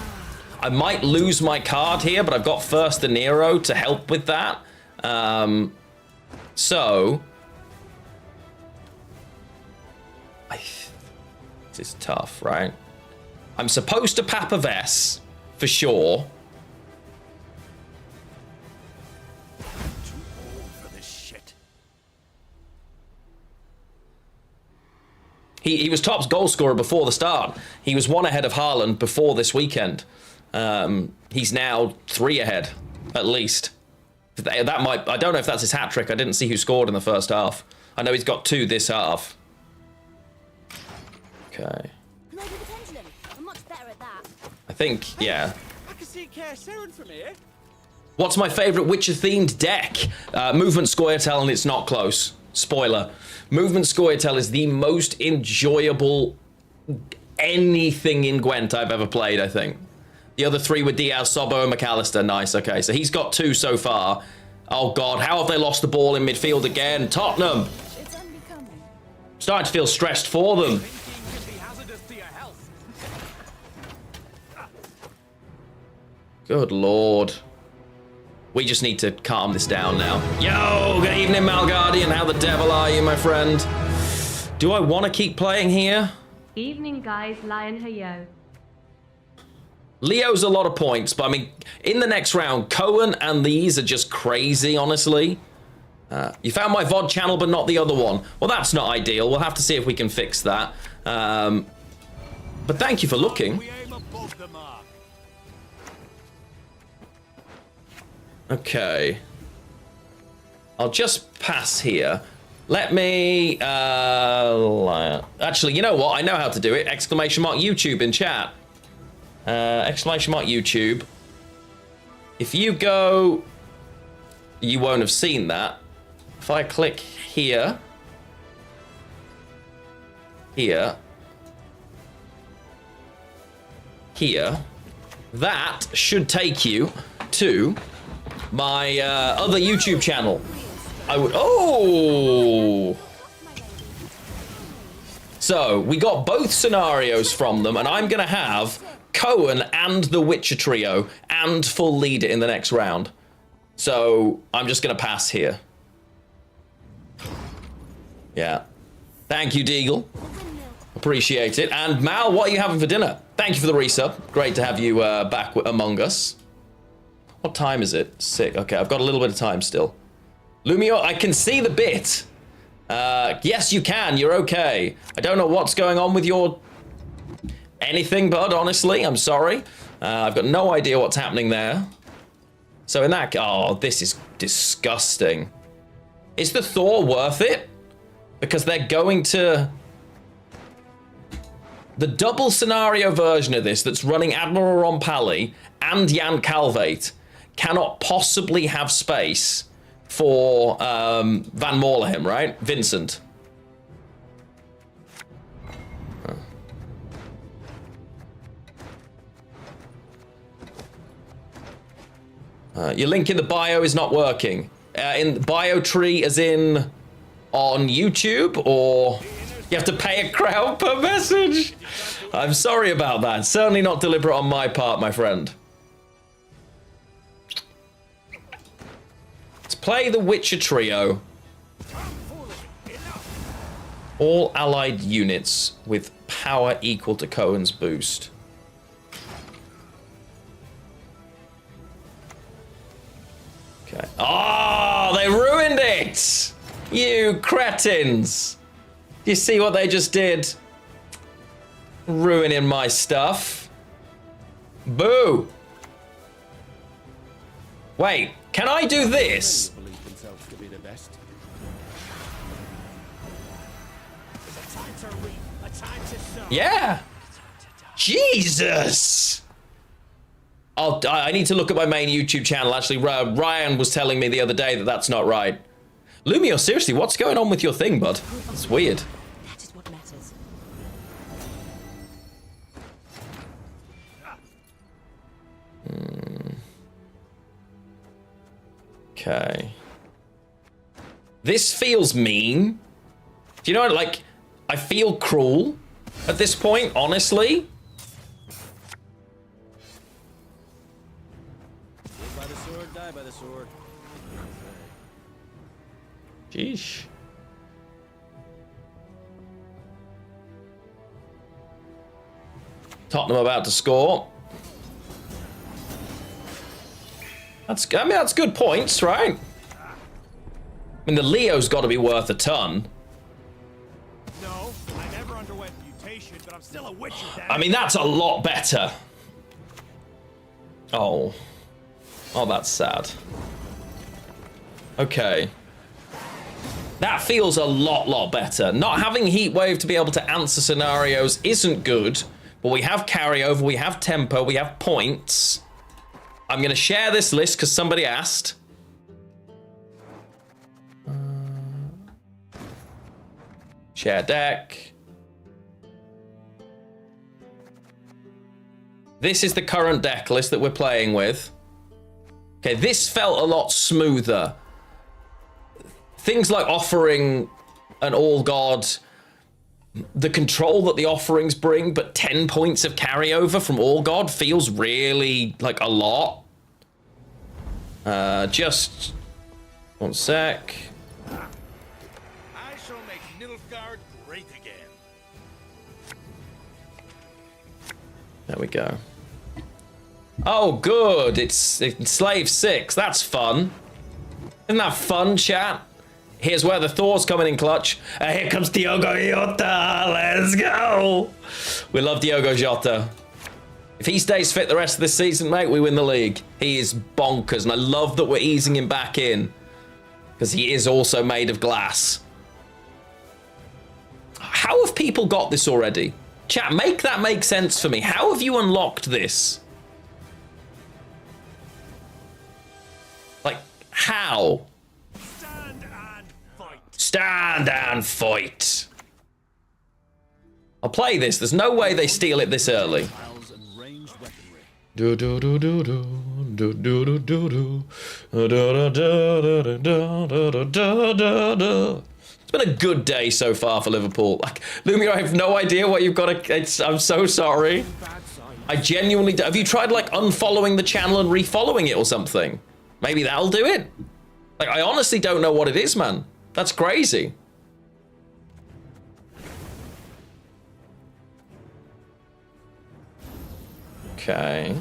I might lose my card here, but I've got First De Niro to help with that. So... This is tough, right? I'm supposed to Papa Vess, for sure. Too old for this shit. He was Top's goal scorer before the start. He was 1 ahead of Haaland before this weekend. He's now 3 ahead, at least. That might... I don't know if that's his hat trick. I didn't see who scored in the first half. I know he's got 2 this half. Okay. Maybe the pendulum. I'm much better at that. I think, yeah. I can see Care Sharon from here. What's my favourite Witcher-themed deck? Movement Scoia'tael, and it's not close. Spoiler. Movement Scoia'tael is the most enjoyable anything in Gwent I've ever played, I think. The other 3 were Diaz, Sobbo, and McAllister. Nice, okay. So he's got 2 so far. Oh, God. How have they lost the ball in midfield again? Tottenham. It's unbecoming. Starting to feel stressed for them. Good Lord. We just need to calm this down now. Yo, good evening, Malguardian. How the devil are you, my friend? Do I want to keep playing here? Evening, guys. Lion Hayo. Leo's a lot of points, but I mean, in the next round, Cohen and these are just crazy, honestly. You found my VOD channel, but not the other one. Well, that's not ideal. We'll have to see if we can fix that. But thank you for looking. We aim above the mark. Okay. I'll just pass here. Let me... actually, you know what? I know how to do it. Exclamation mark YouTube in chat. Exclamation mark YouTube. If you go... You won't have seen that. If I click here... Here... Here... That should take you to my other YouTube channel. I would... Oh! So, we got both scenarios from them, and I'm going to have Cohen and the Witcher trio and full leader in the next round. So, I'm just going to pass here. Yeah. Thank you, Deagle. Appreciate it. And Mal, what are you having for dinner? Thank you for the resub. Great to have you back among us. What time is it? 6. Okay, I've got a little bit of time still. Lumio, I can see the bit. Yes, you can. You're okay. I don't know what's going on with your... anything, bud, honestly. I'm sorry. I've got no idea what's happening there. So in that... Oh, this is disgusting. Is the Thor worth it? Because they're going to... The double scenario version of this that's running Admiral Rompali and Jan Calvate cannot possibly have space for Van Morlehem, right? Vincent. Your link in the bio is not working. In bio tree as in on YouTube, or you have to pay a crown per message? I'm sorry about that. Certainly not deliberate on my part, my friend. Let's play the Witcher trio. All allied units with power equal to Cohen's boost. Okay. Oh, they ruined it! You cretins! You see what they just did? Ruining my stuff. Boo! Wait, can I do this? Believe themselves to be the best. A time to reap, a time to sow. Yeah! Jesus! I need to look at my main YouTube channel. Actually, Ryan was telling me the other day that that's not right. Lumio, seriously, what's going on with your thing, bud? It's weird. That is what matters. Okay. This feels mean. Do you know what, like, I feel cruel at this point, honestly. Live by the sword, die by the sword. Jeez. Tottenham about to score. That's good points, right? I mean, the Leo's got to be worth a ton. No, I never underwent mutation, but I'm still a witcher. I mean, that's a lot better. Oh. Oh, that's sad. Okay. That feels a lot better. Not having Heatwave to be able to answer scenarios isn't good, but we have carryover, we have tempo, we have points. I'm going to share this list because somebody asked. Share deck. This is the current deck list that we're playing with. Okay, this felt a lot smoother. Things like offering an all god, the control that the offerings bring, but 10 points of carryover from all god feels really like a lot. Just 1 sec. I shall make Nilfgaard great again. There we go. Oh, good. It's Slave 6. That's fun. Isn't that fun, chat? Here's where the Thor's coming in clutch. Here comes Diogo Jota. Let's go. We love Diogo Jota. If he stays fit the rest of this season, mate, we win the league. He is bonkers, and I love that we're easing him back in because he is also made of glass. How have people got this already? Chat, make that make sense for me. How have you unlocked this? Like, how? Stand and fight. Stand and fight. I'll play this. There's no way they steal it this early. Miles and ranged weaponry. Do do do do do do do do do do do do do do do. It's been a good day so far for Liverpool. Like, Lumia, I have no idea what you've got to. I'm so sorry. I genuinely do. Have you tried like unfollowing the channel and refollowing it or something? Maybe that'll do it. Like, I honestly don't know what it is, man. That's crazy. Okay.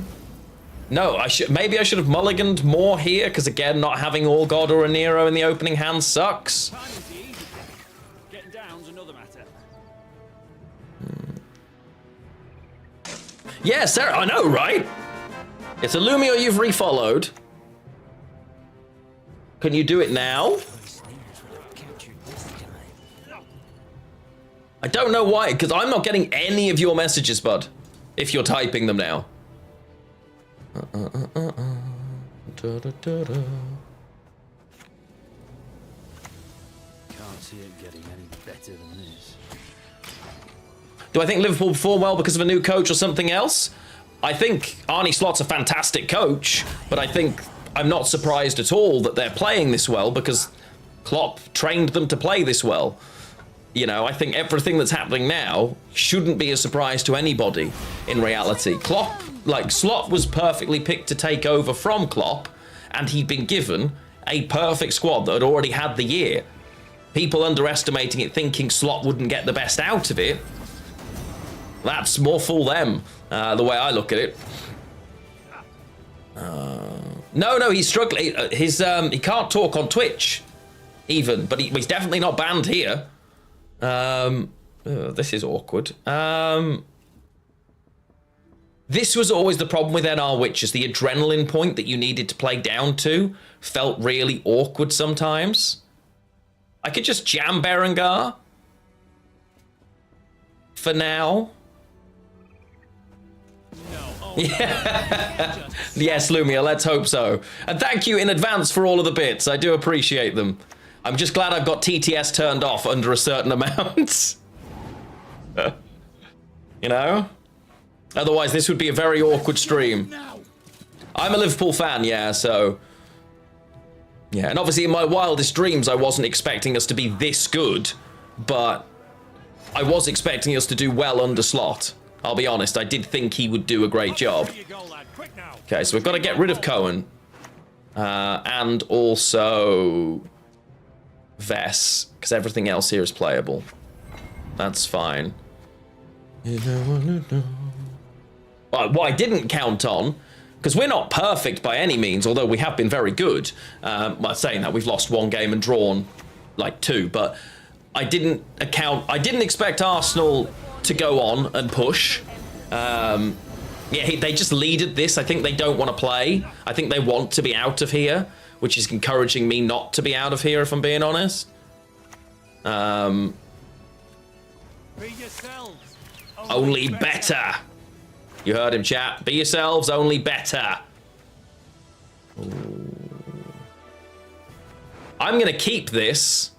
No, maybe I should have mulliganed more here, because again, not having all God or a Nero in the opening hand sucks. Time is the easy bit. Getting down's another matter. Yeah, Sarah, I know, right? It's a Lumio you've refollowed. Can you do it now? I don't know why, because I'm not getting any of your messages, bud. If you're typing them now. Can't see it getting any better than this. Do I think Liverpool perform well because of a new coach or something else? I think Arne Slot's a fantastic coach, but I think I'm not surprised at all that they're playing this well because Klopp trained them to play this well. You know, I think everything that's happening now shouldn't be a surprise to anybody in reality. Slot was perfectly picked to take over from Klopp, and he'd been given a perfect squad that had already had the year. People underestimating it, thinking Slot wouldn't get the best out of it, that's more fool them, the way I look at it. No, he's struggling. He can't talk on Twitch, even, but he's definitely not banned here. This is awkward. This was always the problem with NR Witches. The adrenaline point that you needed to play down to felt really awkward sometimes. I could just jam Berengar for now. Yeah. Yes, Lumia, let's hope so. And thank you in advance for all of the bits. I do appreciate them. I'm just glad I've got TTS turned off under a certain amount. You know? Otherwise, this would be a very awkward stream. I'm a Liverpool fan, yeah, so... Yeah, and obviously in my wildest dreams, I wasn't expecting us to be this good, but I was expecting us to do well under Slot. I'll be honest, I did think he would do a great job. Okay, so we've got to get rid of Cohen. And also... Vess, because everything else here is playable. That's fine. What I didn't count on, because we're not perfect by any means, although we have been very good. By saying that, we've lost one game and drawn like 2, but I didn't expect Arsenal to go on and push. Yeah, they just leaded this. I think they don't want to play. I think they want to be out of here, which is encouraging me not to be out of here, if I'm being honest. Be yourselves. Only better. You heard him, chat. Be yourselves, only better. Ooh. I'm going to keep this.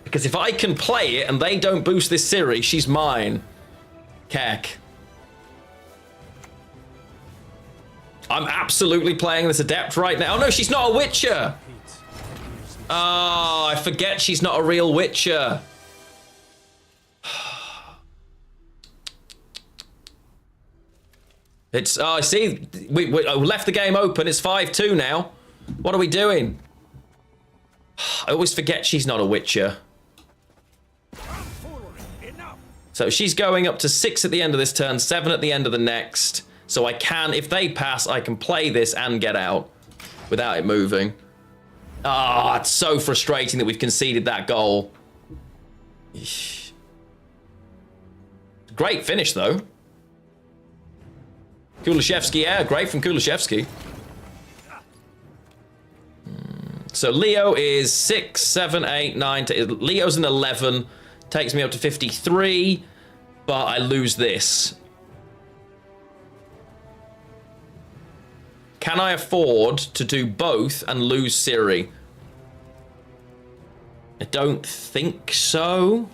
Because if I can play it and they don't boost this Siri, she's mine. Keck. I'm absolutely playing this Adept right now. Oh no, she's not a Witcher. Oh, I forget she's not a real Witcher. It's, oh, I see. We left the game open. It's 5-2 now. What are we doing? I always forget she's not a Witcher. So she's going up to 6 at the end of this turn, 7 at the end of the next. So I can, if they pass, I can play this and get out without it moving. Ah, it's so frustrating that we've conceded that goal. Eesh. Great finish, though. Kulishevsky, yeah, great from Kulishevsky. So Leo is 6, 7, 8, 9. Leo's an 11. Takes me up to 53. But I lose this. Can I afford to do both and lose Siri? I don't think so.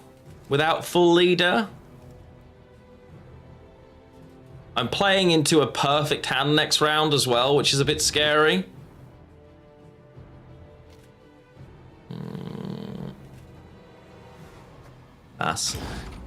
Without full leader. I'm playing into a perfect hand next round as well, which is a bit scary. Pass.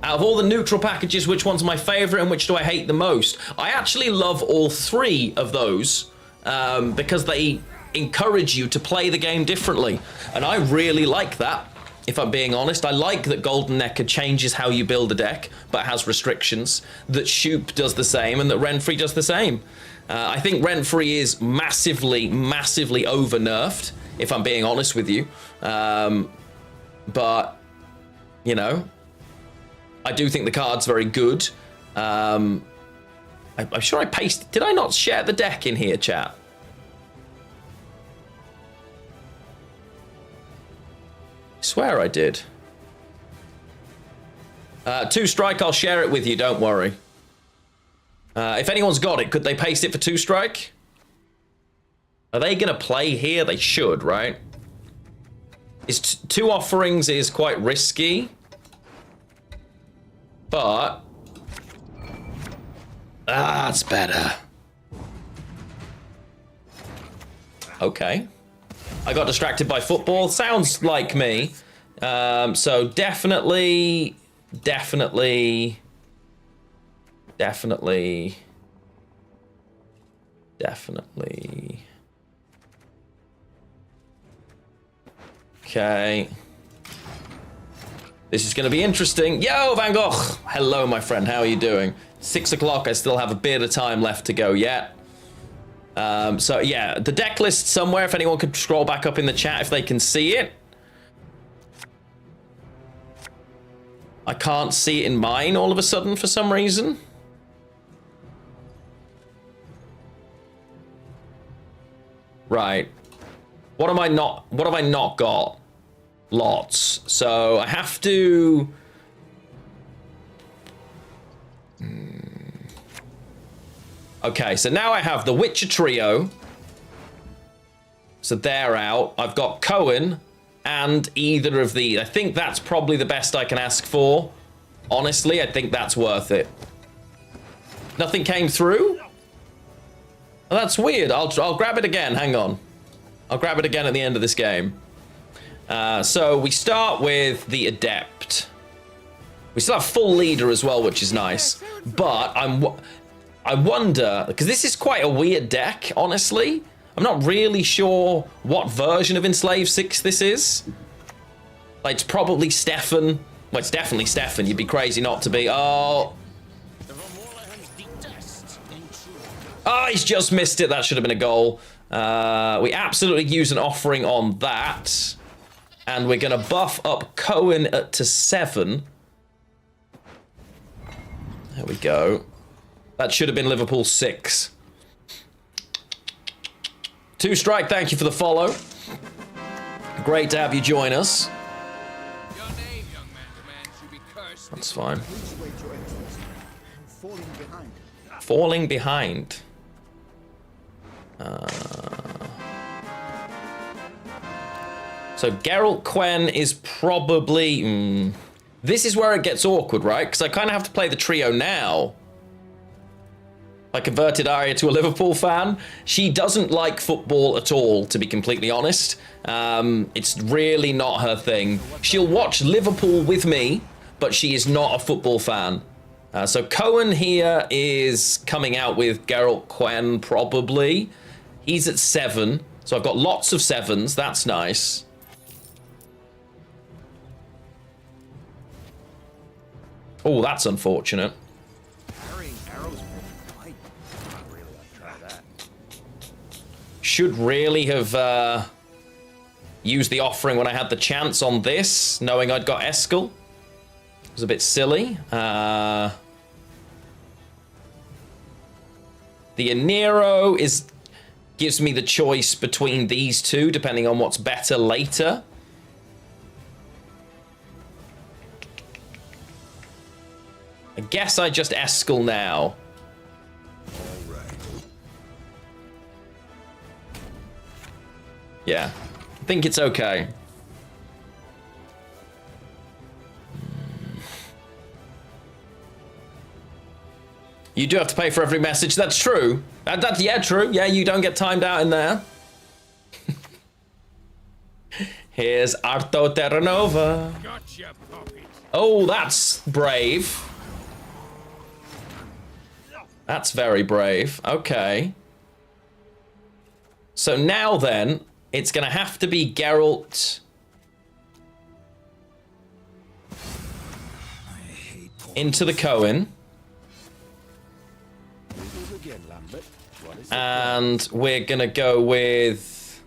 Out of all the neutral packages, which one's my favorite and which do I hate the most? I actually love all three of those because they encourage you to play the game differently. And I really like that, if I'm being honest. I like that Golden Necker changes how you build a deck, but has restrictions. That Shoop does the same, and that Renfrey does the same. I think Renfrey is massively, massively over-nerfed, if I'm being honest with you. But, you know, I do think the card's very good. I'm sure I pasted... Did I not share the deck in here, chat? I swear I did. 2 strike, I'll share it with you, don't worry. If anyone's got it, could they paste it for 2 strike? Are they going to play here? They should, right? Is 2 offerings is quite risky. But... that's better. Okay. I got distracted by football. Sounds like me. So definitely... Okay. This is going to be interesting. Yo, Van Gogh! Hello, my friend. How are you doing? 6 o'clock. I still have a bit of time left to go yet. So, yeah, the deck list somewhere, if anyone could scroll back up in the chat if they can see it. I can't see it in mine all of a sudden for some reason. Right. What have I not got? Lots. So I have to... Okay, so now I have the Witcher trio. So they're out. I've got Cohen and either of these. I think that's probably the best I can ask for. Honestly, I think that's worth it. Nothing came through? Oh, that's weird. I'll grab it again. Hang on. I'll grab it again at the end of this game. So we start with the Adept. We still have full leader as well, which is nice. But I wonder, because this is quite a weird deck, honestly. I'm not really sure what version of Enslaved 6 this is. Like, it's probably Stefan. Well, it's definitely Stefan. You'd be crazy not to be. Oh. Oh, he's just missed it. That should have been a goal. We absolutely use an offering on that. And we're going to buff up Cohen to 7. There we go. That should have been Liverpool 6. 2 strike, thank you for the follow. Great to have you join us. Your name, young man, should be cursed. That's fine. Please wait your excellency. I'm falling behind. Falling behind. So Geralt Quen is probably... This is where it gets awkward, right? Because I kind of have to play the trio now. I converted Arya to a Liverpool fan. She doesn't like football at all, to be completely honest. It's really not her thing. She'll watch Liverpool with me, but she is not a football fan. So Cohen here is coming out with Geralt Quen, probably. He's at 7, so I've got lots of 7s. That's nice. Oh, that's unfortunate. Carrying arrows will fight. Not really, I'll try that. Should really have use the offering when I had the chance on this, knowing I'd got Eskel. It was a bit silly. The Anero gives me the choice between these two, depending on what's better later. I guess I just Eskel now. Yeah, I think it's okay. You do have to pay for every message. That's true. Yeah, true. Yeah, you don't get timed out in there. Here's Arto Terranova. Gotcha, puppet. Oh, that's brave. That's very brave. Okay. So now then, it's going to have to be Geralt into the Cohen. And we're going to go with...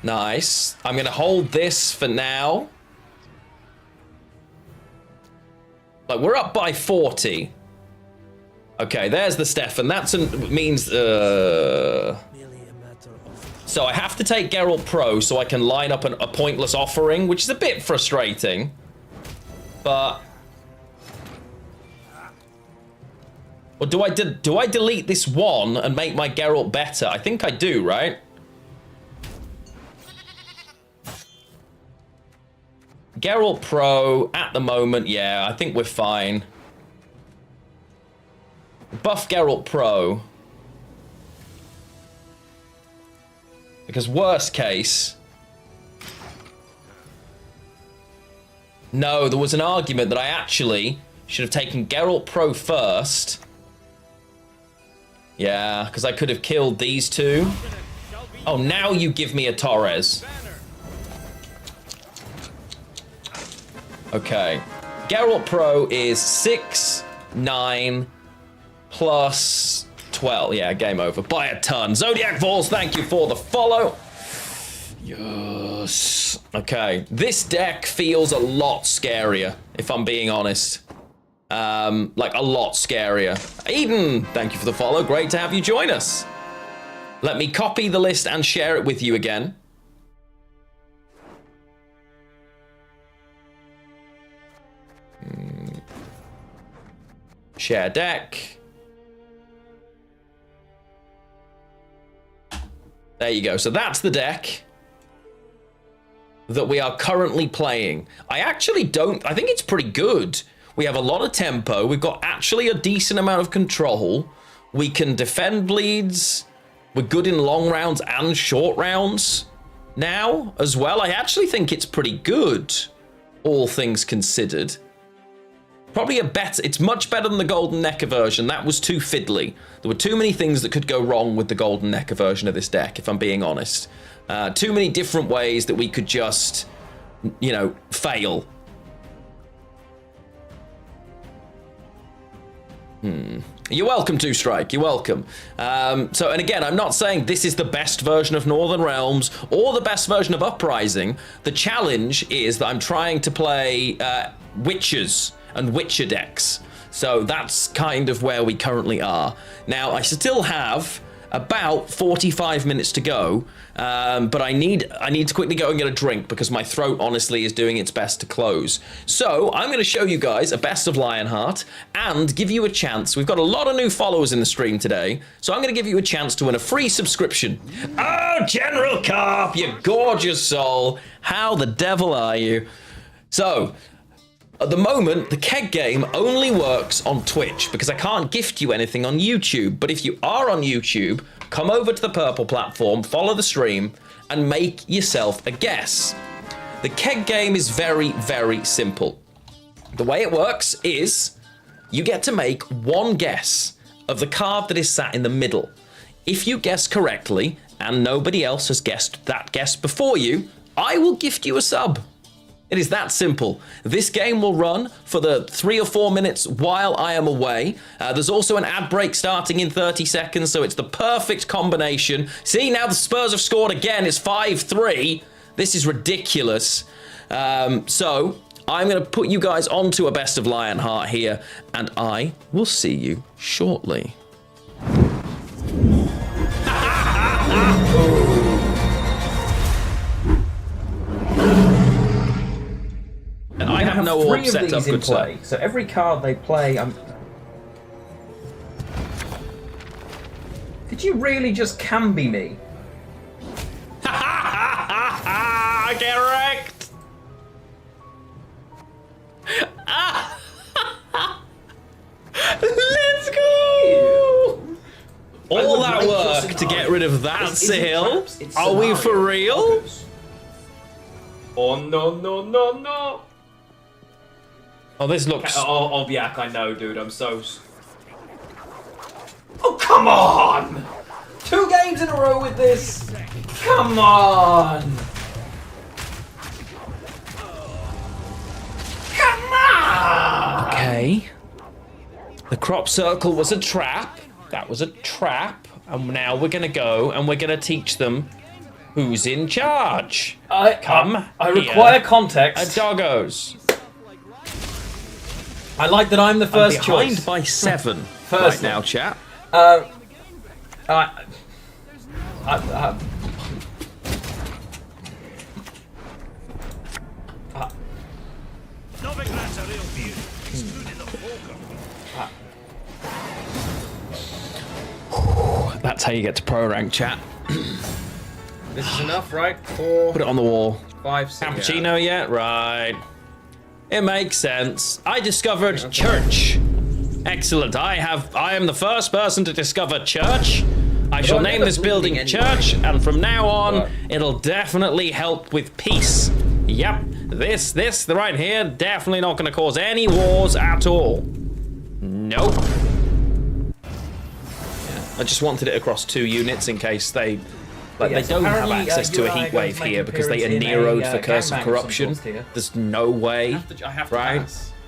Nice. I'm going to hold this for now. Like, we're up by 40. Okay, there's the Stefan. That means... So I have to take Geralt Pro so I can line up a pointless offering, which is a bit frustrating. But... Or do I delete this one and make my Geralt better? I think I do, right? Geralt Pro, at the moment, yeah, I think we're fine. Buff Geralt Pro. Because worst case... No, there was an argument that I actually should have taken Geralt Pro first. Yeah, because I could have killed these two. Oh, now you give me a Torres. Okay. Geralt Pro is 6, 9, plus 12. Yeah, game over. By a ton. Zodiac Falls, thank you for the follow. Yes. Okay. This deck feels a lot scarier, if I'm being honest. Like, a lot scarier. Eden, thank you for the follow. Great to have you join us. Let me copy the list and share it with you again. Share deck. There you go. So that's the deck that we are currently playing. I think it's pretty good. We have a lot of tempo. We've got actually a decent amount of control. We can defend bleeds. We're good in long rounds and short rounds now as well. I actually think it's pretty good, all things considered. Probably it's much better than the Golden Necker version. That was too fiddly. There were too many things that could go wrong with the Golden Necker version of this deck, if I'm being honest. Too many different ways that we could just, you know, fail. You're welcome to Strike. You're welcome. And again, I'm not saying this is the best version of Northern Realms or the best version of Uprising. The challenge is that I'm trying to play Witchers and Witcher decks. So that's kind of where we currently are. Now, I still have about 45 minutes to go, but I need to quickly go and get a drink because my throat honestly is doing its best to close. So I'm going to show you guys a best of Lionheart and give you a chance. We've got a lot of new followers in the stream today, so I'm going to give you a chance to win a free subscription. Oh, General Carp, you gorgeous soul. How the devil are you? So, at the moment, the keg game only works on Twitch because I can't gift you anything on YouTube. But if you are on YouTube, come over to the purple platform, follow the stream, and make yourself a guess. The keg game is very, very simple. The way it works is you get to make one guess of the card that is sat in the middle. If you guess correctly, and nobody else has guessed that guess before you, I will gift you a sub. It is that simple. This game will run for the 3 or 4 minutes while I am away. There's also an ad break starting in 30 seconds, so it's the perfect combination. See, now the Spurs have scored again. It's 5-3. This is ridiculous. So I'm going to put you guys onto a best of Lionheart here, and I will see you shortly. And I have no orb set up, good play. So every card they play, Did you really just Camby me? Get wrecked! Let's go! All that work to get rid of that seal? Are we for real? Oh no. Oh, this looks... Oh, Obiak, I know, dude. I'm so... Oh, come on! 2 games in a row with this! Come on! Come on! Okay. The crop circle was a trap. That was a trap. And now we're going to go and we're going to teach them who's in charge. I require context. Doggos. I like that I'm the first behind choice. by 7 right now, chat. That's how you get to pro rank, chat. This is enough, right? 4, Put it on the wall. 5, 6. Cappuccino yet? Right. It makes sense. I discovered church. Excellent. I am the first person to discover church. I shall name this building church, and from now on, it'll definitely help with peace. Yep. This right here, definitely not going to cause any wars at all. Nope. I just wanted it across 2 units in case they... Like, they don't have access to a heat wave here because they are Nero'd for Curse of Corruption. There's no way, right,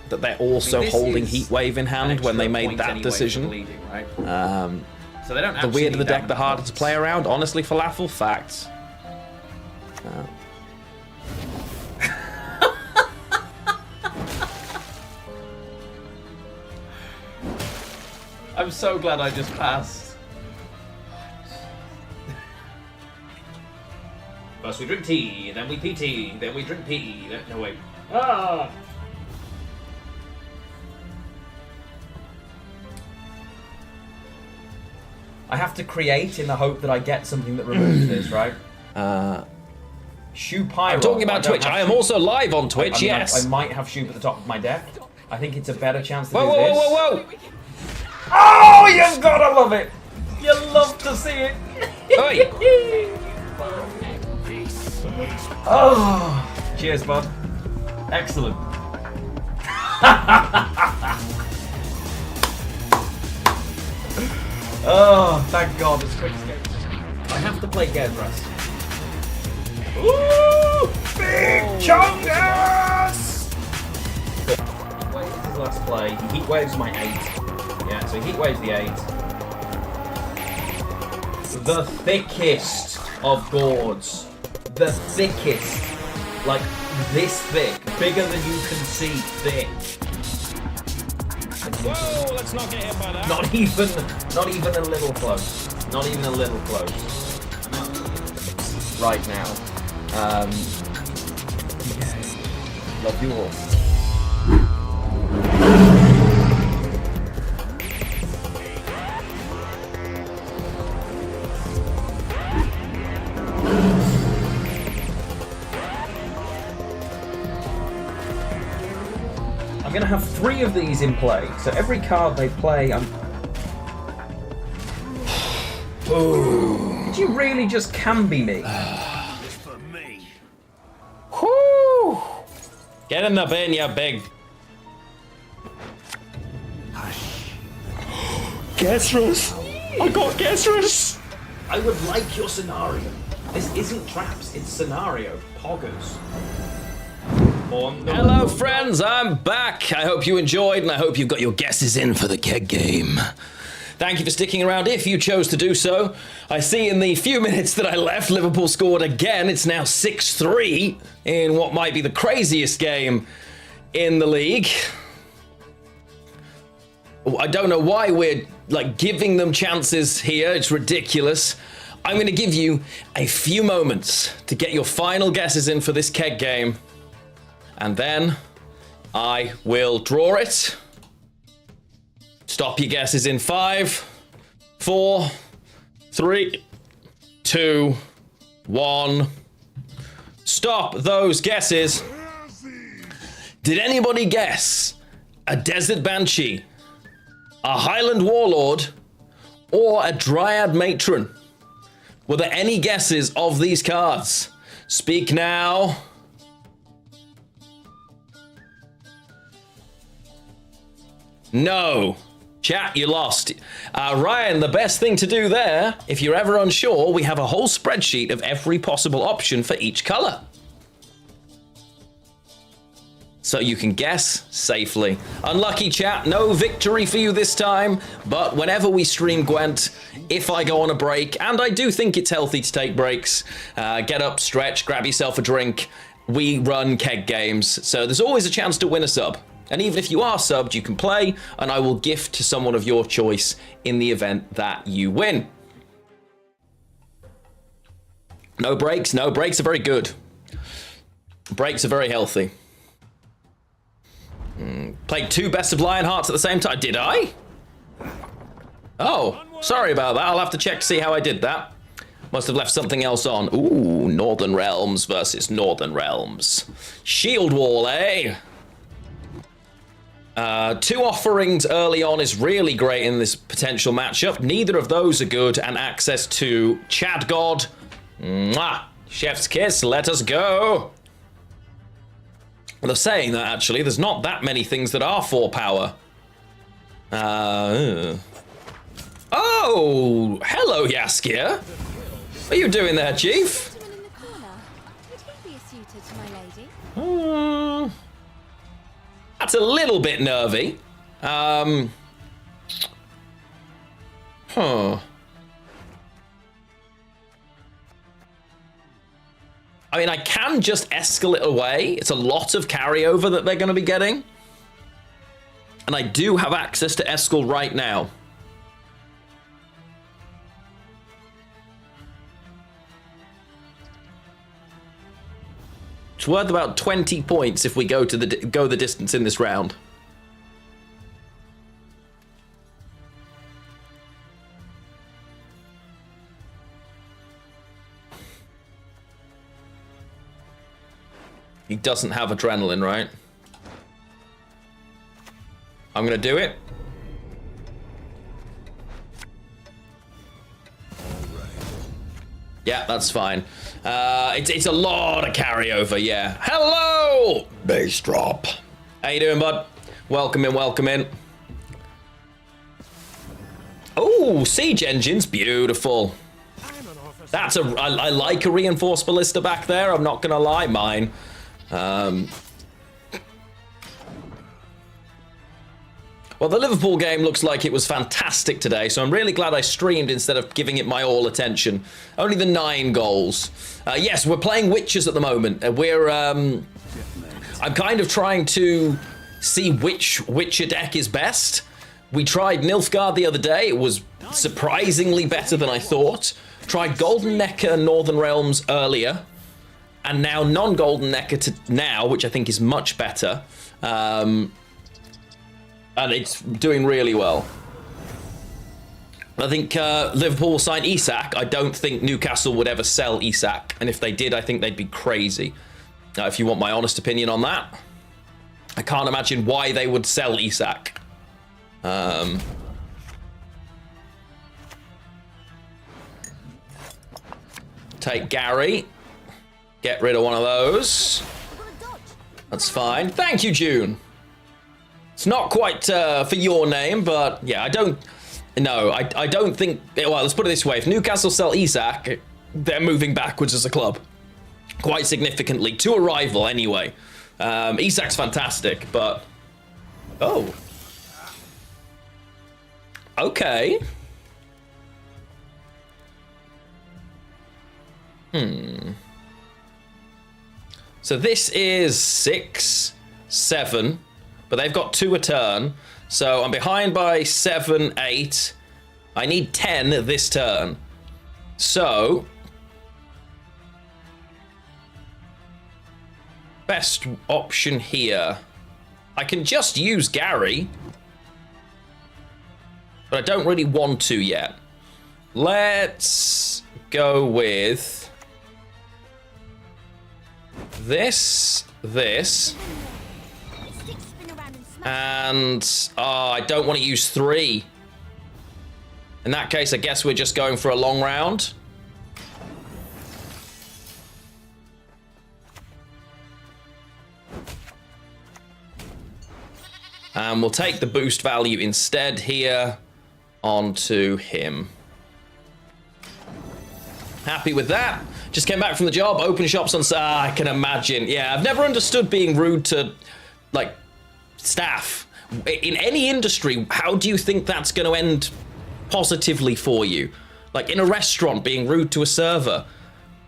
that they're also holding heat wave in hand when they made that decision. So they don't the weirder the deck, the harder to play around. Honestly, falafel, facts. I'm so glad I just passed. First we drink tea, then we PT, then we drink pee, then... No, wait. Ah! I have to create in the hope that I get something that removes this, right? Shoe Pyro. I'm talking about Twitch. I am also live on Twitch, yes. I might have Shoop at the top of my deck. I think it's a better chance to do Whoa, this. whoa! Oh, you've gotta love it! You love to see it! Oi! Oh, cheers, bud. Excellent. Oh, thank God, it's quick escape. I have to play Gedras. Ooh, big chungus! Wait, this is his last play. He heat waves my 8. Yeah, so he heat waves the 8. The thickest of gourds. The thickest, like this thick, bigger than you can see, thick. Whoa, let's not get hit by that. Not even a little close. Not even a little close. Right now. Love you all. I'm going to have 3 of these in play, so every card they play, Did you really just Camby me? Whoo! Get in the bin, you big... Gesrus! I got Gesrus! I would like your scenario. This isn't traps, it's scenario. Poggers. Hello, friends. I'm back. I hope you enjoyed, and I hope you've got your guesses in for the keg game. Thank you for sticking around if you chose to do so. I see in the few minutes that I left, Liverpool scored again. It's now 6-3 in what might be the craziest game in the league. I don't know why we're like giving them chances here. It's ridiculous. I'm going to give you a few moments to get your final guesses in for this keg game. And then I will draw it. Stop your guesses in 5, 4, 3, 2, 1. Stop those guesses. Did anybody guess a Desert Banshee, a Highland Warlord, or a Dryad Matron? Were there any guesses of these cards? Speak now. No. Chat, you lost. Ryan, the best thing to do there, if you're ever unsure, we have a whole spreadsheet of every possible option for each color. So you can guess safely. Unlucky, chat, no victory for you this time, but whenever we stream Gwent, if I go on a break, and I do think it's healthy to take breaks, get up, stretch, grab yourself a drink, we run keg games, so there's always a chance to win a sub. And even if you are subbed, you can play, and I will gift to someone of your choice in the event that you win. No breaks? No, breaks are very good. Breaks are very healthy. Played 2 Best of Lionhearts at the same time. Did I? Oh, sorry about that. I'll have to check to see how I did that. Must have left something else on. Ooh, Northern Realms versus Northern Realms. Shield Wall, eh? 2 offerings early on is really great in this potential matchup. Neither of those are good, and access to Chad God. Mwah! Chef's kiss, let us go. Well, they're saying that actually, there's not that many things that are 4 power. Oh, hello, Yaskia. What are you doing there, Chief? Gentleman in the corner. Would he be a suitor to my lady? That's a little bit nervy. I mean, I can just escalate away. It's a lot of carryover that they're going to be getting. And I do have access to Eskel right now. It's worth about 20 points if we go the distance in this round. He doesn't have adrenaline, right? I'm gonna do it. Yeah, that's fine. It's a lot of carryover, yeah. Hello! Bass drop. How you doing, bud? Welcome in, welcome in. Oh, siege engines, beautiful. That's I like a reinforced ballista back there, I'm not gonna lie, mine. Well, the Liverpool game looks like it was fantastic today, so I'm really glad I streamed instead of giving it my all attention. Only the 9 goals. Yes, we're playing Witchers at the moment. I'm kind of trying to see which Witcher deck is best. We tried Nilfgaard the other day. It was surprisingly better than I thought. Tried Golden Necker Northern Realms earlier. And now non-Golden Necker to now, which I think is much better. And it's doing really well. I think Liverpool will sign Isak. I don't think Newcastle would ever sell Isak. And if they did, I think they'd be crazy. If you want my honest opinion on that. I can't imagine why they would sell Isak. Take Gary. Get rid of one of those. That's fine. Thank you, June. It's not quite for your name, but yeah, I don't think, well, let's put it this way. If Newcastle sell Isak, they're moving backwards as a club. Quite significantly, to a rival anyway. Isak's fantastic, but... Oh. Okay. So this is 6, 7, but they've got 2 a turn. So I'm behind by 7, 8. I need 10 this turn. So... best option here. I can just use Gary. But I don't really want to yet. Let's go with this, and I don't want to use 3. In that case, I guess we're just going for a long round. And we'll take the boost value instead here onto him. Happy with that. Just came back from the job, open shops on... I can imagine. Yeah, I've never understood being rude to, like, staff. In any industry, how do you think that's going to end positively for you? Like, in a restaurant, being rude to a server.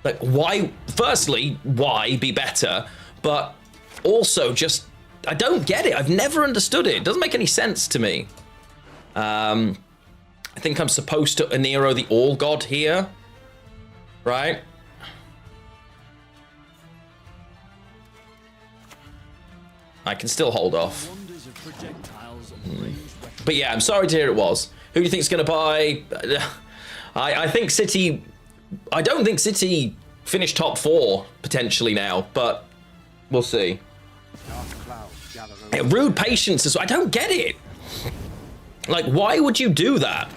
Like, why... Firstly, why be better? But also, just... I don't get it. I've never understood it. It doesn't make any sense to me. I think I'm supposed to Nero the All God here. Right? I can still hold off. But yeah, I'm sorry to hear it was. Who do you think is going to buy? I think City... I don't think City finished top 4 potentially now, but we'll see. Yeah, rude patience is... I don't get it. Like, why would you do that?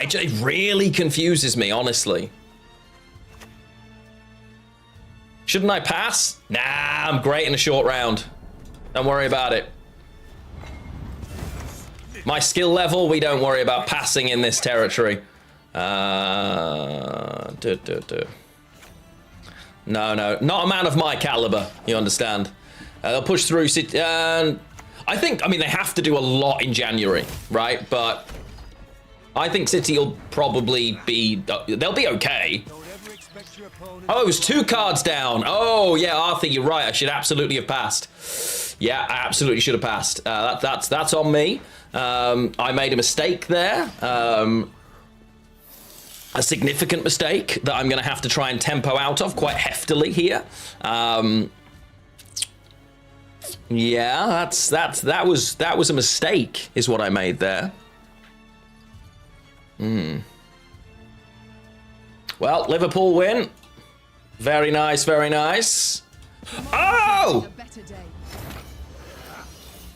It really confuses me, honestly. Shouldn't I pass? Nah, I'm great in a short round. Don't worry about it. My skill level, we don't worry about passing in this territory. No, not a man of my caliber, you understand. They'll push through City, and I mean, they have to do a lot in January, right? But I think City will probably be, they'll be okay. Oh, it was 2 cards down. Oh, yeah, Arthur, you're right. I should absolutely have passed. Yeah, I absolutely should have passed. That's on me. I made a mistake there. A significant mistake that I'm going to have to try and tempo out of quite heftily here. Yeah, that was a mistake, is what I made there. Well, Liverpool win. Very nice, very nice. Oh!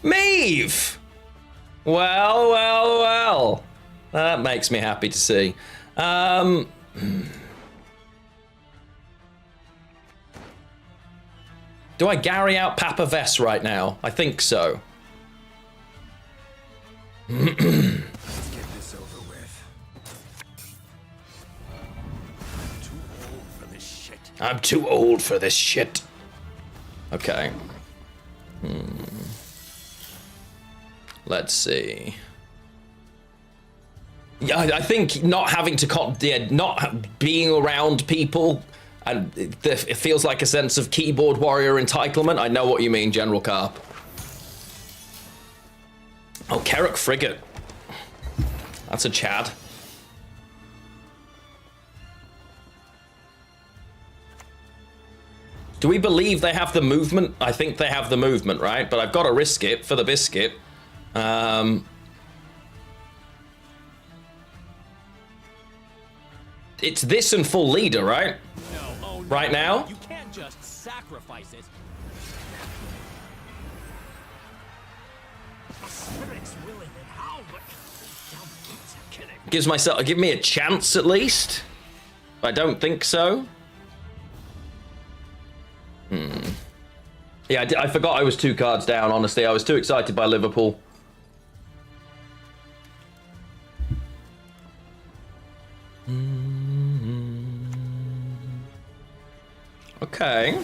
Meave! Well. That makes me happy to see. Do I Gary out Papa Vess right now? I think so. Let's get this over with. I'm too old for this shit. Okay. Let's see. Yeah, I think not having to, not being around people, and it feels like a sense of keyboard warrior entitlement. I know what you mean, General Carp. Oh, Kerrick Frigate. That's a Chad. Do we believe they have the movement? I think they have the movement, right? But I've got to risk it for the biscuit. It's this and full leader, right? No, right now? You can't just sacrifice it. The spirit's willing and how, but give me a chance at least. I don't think so. Yeah, I forgot I was 2 cards down, honestly. I was too excited by Liverpool. Okay.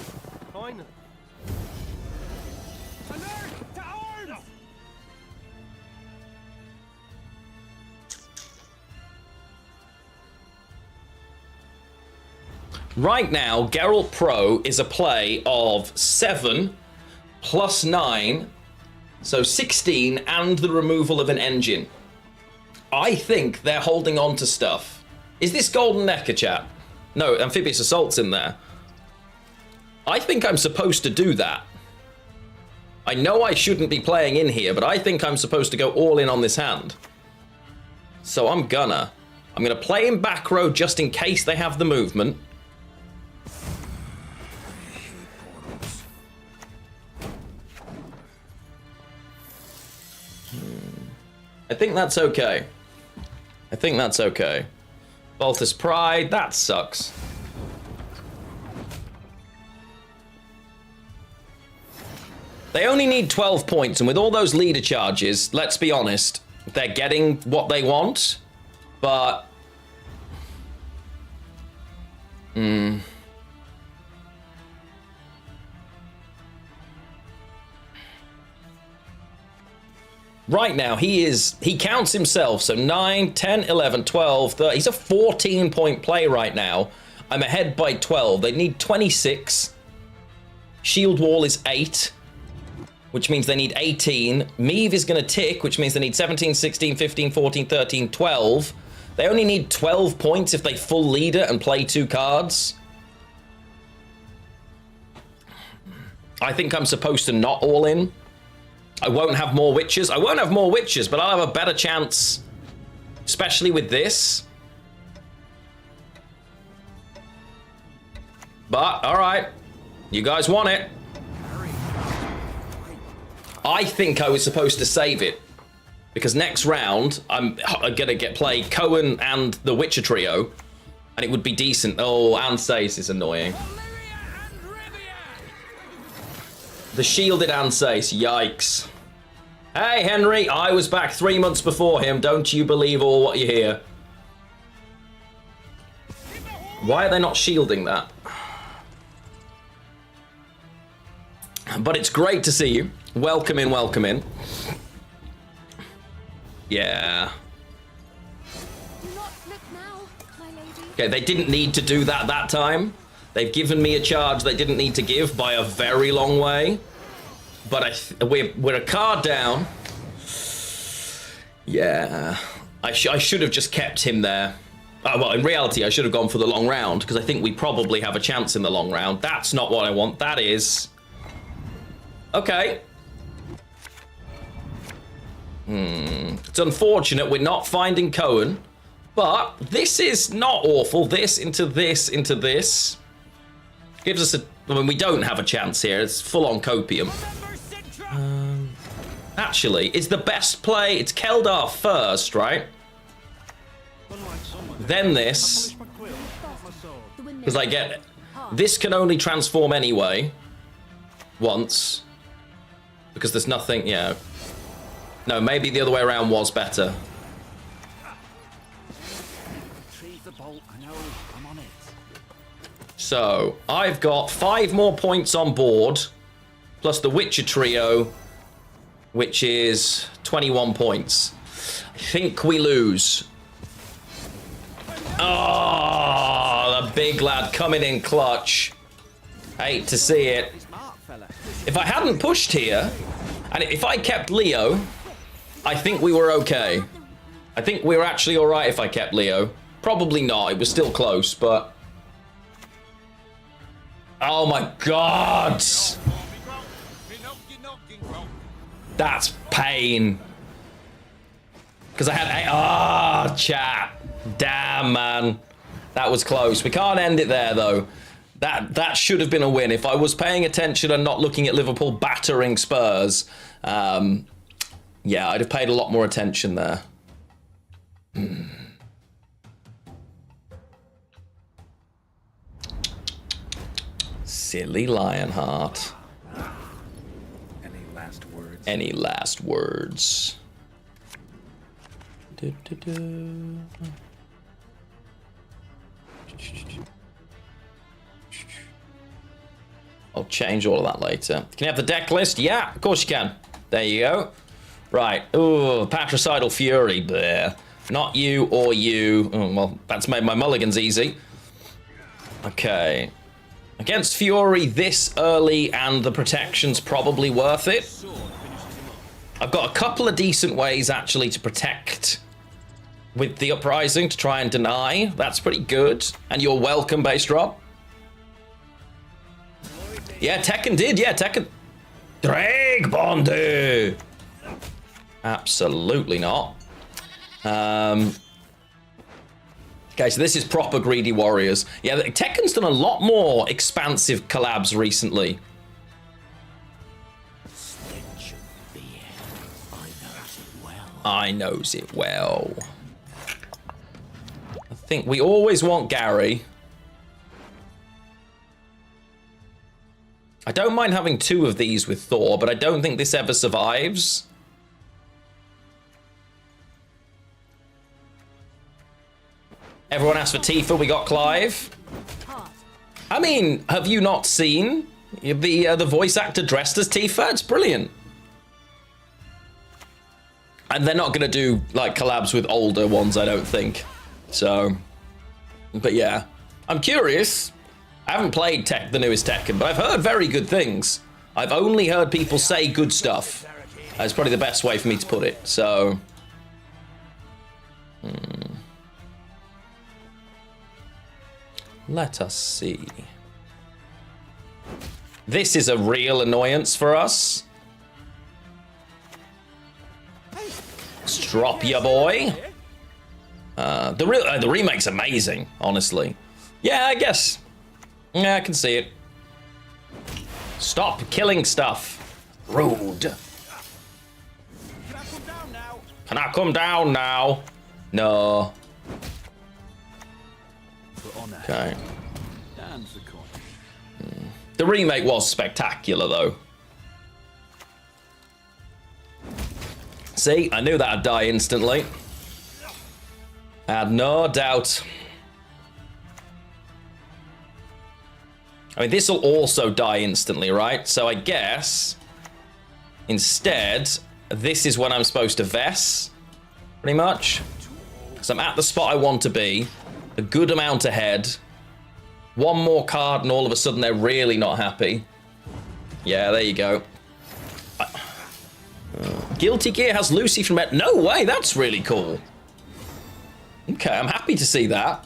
Right now, Geralt Pro is a play of 7 plus 9, so 16, and the removal of an engine. I think they're holding on to stuff. Is this Golden Necker, chat? No, Amphibious Assault's in there. I think I'm supposed to do that. I know I shouldn't be playing in here, but I think I'm supposed to go all in on this hand. So I'm gonna play in back row just in case they have the movement. I think that's okay. I think that's okay. Baltus Pride, that sucks. They only need 12 points, and with all those leader charges, let's be honest, they're getting what they want, but... Right now, he counts himself, so 9, 10, 11, 12, 13. He's a 14-point play right now. I'm ahead by 12. They need 26. Shield Wall is 8, which means they need 18. Meave is going to tick, which means they need 17, 16, 15, 14, 13, 12. They only need 12 points if they full leader and play 2 cards. I think I'm supposed to not all in. I won't have more witches. I won't have more witches, but I'll have a better chance, especially with this. But, all right. You guys want it. I think I was supposed to save it, because next round, I'm going to play Cohen and the Witcher trio, and it would be decent. Oh, Ansace is annoying. The shielded Ansace, yikes. Hey, Henry, I was back 3 months before him. Don't you believe all what you hear? Why are they not shielding that? But it's great to see you. Welcome in, welcome in. Yeah. Do not look now, my lady. Okay, they didn't need to do that time. They've given me a charge they didn't need to give by a very long way. But we're a card down. Yeah. I should have just kept him there. Well, in reality, I should have gone for the long round, because I think we probably have a chance in the long round. That's not what I want. That is... Okay. It's unfortunate we're not finding Cohen, but this is not awful. This into this into this gives us a... I mean, we don't have a chance here. It's full-on copium. Actually, it's the best play. It's Keldar first, right? Then this. Because I get it. This can only transform anyway. Once. Because there's nothing, yeah. No, maybe the other way around was better. So, I've got 5 more points on board. Plus the Witcher trio, which is 21 points. I think we lose. Oh, the big lad coming in clutch. Hate to see it. If I hadn't pushed here, and if I kept Leo, I think we were okay. I think we were actually all right if I kept Leo. Probably not. It was still close, but... Oh my God! That's pain. Because I had... chat. Damn, man. That was close. We can't end it there, though. That should have been a win. If I was paying attention and not looking at Liverpool battering Spurs, yeah, I'd have paid a lot more attention there. Silly Lionheart. Any last words? Any last words? Du-du-du. I'll change all of that later. Can you have the deck list? Yeah, of course you can. There you go. Right. Ooh, Patricidal Fury. Bleh. Not you or you. Oh, well, that's made my mulligans easy. Okay. Against Fury this early and the protection's probably worth it. I've got a couple of decent ways actually to protect with the Uprising to try and deny. That's pretty good. And you're welcome, base drop. Yeah, Tekken did. Yeah, Tekken. Drake Bondu. Absolutely not. Okay, so this is proper greedy warriors. Yeah, Tekken's done a lot more expansive collabs recently. I knows it well. I think we always want Gary. I don't mind having 2 of these with Thor, but I don't think this ever survives. Everyone asked for Tifa, we got Clive. I mean, have you not seen the voice actor dressed as Tifa? It's brilliant. And they're not going to do, like, collabs with older ones, I don't think. So, but yeah. I'm curious. I haven't played the newest Tekken, but I've heard very good things. I've only heard people say good stuff. That's probably the best way for me to put it, so... Let us see. This is a real annoyance for us. Drop ya, boy. The remake's amazing, honestly. Yeah, I guess. Yeah, I can see it. Stop killing stuff. Rude. Can I come down now? No. Okay. The remake was spectacular, though. See, I knew that'd die instantly. I had no doubt. I mean, this will also die instantly, right? So I guess, instead, this is when I'm supposed to Vess, pretty much. Because I'm at the spot I want to be, a good amount ahead. One more card and all of a sudden they're really not happy. Yeah, there you go. Guilty Gear has Lucy from it. No way, that's really cool. Okay, I'm happy to see that.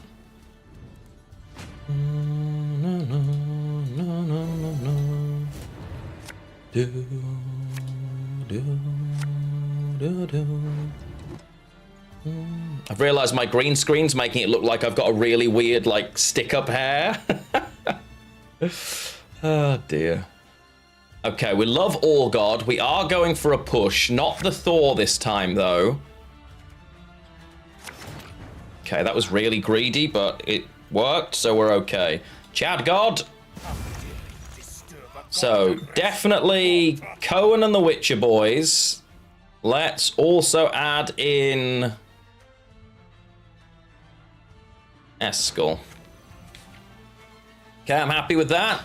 I've realized my green screen's making it look like I've got a really weird, like, stick-up hair. Oh, dear. Okay, we love All God. We are going for a push. Not the Thor this time, though. Okay, that was really greedy, but it worked, so we're okay. Chad God. So, definitely Cohen and the Witcher boys. Let's also add in Eskel. Okay, I'm happy with that.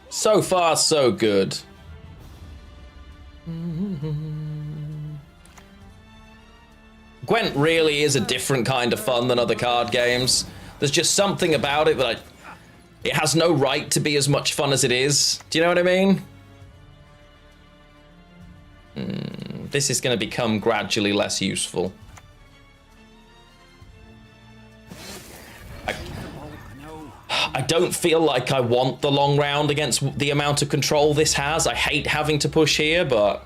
So far, so good. Gwent really is a different kind of fun than other card games. There's just something about it that it has no right to be as much fun as it is. Do you know what I mean? This is going to become gradually less useful. I don't feel like I want the long round against the amount of control this has. I hate having to push here, but...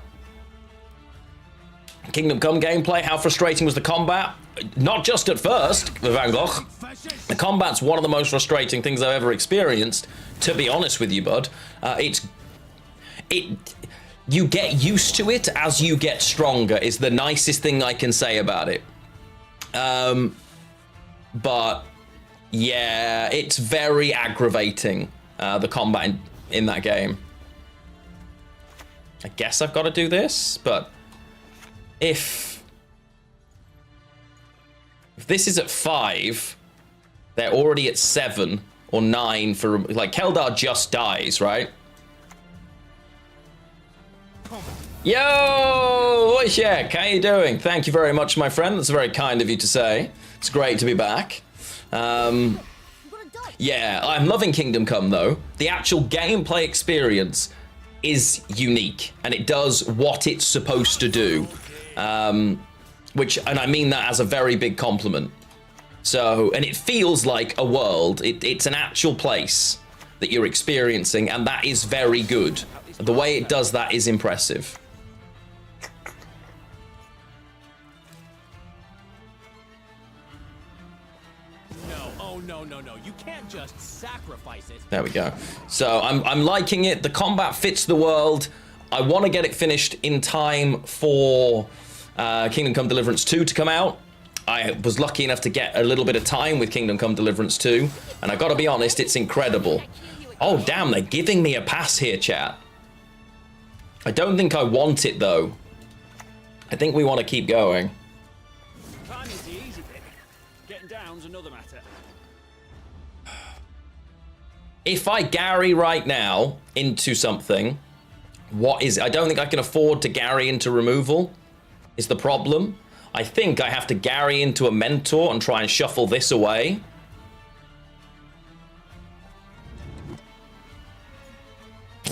Kingdom Come gameplay, how frustrating was the combat? Not just at first, Van Gogh. The combat's one of the most frustrating things I've ever experienced, to be honest with you, bud. You get used to it as you get stronger, is the nicest thing I can say about it. But... yeah, it's very aggravating, the combat in that game. I guess I've got to do this, but if this is at 5, they're already at 7 or 9 for, like, Keldar just dies, right? Yo, Wojciech, how you doing? Thank you very much, my friend. That's very kind of you to say. It's great to be back. Yeah, I'm loving Kingdom Come though. The actual gameplay experience is unique and it does what it's supposed to do. And I mean that as a very big compliment. So, and it feels like a world. It's an actual place that you're experiencing, and that is very good. The way it does that is impressive. No, oh no, no, no. You can't just sacrifice it. There we go. So I'm liking it. The combat fits the world. I want to get it finished in time for Kingdom Come Deliverance 2 to come out. I was lucky enough to get a little bit of time with Kingdom Come Deliverance 2, and I gotta be honest, it's incredible. Oh damn, they're giving me a pass here, chat. I don't think I want it though. I think we want to keep going. Climbing's the easy bit. Getting down's another matter. If I Gary right now into something, what is it? I don't think I can afford to Gary into removal, is the problem. I think I have to Gary into a mentor and try and shuffle this away.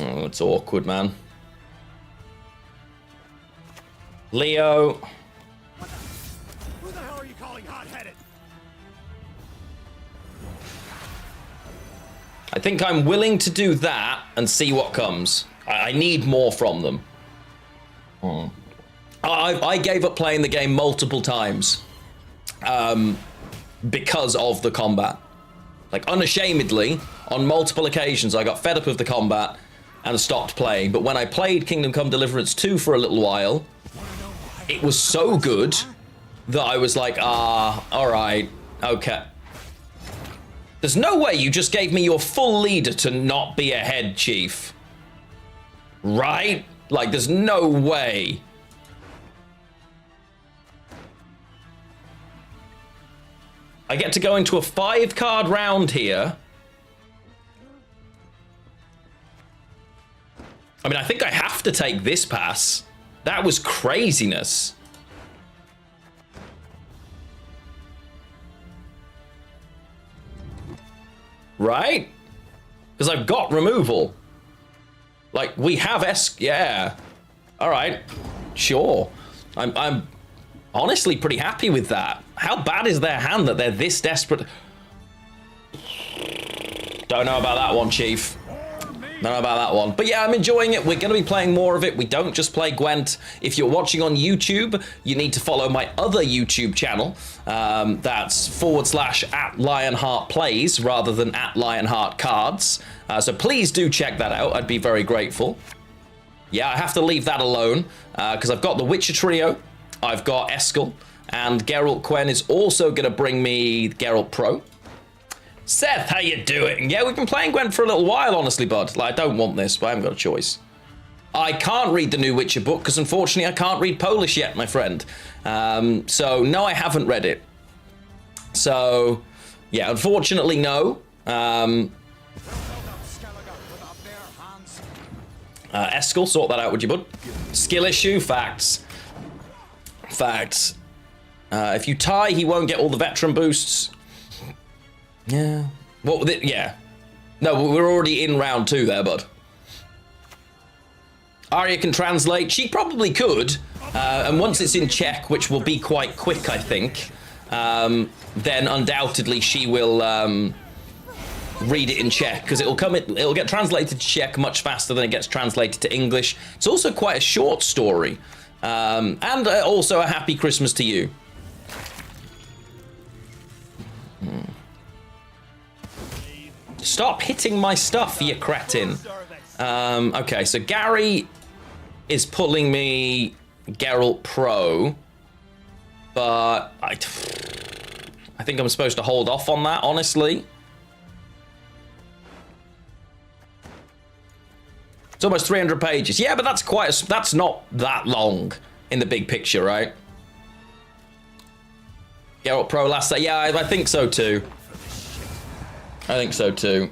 Oh, it's awkward, man. Leo. Who the hell are you calling hot-headed? I think I'm willing to do that and see what comes. I need more from them. I gave up playing the game multiple times because of the combat. Like, unashamedly, on multiple occasions, I got fed up of the combat and stopped playing. But when I played Kingdom Come Deliverance 2 for a little while, it was so good that I was like, all right, okay. There's no way you just gave me your full leader to not be a head chief. Right? Like, there's no way. I get to go into a 5-card round here. I mean, I think I have to take this pass. That was craziness. Right? Because I've got removal. Like, we have yeah. All right. Sure. I'm honestly pretty happy with that. How bad is their hand that they're this desperate? Don't know about that one, Chief. Don't know about that one. But yeah, I'm enjoying it. We're going to be playing more of it. We don't just play Gwent. If you're watching on YouTube, you need to follow my other YouTube channel. That's /@LionheartPlays rather than @LionheartCards. So please do check that out. I'd be very grateful. Yeah, I have to leave that alone because I've got the Witcher trio. I've got Eskel, and Geralt Quen is also going to bring me Geralt Pro. Seth, how you doing? Yeah, we've been playing Gwent for a little while, honestly, bud. Like, I don't want this, but I haven't got a choice. I can't read the new Witcher book because, unfortunately, I can't read Polish yet, my friend. So, no, I haven't read it. So, yeah, unfortunately, no. Eskel, sort that out, would you, bud? Skill issue, facts. Facts. If you tie, he won't get all the veteran boosts. Yeah. What? Yeah. No, we're already in round 2 there, bud. Arya can translate. She probably could. And once it's in Czech, which will be quite quick, I think, then undoubtedly she will read it in Czech because it'll get translated to Czech much faster than it gets translated to English. It's also quite a short story. And also a happy Christmas to you. Stop hitting my stuff, you cretin. Okay, so Gary is pulling me Geralt Pro, but I think I'm supposed to hold off on that, honestly. It's almost 300 pages. Yeah, but that's not that long in the big picture, right? Geralt Pro last day. Yeah, I think so too. I think so too.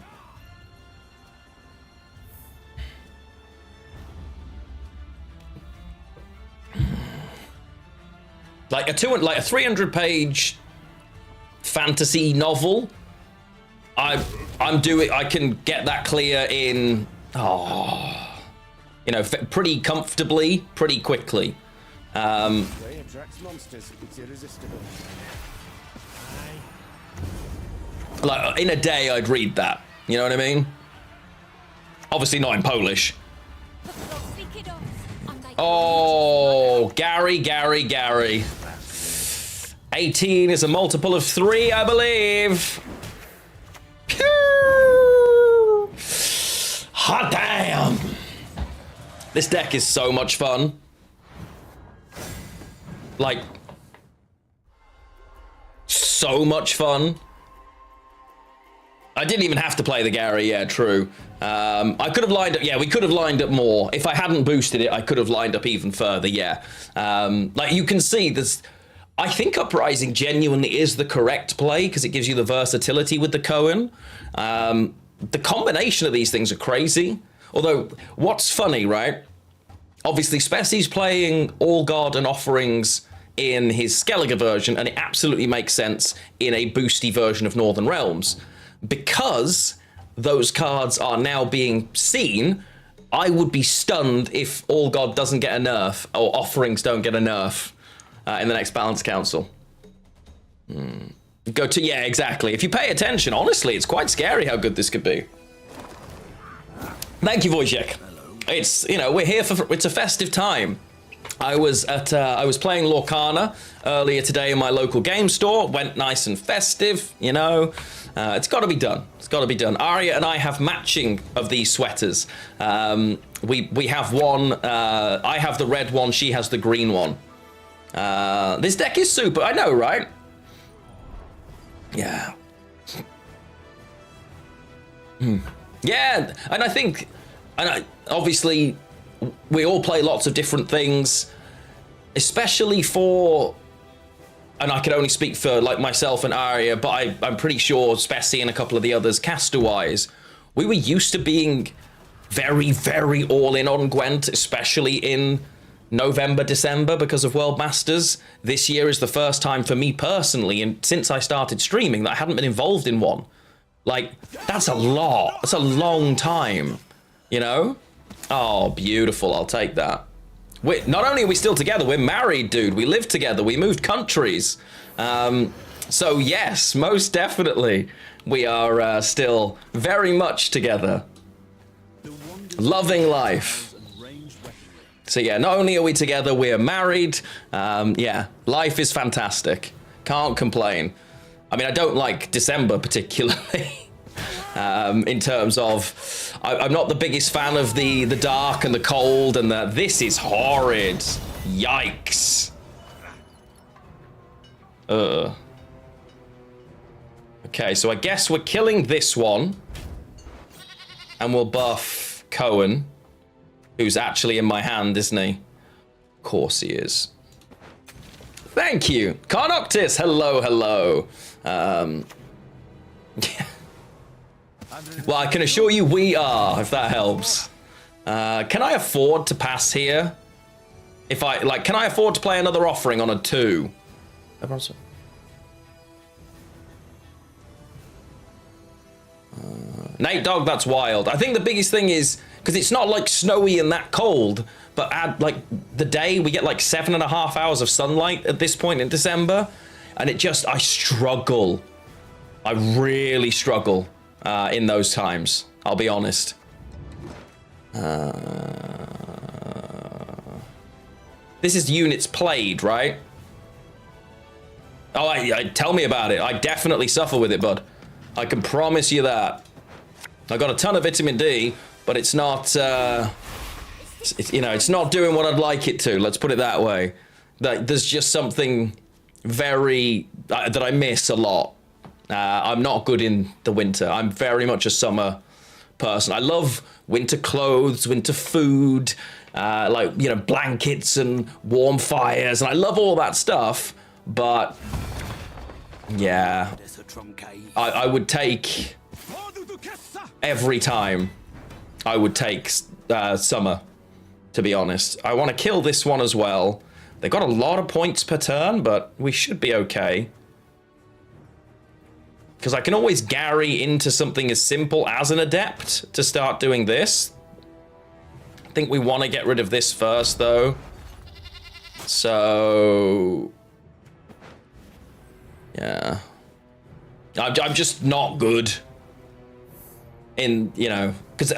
Like a 300-page fantasy novel I can get that clear in, you know, pretty comfortably, pretty quickly. Way attracts monsters. It's irresistible. Like, in a day, I'd read that. You know what I mean? Obviously not in Polish. Oh, Gary. 18 is a multiple of 3, I believe. Pew! Hot damn! This deck is so much fun. Like, so much fun. I didn't even have to play the Gary, yeah, true. I could have lined up, yeah, we could have lined up more. If I hadn't boosted it, I could have lined up even further, yeah. Like, you can see, there's... I think Uprising genuinely is the correct play, because it gives you the versatility with the Cohen. The combination of these things are crazy. Although, what's funny, right? Obviously, Spessie's playing All God and Offerings in his Skellige version, and it absolutely makes sense in a boosty version of Northern Realms. Because those cards are now being seen, I would be stunned if All God doesn't get a nerf, or Offerings don't get a nerf in the next Balance Council. Go to, yeah, exactly. If you pay attention, honestly, it's quite scary how good this could be. Thank you, Wojciech. It's, you know, we're here for, it's a festive time. I was playing Lorcana earlier today in my local game store. Went nice and festive, you know. It's got to be done. It's got to be done. Arya and I have matching of these sweaters. We have one. I have the red one. She has the green one. This deck is super. I know, right? Yeah. Yeah, and I think, obviously, we all play lots of different things, especially for, and I can only speak for like myself and Arya, but I'm pretty sure Spessie and a couple of the others, caster-wise, we were used to being very, very all-in on Gwent, especially in November, December, because of World Masters. This year is the first time for me personally, and since I started streaming, that I hadn't been involved in one. Like, that's a lot. That's a long time, you know? Oh, beautiful. I'll take that. Not only are we still together, we're married, dude. We live together. We moved countries. So, yes, most definitely, we are still very much together. Loving life. So, yeah, not only are we together, we're married. Yeah, life is fantastic. Can't complain. I mean, I don't like December particularly. In terms of, I'm not the biggest fan of the dark and the cold and the, this is horrid. Yikes. Okay, so I guess we're killing this one. And we'll buff Cohen, who's actually in my hand, isn't he? Of course he is. Thank you. Carnoctis, hello, hello. Yeah. Well, I can assure you we are, if that helps. Can I afford to pass here? If I, like, can I afford to play another offering on a 2? Nate Dog, that's wild. I think the biggest thing is, because it's not like snowy and that cold, but add, like, the day, we get like 7.5 hours of sunlight at this point in December. And it just, I struggle. I really struggle. In those times, I'll be honest. This is units played, right? Oh, tell me about it. I definitely suffer with it, bud. I can promise you that. I got a ton of vitamin D, but it's not, you know, it's not doing what I'd like it to. Let's put it that way. There's just something very that I miss a lot. I'm not good in the winter. I'm very much a summer person. I love winter clothes, winter food, like, you know, blankets and warm fires, and I love all that stuff, but yeah, I would take, every time, I would take summer, to be honest. I want to kill this one as well. They've got a lot of points per turn, but we should be okay. Because I can always Gary into something as simple as an adept to start doing this. I think we want to get rid of this first, though. So... yeah. I'm just not good in, you know... because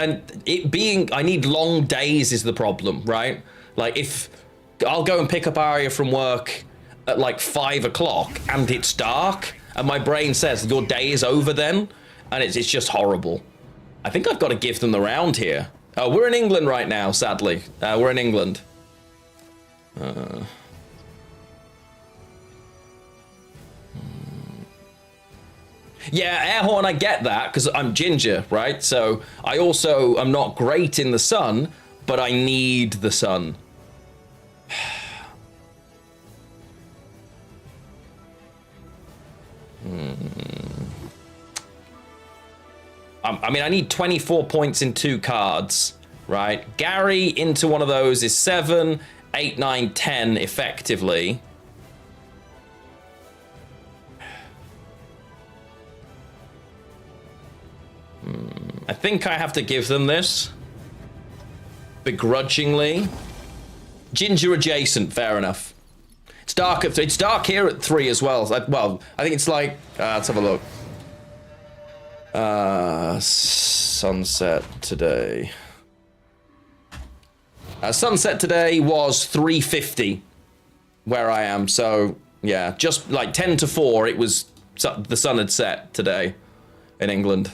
it being... I need long days is the problem, right? Like, if... I'll go and pick up Arya from work at, like, 5 o'clock, and it's dark... and my brain says, your day is over then, and it's just horrible. I think I've got to give them the round here. Oh, we're in England right now, sadly. We're in England. Yeah, air horn, I get that, because I'm ginger, right? So I also am not great in the sun, but I need the sun. I mean, I need 24 points in 2 cards, right? Gary into one of those is 7, 8, 9, 10 effectively. I think I have to give them this. Begrudgingly. Ginger adjacent, fair enough. It's dark here at 3 as well. Well, I think it's like, let's have a look. Sunset today. Sunset today was 3:50 where I am, so yeah, just like 10 to 4 it was, the sun had set today in England.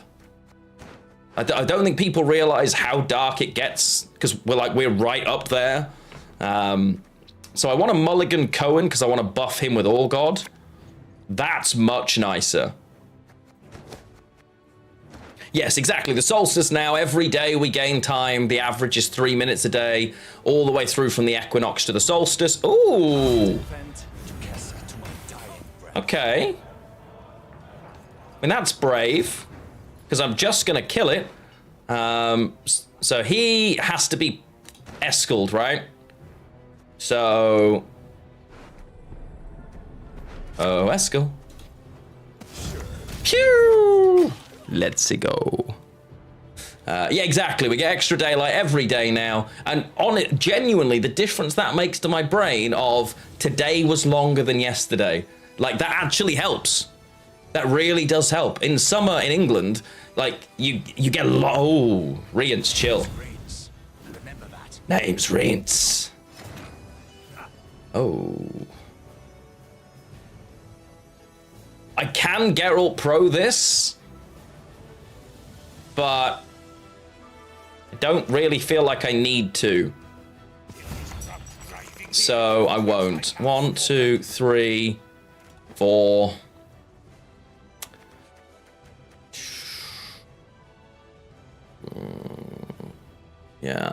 I don't think people realize how dark it gets because we're right up there. So I want to mulligan Cohen because I want to buff him with All God. That's much nicer. Yes, exactly. The solstice now, every day we gain time. The average is 3 minutes a day, all the way through from the equinox to the solstice. Ooh. Okay. I mean, that's brave, because I'm just going to kill it. So he has to be Escaled, right? So... oh, Escal. Pew! Let's go. Yeah, exactly. We get extra daylight every day now. And on it, genuinely, the difference that makes to my brain of today was longer than yesterday. Like, that actually helps. That really does help. In summer in England, like, you get a lot... oh, Rience, chill. Name's Rience. Oh. I can Geralt Pro this, but I don't really feel like I need to. So I won't. 1, 2, 3, 4. Yeah.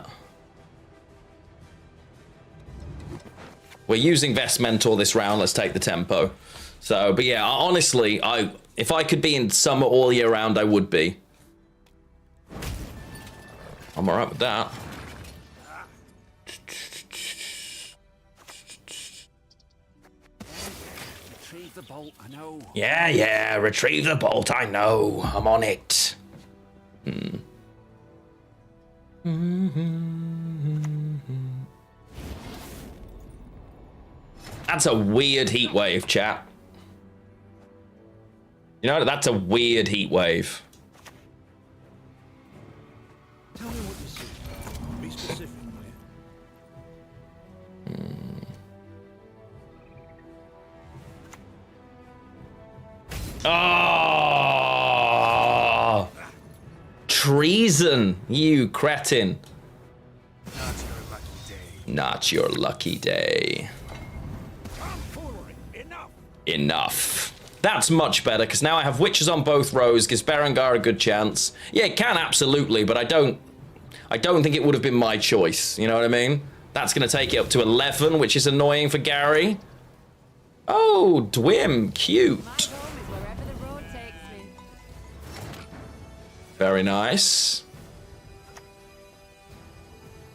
We're using Vest Mentor this round. Let's take the tempo. So, but yeah, honestly, if I could be in summer all year round, I would be. I'm alright with that. Retrieve the bolt, I know. Yeah, retrieve the bolt, I know. I'm on it. That's a weird heat wave, chat. You know, that's a weird heat wave. Tell me what you see. Be specific, will you? Oh! Treason, you cretin. Not your lucky day. Not your lucky day. Tomfoolery. Enough. Enough. That's much better, because now I have witches on both rows, gives Berengar a good chance. Yeah, it can, absolutely, but I don't think it would have been my choice, you know what I mean? That's going to take it up to 11, which is annoying for Gary. Oh, Dwim, cute. My home is wherever the road takes me. Very nice.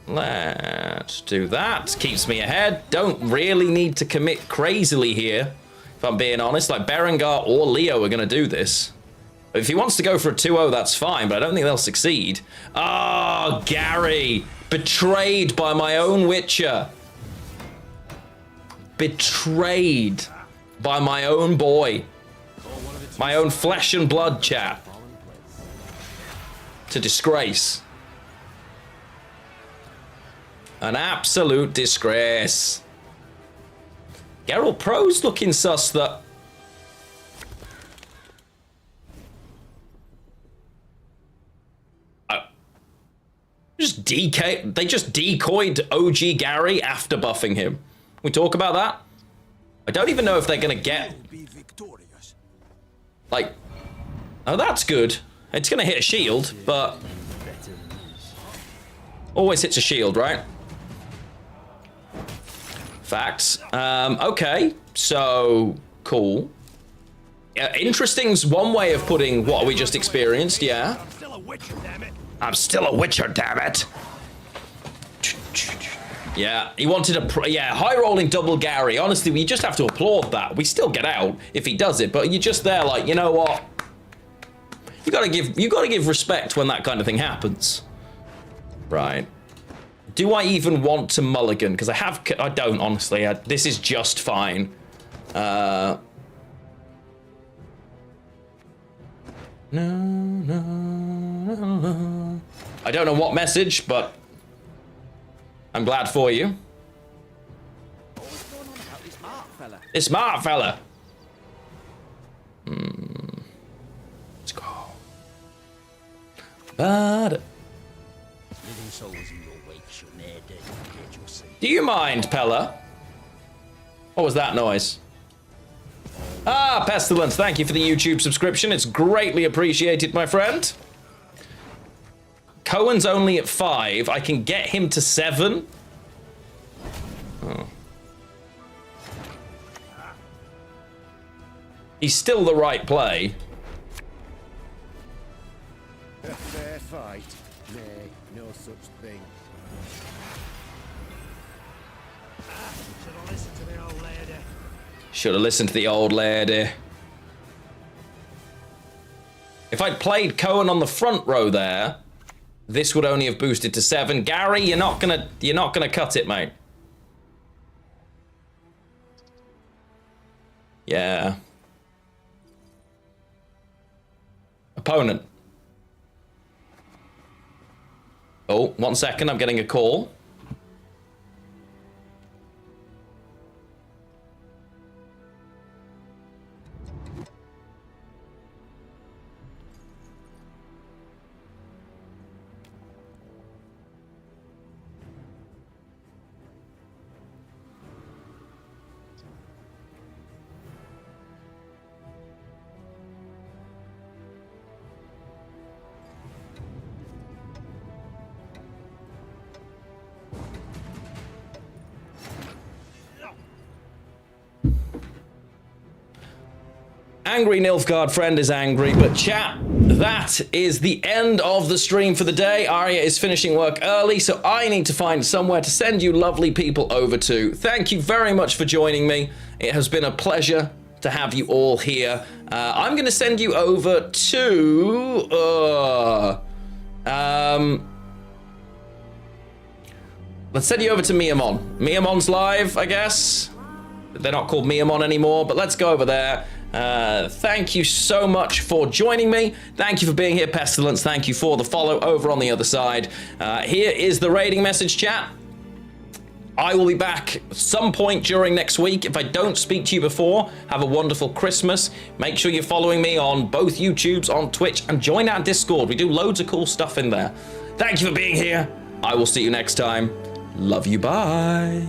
Let's do that. Keeps me ahead. Don't really need to commit crazily here, if I'm being honest. Like, Berengar or Leo are going to do this. If he wants to go for a 2-0, that's fine, but I don't think they'll succeed. Oh, Gary. Betrayed by my own Witcher. Betrayed by my own boy. My own flesh and blood, chat. To disgrace. An absolute disgrace. Geralt Pro's looking sus that... They just decoyed OG Gary after buffing him. We talk about that? I don't even know if they're gonna get... Like... Oh, that's good. It's gonna hit a shield, but... Always hits a shield, right? Facts. Okay, so... Cool. Interesting's one way of putting what we just experienced, yeah. I'm still a Witcher, damn it. I'm still a Witcher, damn it. Yeah, he wanted a high rolling double Gary. Honestly, we just have to applaud that. We still get out if he does it, but you're just there like, you know what? You gotta give respect when that kind of thing happens. Right. Do I even want to mulligan? Because I don't, honestly. This is just fine. No. I don't know what message, but I'm glad for you. What's going on about this Mark fella? This Mark fella. Let's go. But Living souls in your wake shall ne'er dead get your seat. do you mind, Pella? What was that noise? Ah, Pestilence, thank you for the YouTube subscription. It's greatly appreciated, my friend. Cohen's only at 5. I can get him to 7. Oh. He's still the right play. A fair fight? Nay, no such thing. Should I listen to the old lady? Should have listened to the old lady. If I'd played Cohen on the front row there, this would only have boosted to 7. Gary, you're not gonna cut it, mate. Yeah. Opponent. Oh, 1 second, I'm getting a call. Angry Nilfgaard friend is angry, but chat, that is the end of the stream for the day. Arya is finishing work early, so I need to find somewhere to send you lovely people over to. Thank you very much for joining me. It has been a pleasure to have you all here. I'm going to send you over to... let's send you over to Miamon. Miamon's live, I guess. They're not called Miamon anymore, but let's go over there. Thank you so much for joining me. Thank you for being here, Pestilence. Thank you for the follow over on the other side. Here is the raiding message, chat. I will be back some point during next week. If I don't speak to you before, have a wonderful Christmas. Make sure you're following me on both YouTubes, on Twitch, and join our Discord. We do loads of cool stuff in there. Thank you for being here. I will see you next time. Love you, bye.